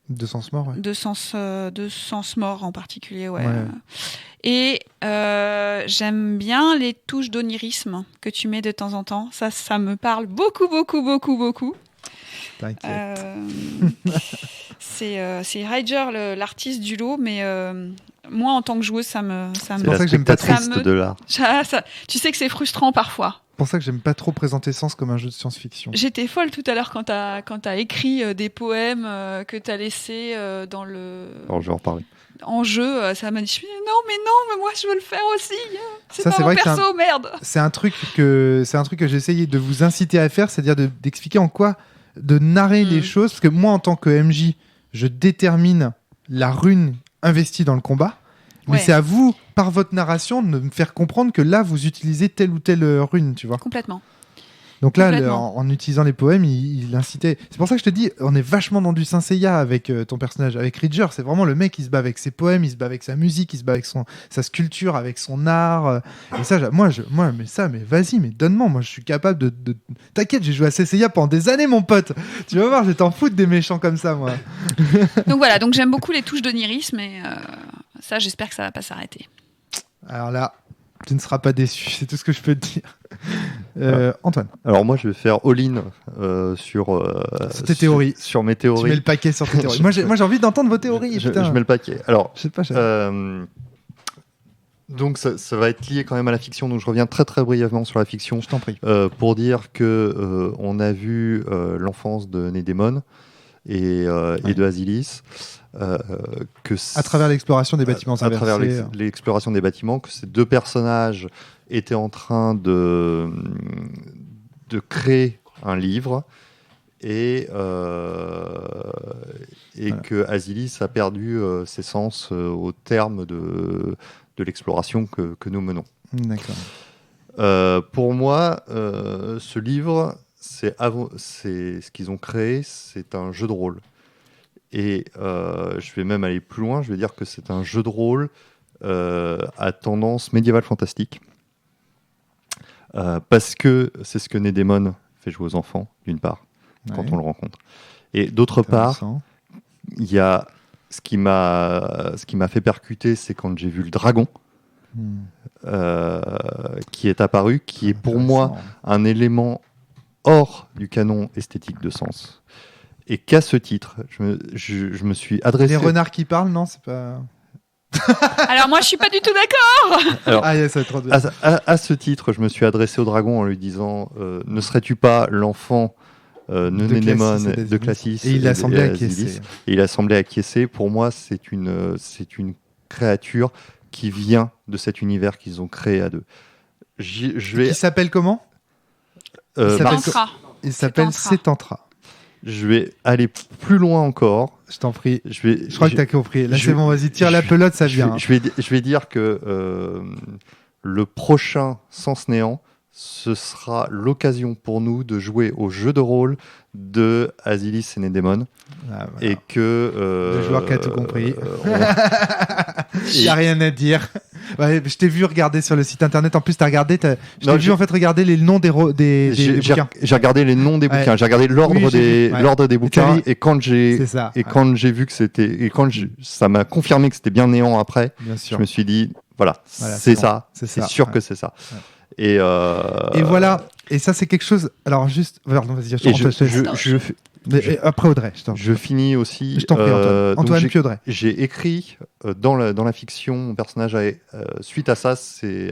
De Sens Mort, ouais. De Sens Mort en particulier, ouais. Et j'aime bien les touches d'onirisme que tu mets de temps en temps. Ça me parle beaucoup. T'inquiète. C'est Rager, l'artiste du lot, mais moi, en tant que joueuse, ça me... C'est la spectatrice de l'art. Tu sais que c'est frustrant parfois. C'est pour ça que j'aime pas trop présenter Sens comme un jeu de science-fiction. J'étais folle tout à l'heure quand t'as écrit des poèmes que t'as laissés dans le... Alors, je vais en reparler. En jeu, ça m'a dit non, mais moi je veux le faire aussi. C'est ça, pas mon perso, merde. C'est un truc que j'ai essayé de vous inciter à faire, c'est-à-dire d'expliquer en quoi, de narrer les choses, parce que moi en tant que MJ, je détermine la rune investie dans le combat, mais c'est à vous, par votre narration, de me faire comprendre que là vous utilisez telle ou telle rune, tu vois. Complètement. Donc là, en utilisant les poèmes, il incitait. C'est pour ça que je te dis, on est vachement dans du Saint Seiya avec ton personnage, avec Ridger. C'est vraiment le mec qui se bat avec ses poèmes, il se bat avec sa musique, il se bat avec sa sculpture, avec son art. Et ça, mais vas-y, mais donne-moi. Moi, je suis capable de... T'inquiète, j'ai joué à Saint Seiya pendant des années, mon pote. Tu vas voir, je vais t'en foutre des méchants comme ça, moi. Donc voilà, donc j'aime beaucoup les touches d'onirisme et ça, j'espère que ça va pas s'arrêter. Alors là, tu ne seras pas déçu, c'est tout ce que je peux te dire. Antoine. Alors moi, je vais faire all-in sur tes théories. Sur mes théories. Tu mets le paquet sur tes théories. moi, j'ai envie d'entendre vos théories. Je mets le paquet. Alors, je sais pas. Donc ça va être lié quand même à la fiction, donc je reviens très très brièvement sur la fiction. Je t'en prie. Pour dire que on a vu l'enfance de Nédémon et de Asilis. À travers l'exploration des bâtiments inversés. À travers l'exploration des bâtiments, que ces deux personnages étaient en train de créer un livre et que Asilis a perdu ses sens au terme de l'exploration que nous menons. D'accord. Pour moi, ce livre, c'est ce qu'ils ont créé, c'est un jeu de rôle. Et je vais même aller plus loin, je vais dire que c'est un jeu de rôle à tendance médiévale fantastique. Parce que c'est ce que Nédémon fait jouer aux enfants, d'une part, quand on le rencontre. Et d'autre part, il y a ce qui m'a fait percuter, c'est quand j'ai vu le dragon qui est apparu, qui est pour moi un élément hors du canon esthétique de Sens. Et qu'à ce titre, je me suis adressé... Les renards qui parlent, non, c'est pas... Alors moi, je suis pas du tout d'accord. Alors, ça va être trop bien. À ce titre, je me suis adressé au dragon en lui disant ne serais-tu pas l'enfant de Nédémon de Classis et il a semblé acquiescer. Et il a semblé acquiescer. Pour moi, c'est une créature qui vient de cet univers qu'ils ont créé à deux. Qui s'appelle comment Il s'appelle Settantra. Je vais aller plus loin encore. Je t'en prie. Je crois que tu as compris. Là, c'est bon, vas-y, tire la pelote, ça vient. Je vais dire que le prochain Sens Néant, ce sera l'occasion pour nous de jouer au jeu de rôle de Asilis et Nédémon. Voilà. Et que... le joueur qui a tout compris. Il n'y a rien à dire. Ouais, je t'ai vu regarder sur le site internet. En plus, tu as regardé. Je t'ai vu en fait regarder les noms des bouquins. J'ai regardé les noms des bouquins. J'ai regardé l'ordre des bouquins. Et quand j'ai vu que c'était, ça m'a confirmé que c'était bien Néant après. Je me suis dit, voilà, c'est ça. C'est sûr que c'est ça. Ouais. Et voilà. Et ça, c'est quelque chose. Alors juste, vas-y. Après Audrey, je finis aussi. Je t'en prie, Antoine puis Audrey. J'ai écrit dans la fiction, mon personnage suite à ça,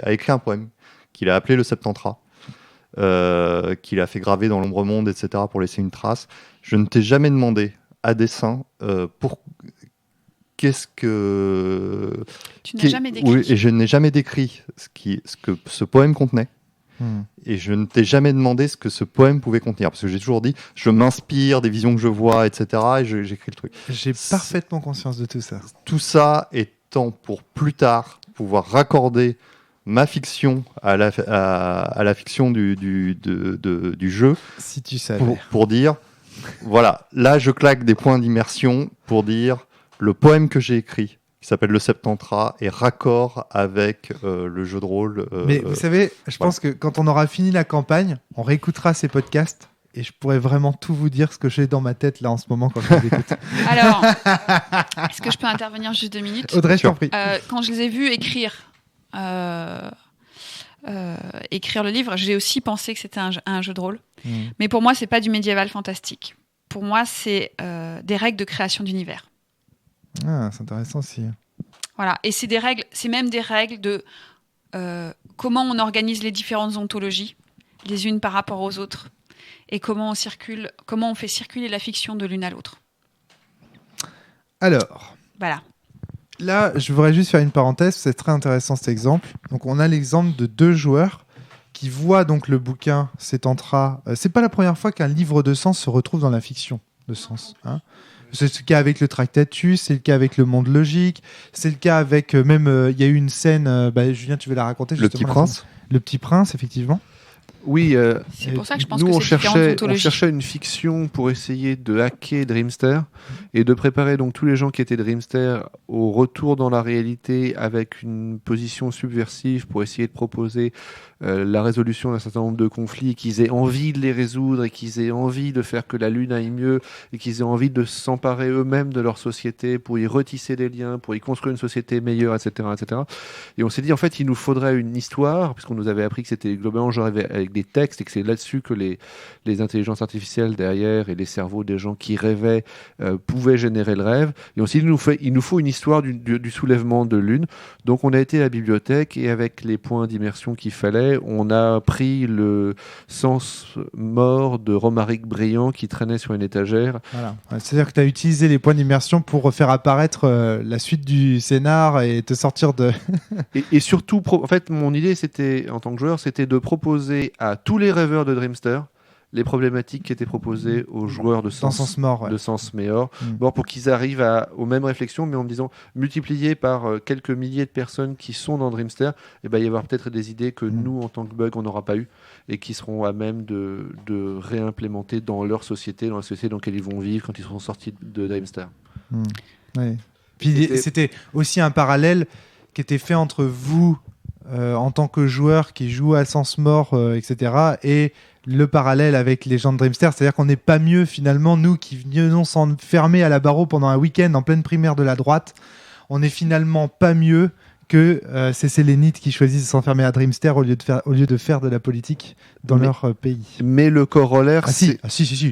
a écrit un poème qu'il a appelé le Septantra, qu'il a fait graver dans l'ombre monde, etc. pour laisser une trace. Je ne t'ai jamais demandé à dessein qu'est-ce que... Tu n'as jamais décrit. Oui, et je n'ai jamais décrit ce que ce poème contenait. Et je ne t'ai jamais demandé ce que ce poème pouvait contenir, parce que j'ai toujours dit, je m'inspire des visions que je vois, etc. Et j'écris le truc. J'ai parfaitement conscience de tout ça. Tout ça étant pour plus tard pouvoir raccorder ma fiction à la fiction du jeu. Si tu savais. Pour dire, voilà, là je claque des points d'immersion pour dire le poème que j'ai écrit, qui s'appelle le Septantra, est raccord avec le jeu de rôle. Mais vous savez, je pense que quand on aura fini la campagne, on réécoutera ces podcasts et je pourrais vraiment tout vous dire ce que j'ai dans ma tête là en ce moment quand je les écoute. Alors, est-ce que je peux intervenir juste 2 minutes ? Audrey, je t'en prie. Quand je les ai vus écrire le livre, j'ai aussi pensé que c'était un jeu de rôle. Mais pour moi, c'est pas du médiéval fantastique. Pour moi, c'est des règles de création d'univers. Ah, c'est intéressant aussi. Voilà, et c'est même des règles de comment on organise les différentes ontologies, les unes par rapport aux autres, et comment on fait circuler la fiction de l'une à l'autre. Alors, voilà. Là, je voudrais juste faire une parenthèse, c'est très intéressant cet exemple. Donc, on a l'exemple de 2 joueurs qui voient donc le bouquin Settantra. C'est pas la première fois qu'un livre de Sens se retrouve dans la fiction de Sens, hein. C'est le cas avec le Tractatus, c'est le cas avec le monde logique, c'est le cas avec même il y a eu une scène, Julien, tu veux la raconter justement, Le Petit Prince. Le Petit Prince, effectivement. Oui, c'est pour ça que je pense nous, que on c'est cherchait une fiction pour essayer de hacker Dreamster et de préparer donc tous les gens qui étaient Dreamster au retour dans la réalité avec une position subversive pour essayer de proposer la résolution d'un certain nombre de conflits, qu'ils aient envie de les résoudre et qu'ils aient envie de faire que la Lune aille mieux et qu'ils aient envie de s'emparer eux-mêmes de leur société pour y retisser des liens, pour y construire une société meilleure, etc. etc. Et on s'est dit, en fait, il nous faudrait une histoire, puisqu'on nous avait appris que c'était globalement genre avec des textes et que c'est là-dessus que les intelligences artificielles derrière et les cerveaux des gens qui rêvaient pouvaient générer le rêve. Et ensuite, il nous faut une histoire du soulèvement de l'une. Donc on a été à la bibliothèque et avec les points d'immersion qu'il fallait, on a pris le Sens mort de Romaric Briand qui traînait sur une étagère. Voilà. C'est-à-dire que tu as utilisé les points d'immersion pour faire apparaître la suite du scénar et te sortir de... et surtout, en fait, mon idée, c'était, en tant que joueur, c'était de proposer à tous les rêveurs de Dreamster les problématiques qui étaient proposées aux joueurs de Sens mort, de Sens Méor, pour qu'ils arrivent aux mêmes réflexions, mais en me disant, multiplié par quelques milliers de personnes qui sont dans Dreamster, il va y avoir peut-être des idées que nous, en tant que bug, on n'aura pas eu et qui seront à même de réimplémenter dans leur société, dans la société dans laquelle ils vont vivre quand ils seront sortis de Dreamster. Ouais. Puis c'était aussi un parallèle qui était fait entre vous, en tant que joueur qui joue à Sens mort, etc., et le parallèle avec les gens de Dreamster, c'est-à-dire qu'on n'est pas mieux finalement, nous qui venons s'enfermer à la barreau pendant un week-end en pleine primaire de la droite, on n'est finalement pas mieux que ces Sélénites qui choisissent de s'enfermer à Dreamster au lieu de faire de la politique dans leur pays. Mais le corollaire... Si,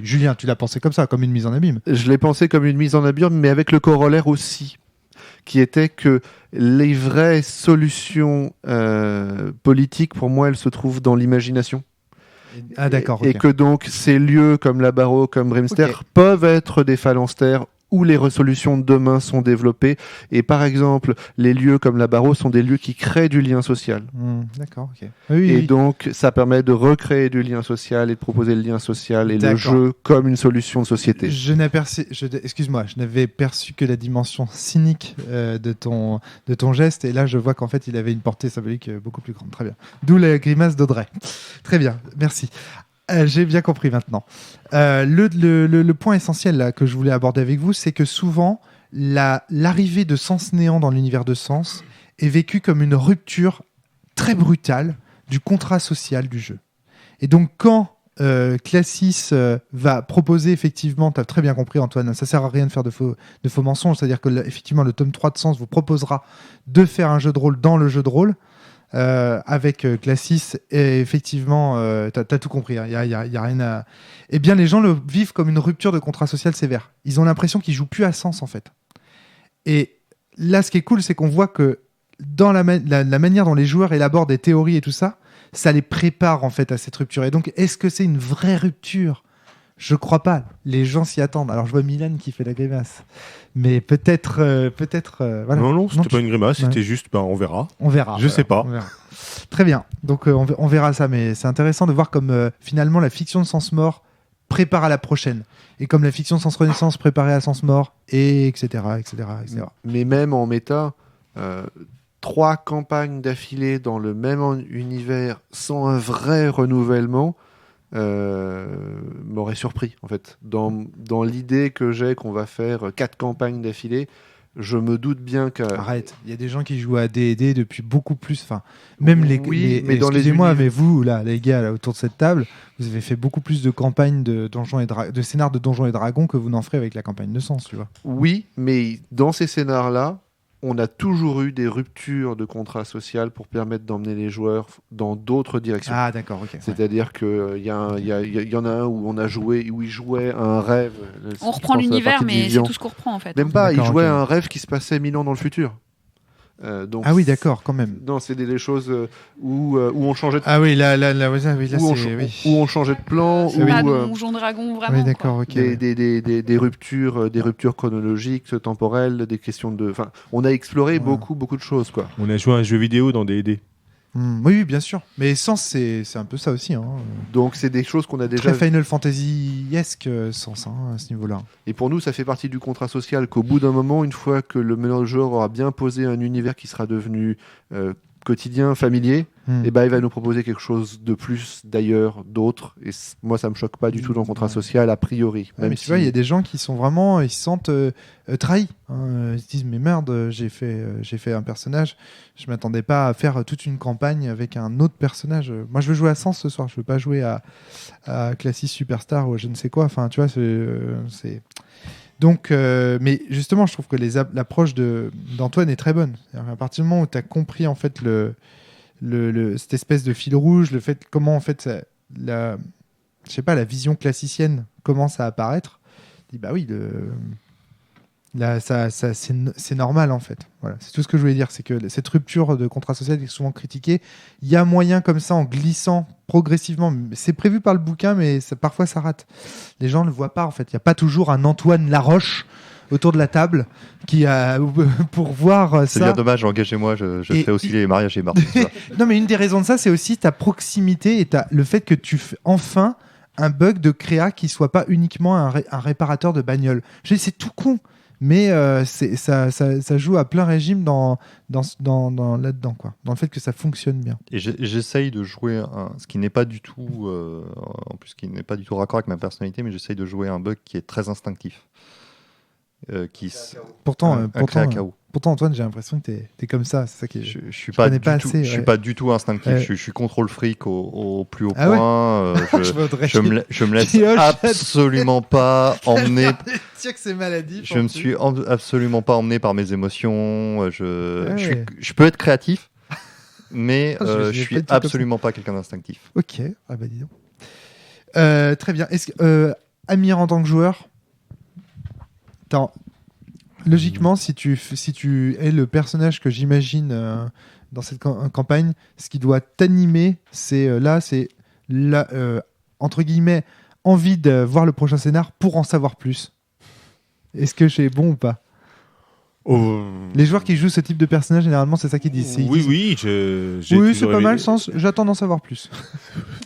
Julien, tu l'as pensé comme ça, comme une mise en abîme. Je l'ai pensé comme une mise en abîme, mais avec le corollaire aussi, qui était que les vraies solutions politiques, pour moi, elles se trouvent dans l'imagination. Ah d'accord. Et que donc ces lieux comme la Barreau, comme Dreamster peuvent être des phalanstères où les résolutions de demain sont développées. Et par exemple, les lieux comme la Barreau sont des lieux qui créent du lien social. D'accord, ok. Donc, ça permet de recréer du lien social et de proposer le lien social et le jeu comme une solution de société. Excuse-moi, je n'avais perçu que la dimension cynique de ton geste, et là, je vois qu'en fait, il avait une portée symbolique beaucoup plus grande. Très bien. D'où la grimace d'Audrey. Très bien, merci. J'ai bien compris maintenant. Le point essentiel là, que je voulais aborder avec vous, c'est que souvent, l'arrivée de Sens Néant dans l'univers de Sens est vécue comme une rupture très brutale du contrat social du jeu. Et donc, quand Classis va proposer, effectivement, tu as très bien compris Antoine, ça ne sert à rien de faire de faux mensonges, c'est-à-dire que effectivement, le tome 3 de Sens vous proposera de faire un jeu de rôle dans le jeu de rôle, avec Classis, et effectivement, t'as tout compris, il y a rien à... Eh bien, les gens le vivent comme une rupture de contrat social sévère. Ils ont l'impression qu'ils jouent plus à Sens, en fait. Et là, ce qui est cool, c'est qu'on voit que dans la manière dont les joueurs élaborent des théories et tout ça, ça les prépare, en fait, à cette rupture. Et donc, est-ce que c'est une vraie rupture ? Je crois pas. Les gens s'y attendent. Alors, je vois Milan qui fait la grimace. Mais peut-être. Voilà. Non, c'était pas une grimace, c'était juste, on verra. On verra. Je sais pas. Très bien. Donc, on verra ça. Mais c'est intéressant de voir comme finalement la fiction de Sens Mort prépare à la prochaine. Et comme la fiction de Sens Renaissance préparait à Sens Mort, et etc. Mais même en méta, 3 campagnes d'affilée dans le même univers sans un vrai renouvellement m'aurait surpris, en fait. Dans l'idée que j'ai qu'on va faire 4 campagnes d'affilée, je me doute bien que... Arrête, il y a des gens qui jouent à D&D depuis beaucoup plus... Enfin, même mais excusez-moi, mais vous, là, les gars, là, autour de cette table, vous avez fait beaucoup plus de campagnes de scénars de Donjons et Dragons que vous n'en ferez avec la campagne de Sens, tu vois. Oui, mais dans ces scénars-là, on a toujours eu des ruptures de contrat social pour permettre d'emmener les joueurs dans d'autres directions. Ah d'accord, ok. C'est-à-dire qu'il y en a un où on a joué, où il jouait un rêve. On reprend l'univers, mais c'est tout ce qu'on reprend en fait. Même pas, il jouait un rêve qui se passait 1000 ans dans le futur. Donc ah oui, d'accord, quand même. Non, c'est des choses où on changeait de... Ah oui, là où on changeait de plan. C'est pas Donjon Dragon, vraiment. Oui, d'accord, ok. Des ruptures chronologiques, temporelles, des questions de... Enfin, on a exploré beaucoup de choses, quoi. On a joué à un jeu vidéo dans D&D. Oui, bien sûr. Mais Sens, c'est un peu ça aussi. Hein. Donc, c'est des choses qu'on a déjà... Très Final Fantasy-esque, Sens, à ce niveau-là. Et pour nous, ça fait partie du contrat social qu'au bout d'un moment, une fois que le meneur de jeu aura bien posé un univers qui sera devenu quotidien, familier, et il va nous proposer quelque chose de plus, d'ailleurs, d'autre. Et moi, ça me choque pas du tout dans le contrat social, a priori. Même mais tu vois, il y a des gens qui sont vraiment... Ils se sentent trahis. Hein. Ils se disent, mais merde, j'ai fait un personnage. Je m'attendais pas à faire toute une campagne avec un autre personnage. Moi, je veux jouer à Sens ce soir. Je veux pas jouer à Classis Superstar ou je ne sais quoi. Enfin, tu vois, c'est... Donc, mais justement, je trouve que l'approche d'Antoine est très bonne. À partir du moment où tu as compris en fait cette espèce de fil rouge, le fait comment en fait je sais pas, la vision classicienne commence à apparaître, je dis bah oui, là, c'est normal en fait. Voilà, c'est tout ce que je voulais dire, c'est que cette rupture de contrat social est souvent critiquée. Il y a moyen comme ça, en glissant progressivement. C'est prévu par le bouquin, mais parfois ça rate. Les gens ne le voient pas en fait. Il n'y a pas toujours un Antoine Laroche autour de la table qui a pour voir ça. C'est bien dommage, engagez-moi, je fais aussi les mariages et marques. Non, mais une des raisons de ça, c'est aussi ta proximité et le fait que tu fais enfin un bug de créa qui soit pas uniquement un réparateur de bagnole. C'est tout con. Mais ça joue à plein régime dans là-dedans, quoi. Dans le fait que ça fonctionne bien. Et j'essaye de jouer ce qui n'est pas du tout, en plus, qui n'est pas du tout raccord avec ma personnalité, mais j'essaye de jouer un bug qui est très instinctif. Pourtant, Antoine, j'ai l'impression que t'es comme ça. C'est ça qui est... Je suis pas du tout instinctif. Je suis contrôle fric au plus haut point. Je me laisse absolument pas emmener. Que c'est maladif. Je me suis absolument pas emmené par mes émotions. Je peux être créatif, mais je suis absolument pas quelqu'un d'instinctif. Ok, ah bah dis donc. Très bien. Est-ce que Amir, en tant que joueur, logiquement, si tu es le personnage que j'imagine dans cette campagne, ce qui doit t'animer, c'est entre guillemets envie de voir le prochain scénar pour en savoir plus. Est-ce que c'est bon ou pas? Les joueurs qui jouent ce type de personnage, généralement, c'est ça qu'ils disent. Oui, c'est pas mal, j'attends d'en savoir plus.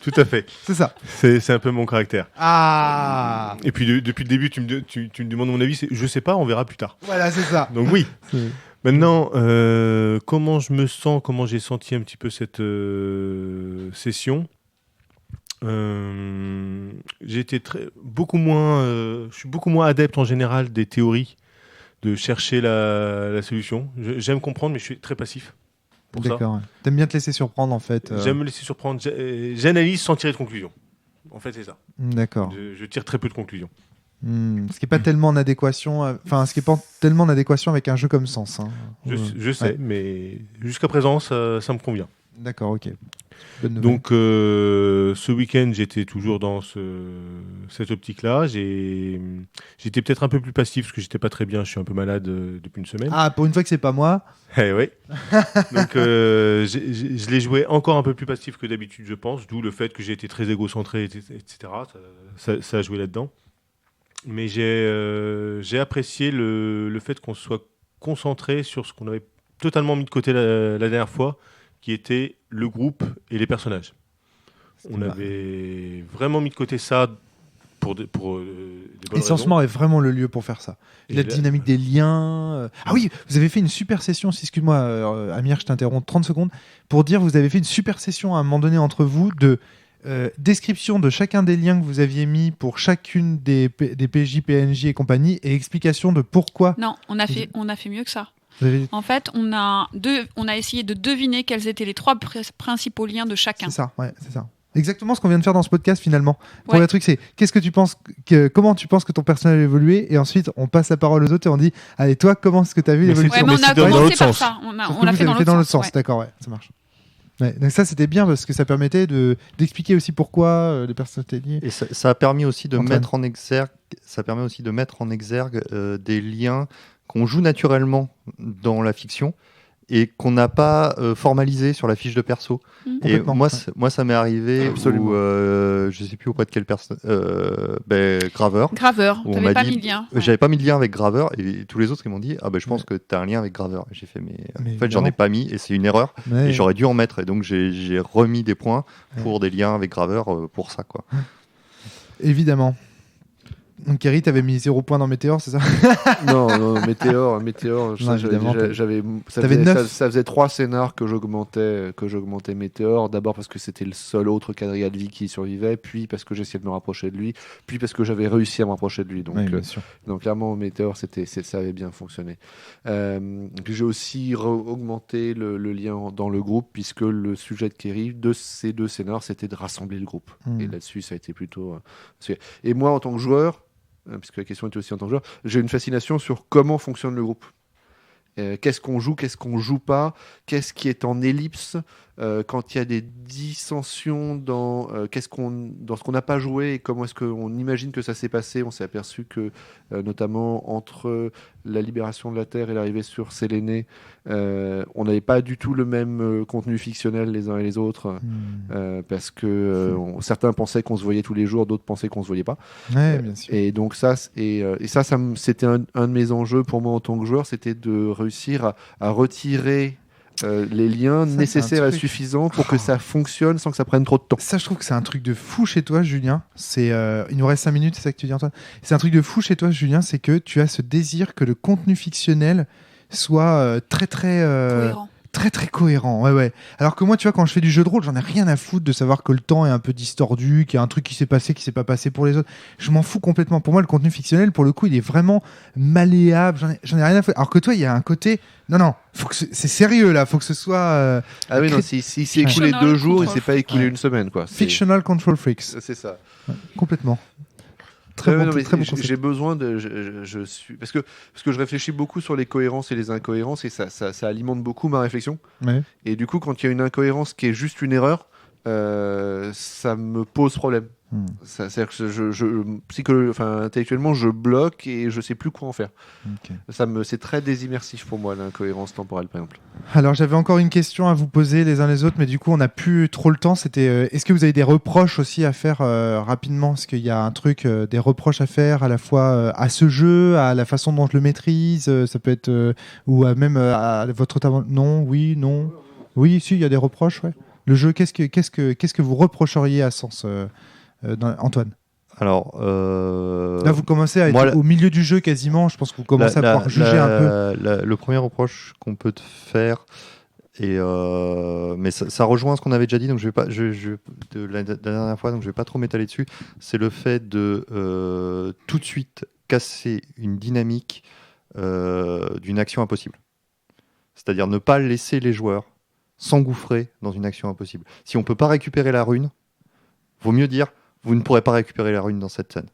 Tout à fait. C'est ça. C'est un peu mon caractère. Ah. Et puis depuis le début, tu me demandes mon avis, je sais pas, on verra plus tard. Voilà, c'est ça. Donc oui. Maintenant, comment je me sens, comment j'ai senti un petit peu cette session. Je suis beaucoup moins adepte en général des théories, de chercher la solution. J'aime comprendre, mais je suis très passif pour ça. D'accord. Ouais. T'aimes bien te laisser surprendre en fait. J'aime me laisser surprendre. J'analyse sans tirer de conclusion. En fait, c'est ça. D'accord. Je tire très peu de conclusions. Ce qui est pas tellement en adéquation, avec un jeu comme Sens. Hein. Je sais, mais jusqu'à présent, ça me convient. D'accord, ok. Donc, ce week-end, j'étais toujours dans cette optique-là. J'étais peut-être un peu plus passif parce que j'étais pas très bien. Je suis un peu malade depuis une semaine. Ah, pour une fois que c'est pas moi. Eh oui. Donc, je l'ai joué encore un peu plus passif que d'habitude, je pense. D'où le fait que j'ai été très égocentré, etc. Ça a joué là-dedans. Mais j'ai apprécié le fait qu'on soit concentré sur ce qu'on avait totalement mis de côté la dernière fois, qui était le groupe et les personnages. On avait vraiment mis de côté ça pour des bonnes raisons. Et Sens-Mort est vraiment le lieu pour faire ça. La dynamique des liens. Ah oui, vous avez fait une super session, excuse-moi Amir, je t'interromps 30 secondes, pour dire vous avez fait une super session à un moment donné entre vous de description de chacun des liens que vous aviez mis pour chacune des PJ, PNJ et compagnie, et explication de pourquoi. Non, on a fait mieux que ça. En fait, on a essayé de deviner quels étaient les 3 principaux liens de chacun. C'est ça, ouais, c'est ça. Exactement ce qu'on vient de faire dans ce podcast finalement. Pour le truc, c'est comment tu penses que ton personnage a évolué, et ensuite on passe la parole aux autres et on dit allez, toi, comment est-ce que tu as vu l'évolution? On a commencé par ça. On l'a fait dans l'autre sens. D'accord, ouais, ça marche. Ouais, donc ça c'était bien parce que ça permettait d'expliquer aussi pourquoi les personnes étaient liées. Et ça a permis aussi de mettre en exergue, des liens qu'on joue naturellement dans la fiction et qu'on n'a pas formalisé sur la fiche de perso. Et moi, ça m'est arrivé où, je sais plus auprès de quelle personne, Graveur. T'avais pas mis le lien. J'avais pas mis le lien avec Graveur, et tous les autres ils m'ont dit je pense que t'as un lien avec Graveur. Et j'ai fait mais en fait j'en ai pas mis et c'est une erreur et j'aurais dû en mettre, et donc j'ai remis des points pour des liens avec Graveur pour ça, quoi. Évidemment. Donc Kerry, t'avais mis 0 points dans Météor, c'est ça? Non, Météor, ça faisait 3 scénars que j'augmentais Météor. D'abord parce que c'était le seul autre quadrilla de vie qui survivait, puis parce que j'essayais de me rapprocher de lui, puis parce que j'avais réussi à me rapprocher de lui. Donc clairement, Météor, ça avait bien fonctionné. J'ai aussi augmenté le lien dans le groupe, puisque le sujet de Kerry, de ces 2 scénars, c'était de rassembler le groupe. Et là-dessus, ça a été plutôt... Et moi, en tant que joueur, puisque la question était aussi en tant que joueur, j'ai une fascination sur comment fonctionne le groupe. Qu'est-ce qu'on joue pas, qu'est-ce qui est en ellipse, quand il y a des dissensions dans ce qu'on n'a pas joué et comment est-ce qu'on imagine que ça s'est passé. On s'est aperçu que, notamment entre la libération de la Terre et l'arrivée sur Séléné, on n'avait pas du tout le même contenu fictionnel les uns et les autres, parce que certains pensaient qu'on se voyait tous les jours, d'autres pensaient qu'on se voyait pas. Ouais, bien sûr. Et donc ça, c'était un de mes enjeux pour moi en tant que joueur, c'était de réussir à retirer les liens nécessaires et suffisants pour que ça fonctionne sans que ça prenne trop de temps. Ça, je trouve que c'est un truc de fou chez toi, Julien. Il nous reste 5 minutes, c'est ça que tu dis, Antoine. C'est un truc de fou chez toi, Julien, c'est que tu as ce désir que le contenu fictionnel soit très Cohérent. très très cohérent. Ouais. Alors que moi, tu vois, quand je fais du jeu de rôle, j'en ai rien à foutre de savoir que le temps est un peu distordu, qu'il y a un truc qui s'est passé, qui s'est pas passé pour les autres. Je m'en fous complètement. Pour moi, le contenu fictionnel, pour le coup, il est vraiment malléable. J'en ai rien à foutre. Alors que toi, il y a un côté. Non, c'est sérieux là. Faut que ce soit. Ah oui, non, s'il s'est écoulé 2 jours, il s'est pas écoulé une semaine, quoi. Fictional Control Freaks. C'est ça. Ouais, complètement. Très bon j'ai besoin de. Je suis parce que je réfléchis beaucoup sur les cohérences et les incohérences et ça alimente beaucoup ma réflexion. Ouais. Et du coup, quand il y a une incohérence qui est juste une erreur, ça me pose problème. C'est-à-dire que intellectuellement, je bloque et je sais plus quoi en faire. Okay. C'est très désimmersif pour moi, l'incohérence temporelle, par exemple. Alors, j'avais encore une question à vous poser les uns les autres, mais du coup, on n'a plus trop le temps. C'était, est-ce que vous avez des reproches aussi à faire rapidement ? Est-ce qu'il y a un truc, des reproches à faire à la fois à ce jeu, à la façon dont je le maîtrise, ça peut être, ou même à votre talent ? Non, oui, non. Oui, si, il y a des reproches, ouais. Le jeu, qu'est-ce que vous reprocheriez à Sens Antoine ? Alors, là, vous commencez à être au milieu du jeu quasiment. Je pense que vous commencez à pouvoir juger un peu. Le premier reproche qu'on peut te faire, mais ça rejoint ce qu'on avait déjà dit, donc de la dernière fois, donc je vais pas trop m'étaler dessus. C'est le fait de tout de suite casser une dynamique d'une action impossible. C'est-à-dire ne pas laisser les joueurs s'engouffrer dans une action impossible. Si on peut pas récupérer la rune, vaut mieux dire vous ne pourrez pas récupérer la rune dans cette scène.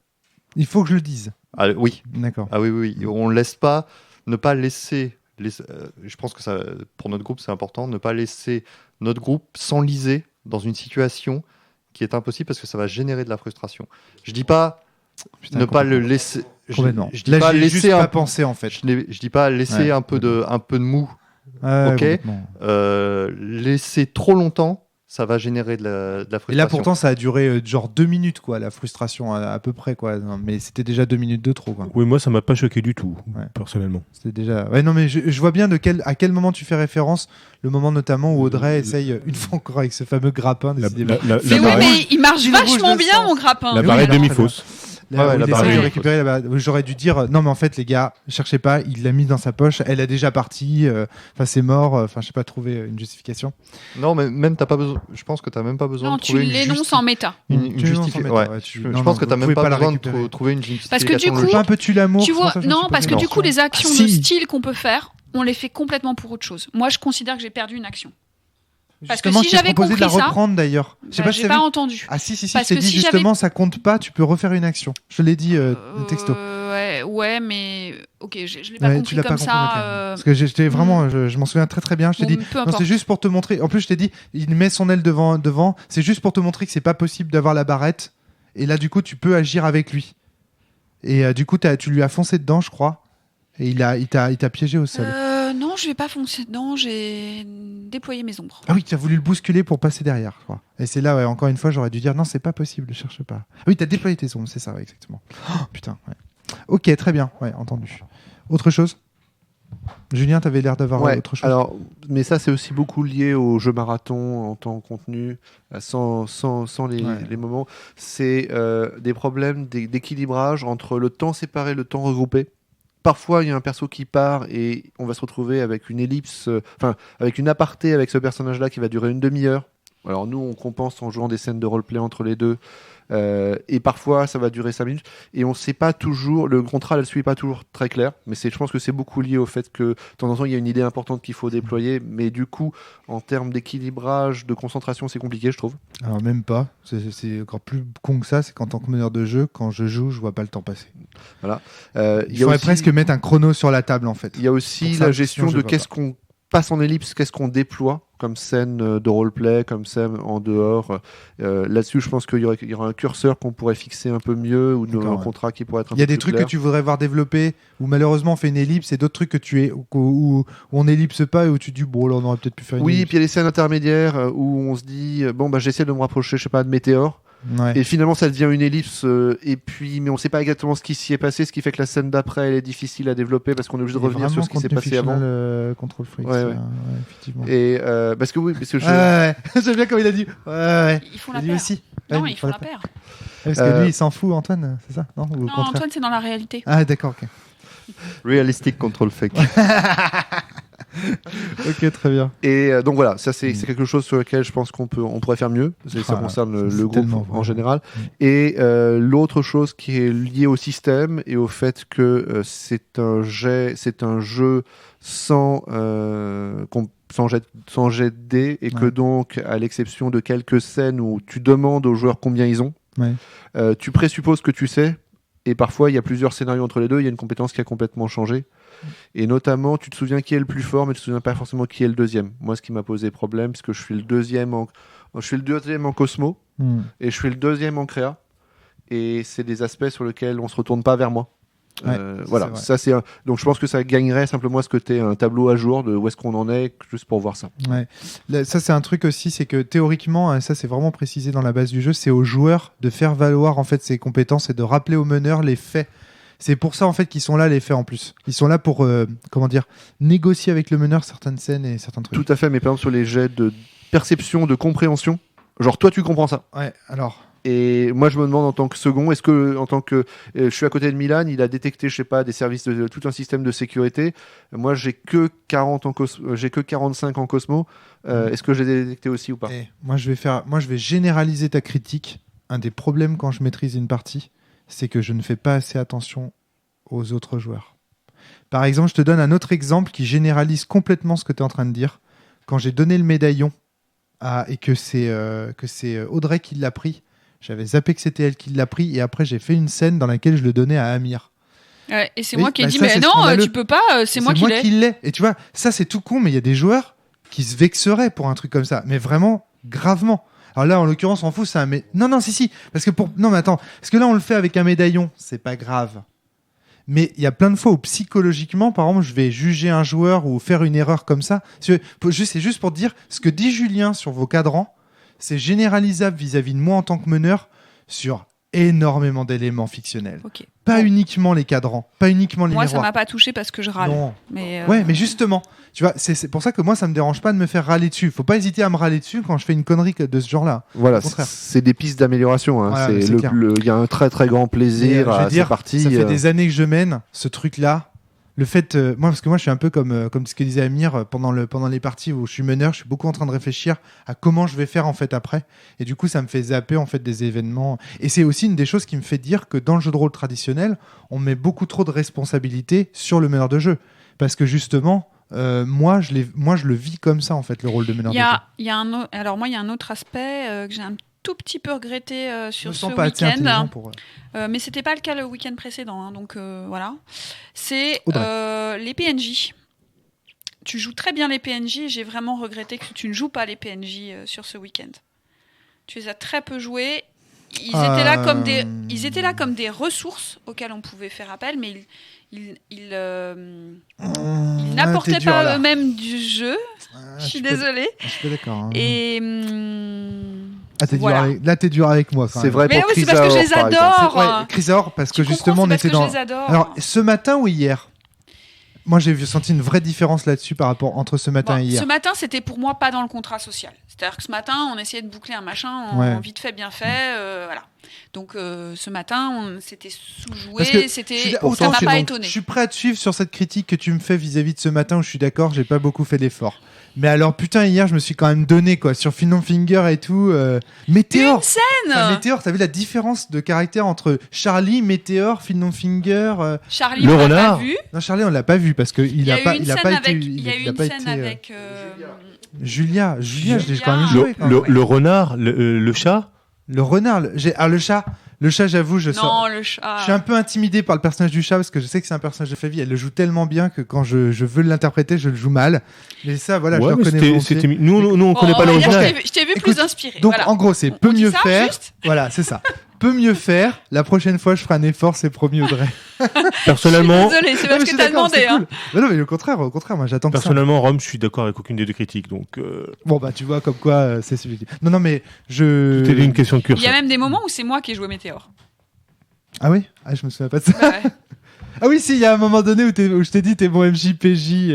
Il faut que je le dise. Ah, oui. D'accord. Ah oui. On laisse pas, ne pas laisser. Je pense que ça, pour notre groupe, c'est important, ne pas laisser notre groupe s'enliser dans une situation qui est impossible parce que ça va générer de la frustration. Je dis pas ne pas le laisser. Complètement. Je dis pas laisser juste pas penser en fait. Je dis pas laisser un peu de mou. Ok. Laisser trop longtemps. Ça va générer de la frustration. Et là, pourtant, ça a duré genre 2 minutes, quoi, la frustration, à peu près, quoi. Non, mais c'était déjà 2 minutes de trop, quoi. Oui, moi, ça m'a pas choqué du tout, personnellement. C'était déjà. Ouais, non, mais je vois bien à quel moment tu fais référence. Le moment notamment où Audrey essaye, une fois encore avec ce fameux grappin. Mais il marche vachement bien, mon grappin. La barrette demi-fausse. J'aurais dû dire non mais en fait les gars cherchez pas, il l'a mis dans sa poche, elle a déjà parti, c'est mort, je sais pas trouver une justification. Non mais même t'as pas besoin, je pense que t'as même pas besoin de trouver tu l'énonces en méta. Une justification. Je pense que t'as même pas besoin de trouver une justification. Parce que du coup un peu tu l'amour. Tu vois, non parce que du coup les actions de style qu'on peut faire, on les fait complètement pour autre chose. Moi je considère que j'ai perdu une action. Parce que si j'avais compris de la reprendre d'ailleurs. J'ai pas entendu. Ah si, c'est dit justement ça compte pas, tu peux refaire une action. Je l'ai dit texto. Ouais, mais ok, je l'ai pas compris comme ça. Parce que j'étais vraiment, je m'en souviens très très bien. Je t'ai dit, non, c'est juste pour te montrer. En plus, je t'ai dit, il met son aile devant. C'est juste pour te montrer que c'est pas possible d'avoir la barrette. Et là, du coup, tu peux agir avec lui. Et du coup, tu lui as foncé dedans, je crois. Et il t'a piégé au sol. Non, je vais pas foncer dedans, j'ai déployé mes ombres. Ah oui, tu as voulu le bousculer pour passer derrière, je crois. Et c'est là, encore une fois, j'aurais dû dire non, c'est pas possible, ne cherche pas. Ah oui, tu as déployé tes ombres, c'est ça, exactement. Oh, putain, ouais. Ok, très bien, entendu. Autre chose ? Julien, tu avais l'air d'avoir autre chose. Alors, mais ça, c'est aussi beaucoup lié au jeu marathon en temps contenu, sans les moments. C'est des problèmes d'équilibrage entre le temps séparé et le temps regroupé. Parfois, il y a un perso qui part et on va se retrouver avec une ellipse, avec une aparté avec ce personnage-là qui va durer une demi-heure. Alors nous, on compense en jouant des scènes de roleplay entre les deux. Et parfois, ça va durer 5 minutes. Et on ne sait pas toujours, le contrat ne le suit pas toujours très clair. Mais je pense que c'est beaucoup lié au fait que de temps en temps, il y a une idée importante qu'il faut déployer. Mais du coup, en termes d'équilibrage, de concentration, c'est compliqué, je trouve. Alors même pas. C'est encore plus con que ça. C'est qu'en tant que meneur de jeu, quand je joue, je ne vois pas le temps passer. Voilà. Il faudrait presque mettre un chrono sur la table, en fait. Il y a aussi la gestion de qu'est-ce qu'on passe en ellipse, qu'est-ce qu'on déploie comme scène de roleplay, comme scène en dehors. Là-dessus, je pense qu'il y aura un curseur qu'on pourrait fixer un peu mieux, ou un contrat qui pourrait être un peu plus clair. Il y a des trucs que tu voudrais voir développer, où malheureusement on fait une ellipse, et d'autres trucs où on ellipse pas, et où tu dis, bon là on aurait peut-être pu faire une ellipse. Oui, puis il y a des scènes intermédiaires où on se dit, bon bah j'essaie de me rapprocher, je sais pas, de Météor. Ouais. Et finalement ça devient une ellipse mais on sait pas exactement ce qui s'y est passé, ce qui fait que la scène d'après elle est difficile à développer parce qu'on est obligé de revenir sur ce qui s'est passé avant. Control Freak, effectivement. Et parce que j'aime bien comme il a dit. Ils font la paire. Aussi. Non, ils font la paire. Parce que lui il s'en fout, Antoine, c'est ça? Non, Antoine c'est dans la réalité. Ah d'accord, ok. Realistic Control Freak. Ok, très bien. Et donc voilà, ça c'est quelque chose sur lequel je pense qu'on pourrait faire mieux. Ça concerne le groupe en général. Et l'autre chose qui est liée au système et au fait que c'est un jeu sans jet de dés, et que donc, à l'exception de quelques scènes où tu demandes aux joueurs combien ils ont, tu présupposes que tu sais. Et parfois, il y a plusieurs scénarios entre les deux. Il y a une compétence qui a complètement changé. Et notamment, tu te souviens qui est le plus fort, mais tu te souviens pas forcément qui est le deuxième. Moi, ce qui m'a posé problème, c'est que je suis le deuxième en Cosmo, et je suis le deuxième en Créa. Et c'est des aspects sur lesquels on se retourne pas vers moi. Voilà, ça c'est donc je pense que ça gagnerait simplement à ce côté un tableau à jour de où est-ce qu'on en est, juste pour voir ça. Ça c'est un truc aussi, c'est que théoriquement, ça c'est vraiment précisé dans la base du jeu, c'est aux joueurs de faire valoir en fait ses compétences et de rappeler aux meneurs les faits. C'est pour ça en fait qu'ils sont là, les faits en plus. Ils sont là pour négocier avec le meneur certaines scènes et certains trucs. Tout à fait, mais par exemple sur les jets de perception, de compréhension, genre toi tu comprends ça. Ouais, alors. Et moi, je me demande en tant que second, est-ce que, en tant que je suis à côté de Milan, il a détecté, je sais pas, des services de tout un système de sécurité. Moi, j'ai que 45 en Cosmo. Est-ce que j'ai détecté aussi ou pas? Moi, je vais généraliser ta critique. Un des problèmes quand je maîtrise une partie, c'est que je ne fais pas assez attention aux autres joueurs. Par exemple, je te donne un autre exemple qui généralise complètement ce que tu es en train de dire. Quand j'ai donné le médaillon et que c'est Audrey qui l'a pris. J'avais zappé que c'était elle qui l'a pris, et après j'ai fait une scène dans laquelle je le donnais à Amir. Et c'est moi qui ai dit, mais non, tu peux pas, c'est moi qui l'ai. Et tu vois, ça c'est tout con, mais il y a des joueurs qui se vexeraient pour un truc comme ça, mais vraiment gravement. Alors là, en l'occurrence, on fout ça, mais non, si, parce que non, mais attends, parce que là on le fait avec un médaillon, c'est pas grave. Mais il y a plein de fois où psychologiquement, par exemple, je vais juger un joueur ou faire une erreur comme ça. C'est juste pour dire ce que dit Julien sur vos cadrans. C'est généralisable vis-à-vis de moi en tant que meneur sur énormément d'éléments fictionnels. Okay. Pas uniquement les cadrans, pas uniquement les miroirs. Moi, ça m'a pas touché parce que je râle. Non. Mais Ouais, mais justement, tu vois, c'est pour ça que moi, ça me dérange pas de me faire râler dessus. Faut pas hésiter à me râler dessus quand je fais une connerie de ce genre-là. Voilà, c'est des pistes d'amélioration. Hein. Voilà, il y a un très très grand plaisir à cette partie. Ça fait des années que je mène ce truc-là. Le fait, parce que moi je suis un peu comme ce que disait Amir pendant les parties où je suis meneur, je suis beaucoup en train de réfléchir à comment je vais faire en fait après, et du coup ça me fait zapper en fait des événements, et c'est aussi une des choses qui me fait dire que dans le jeu de rôle traditionnel, on met beaucoup trop de responsabilités sur le meneur de jeu, parce que justement moi je le vis comme ça en fait, le rôle de meneur de jeu. Alors moi il y a un autre aspect que j'ai un tout petit peu regretté sur ce week-end, mais c'était pas le cas le week-end précédent, hein, donc voilà. C'est les PNJ. Tu joues très bien les PNJ, et j'ai vraiment regretté que tu ne joues pas les PNJ sur ce week-end. Tu les as très peu joués. Ils étaient là comme des ressources auxquelles on pouvait faire appel, mais ils n'apportaient pas eux-mêmes du jeu. Je suis désolée. Je suis d'accord. Hein. Et là, t'es dur avec moi. C'est vrai. Mais pour c'est parce que je les adore. Chrysaor, parce que justement, on était dans. Alors, ce matin ou hier? Moi, j'ai senti une vraie différence là-dessus par rapport entre ce matin et hier. Ce matin, c'était pour moi pas dans le contrat social. C'est-à-dire que ce matin, on essayait de boucler un machin en vite fait, bien fait, voilà. Donc ce matin, c'était sous-joué, ça m'a pas étonné. Je suis prêt à te suivre sur cette critique que tu me fais vis-à-vis de ce matin où je suis d'accord, j'ai pas beaucoup fait d'efforts. Mais alors putain, hier je me suis quand même donné quoi sur Fin Finger et tout. Météor. Une scène. Météor, t'as vu la différence de caractère entre Charlie, Météor, Fin Finger. Charlie, le on l'a renard. pas vu. Non, Charlie, on l'a pas vu parce que il a pas été. Il y a eu une scène avec Julia, je l'ai quand même joué. Le renard, le chat. Le renard, le chat, Le chat, j'avoue, le chat. Je suis un peu intimidé par le personnage du chat parce que je sais que c'est un personnage de Flavie. Elle le joue tellement bien que quand je veux l'interpréter, je le joue mal. Mais ça, voilà, je le reconnais. Nous, on connaît pas l'original. Je t'ai vu plus inspiré. Donc, en gros, c'est peut mieux faire. Voilà, c'est ça. Peut mieux faire. La prochaine fois, je ferai un effort, c'est promis, Audrey. Personnellement. Désolé, c'est parce que t'as demandé. Cool. Non, mais au contraire, moi, j'attends que ça. Personnellement, Rome, je suis d'accord avec aucune des deux critiques. Donc. Bon, bah, tu vois, comme quoi, c'est subjectif. Non, mais je. C'était une question de curseur. Il y a même des moments où c'est moi qui ai joué Météore. Ah oui? Ah, je me souviens pas de ça. Bah ouais. Ah oui, si, il y a un moment donné où je t'ai dit t'es bon MJPJ.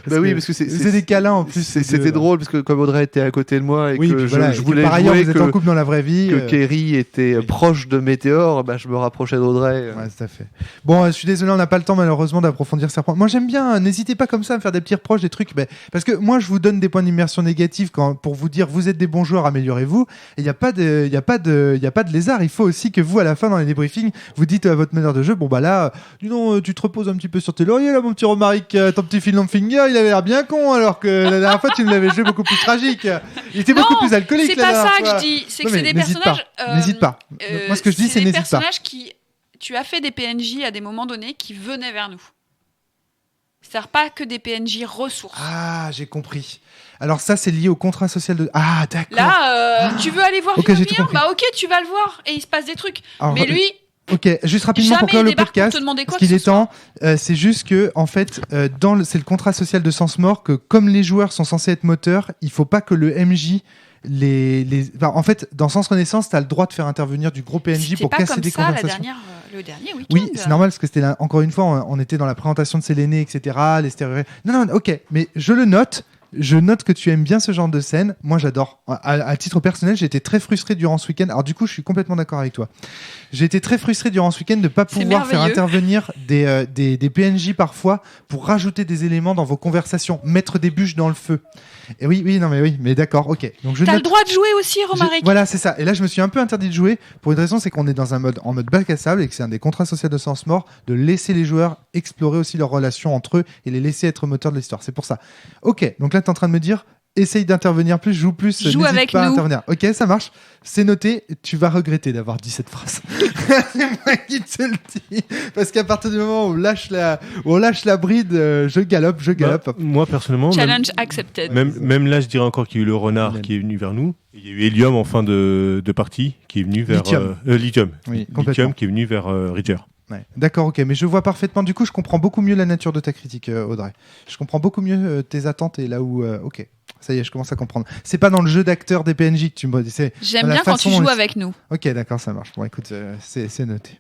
Parce que c'est des câlins en plus. C'était drôle parce que comme Audrey était à côté de moi et que je voulais par ailleurs jouer vous êtes en couple dans la vraie vie. Que Kerry était proche de Météore, je me rapprochais d'Audrey. Ouais, tout à fait. Bon, je suis désolé, on n'a pas le temps malheureusement d'approfondir ces points. Moi j'aime bien, n'hésitez pas comme ça à me faire des petits reproches, des trucs. Parce que moi je vous donne des points d'immersion négatifs pour vous dire vous êtes des bons joueurs, améliorez-vous. Et il n'y a pas de lézard. Il faut aussi que vous, à la fin dans les débriefings, vous dites à votre meneur de jeu, bon bah là, dis donc, tu te reposes un petit peu sur tes lauriers là, mon petit Romaric, ton petit Phil Longfinger, il avait l'air bien con, alors que la dernière fois tu nous l'avais joué beaucoup plus tragique. Il était beaucoup plus alcoolique. C'est pas ça que je dis, c'est que c'est des personnages. N'hésite pas. Moi, ce que je dis, c'est n'hésite pas. C'est des personnages qui. Tu as fait des PNJ à des moments donnés qui venaient vers nous. C'est-à-dire pas que des PNJ ressources. Ah, j'ai compris. Alors ça, c'est lié au contrat social de. Ah, d'accord. Là, tu veux aller voir Philomir, bah ok, tu vas le voir et il se passe des trucs. Alors, mais lui. Ok, juste rapidement pour clore le podcast, parce qu'il est temps, c'est juste que en fait, c'est le contrat social de Sens Mort que comme les joueurs sont censés être moteurs, il faut pas que le MJ en fait, dans Sens Renaissance, tu as le droit de faire intervenir du gros PNJ pour casser des conversations. Le dernier week-end. Oui, c'est normal parce que c'était encore une fois, on était dans la présentation de Séléné, etc. Les stéréotypes. Non, ok, mais je le note. Je note que tu aimes bien ce genre de scène. Moi, j'adore. À titre personnel, j'ai été très frustré durant ce week-end. Alors, du coup, je suis complètement d'accord avec toi. J'ai été très frustré durant ce week-end de ne pas pouvoir faire intervenir des PNJ parfois pour rajouter des éléments dans vos conversations, mettre des bûches dans le feu. Et oui, mais d'accord, ok. Donc, t'as le droit de jouer aussi, Romaric. Voilà, c'est ça. Et là, je me suis un peu interdit de jouer pour une raison, c'est qu'on est en mode bac à sable et que c'est un des contrats sociaux de Sens Mort de laisser les joueurs explorer aussi leurs relations entre eux et les laisser être moteurs de l'histoire. C'est pour ça. Ok, donc là, t'es en train de me dire, essaye d'intervenir plus, joue plus, n'hésite pas à intervenir. Ok, ça marche, c'est noté. Tu vas regretter d'avoir dit cette phrase. C'est moi qui te le dis. Parce qu'à partir du moment où on lâche la bride, je galope. Moi, personnellement, challenge accepted. Même là, je dirais encore qu'il y a eu le renard qui est venu vers nous. Il y a eu Helium en fin de partie qui est venu vers Lithium. Oui, Lithium qui est venu vers Ridger. Ouais. D'accord, ok, mais je vois parfaitement. Du coup, je comprends beaucoup mieux la nature de ta critique, Audrey. Je comprends beaucoup mieux tes attentes et là où. Ok, ça y est, je commence à comprendre. C'est pas dans le jeu d'acteur des PNJ que tu me dis. J'aime bien quand tu joues avec nous. Ok, d'accord, ça marche. Bon, écoute, c'est noté.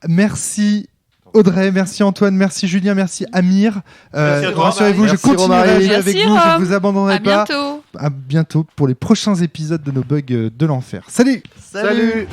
Merci. Audrey, merci Antoine, merci Julien, merci Amir. Rassurez-vous, je continuerai à jouer avec vous, je ne vous abandonnerai pas. Bientôt. À bientôt pour les prochains épisodes de nos bugs de l'enfer. Salut. Salut.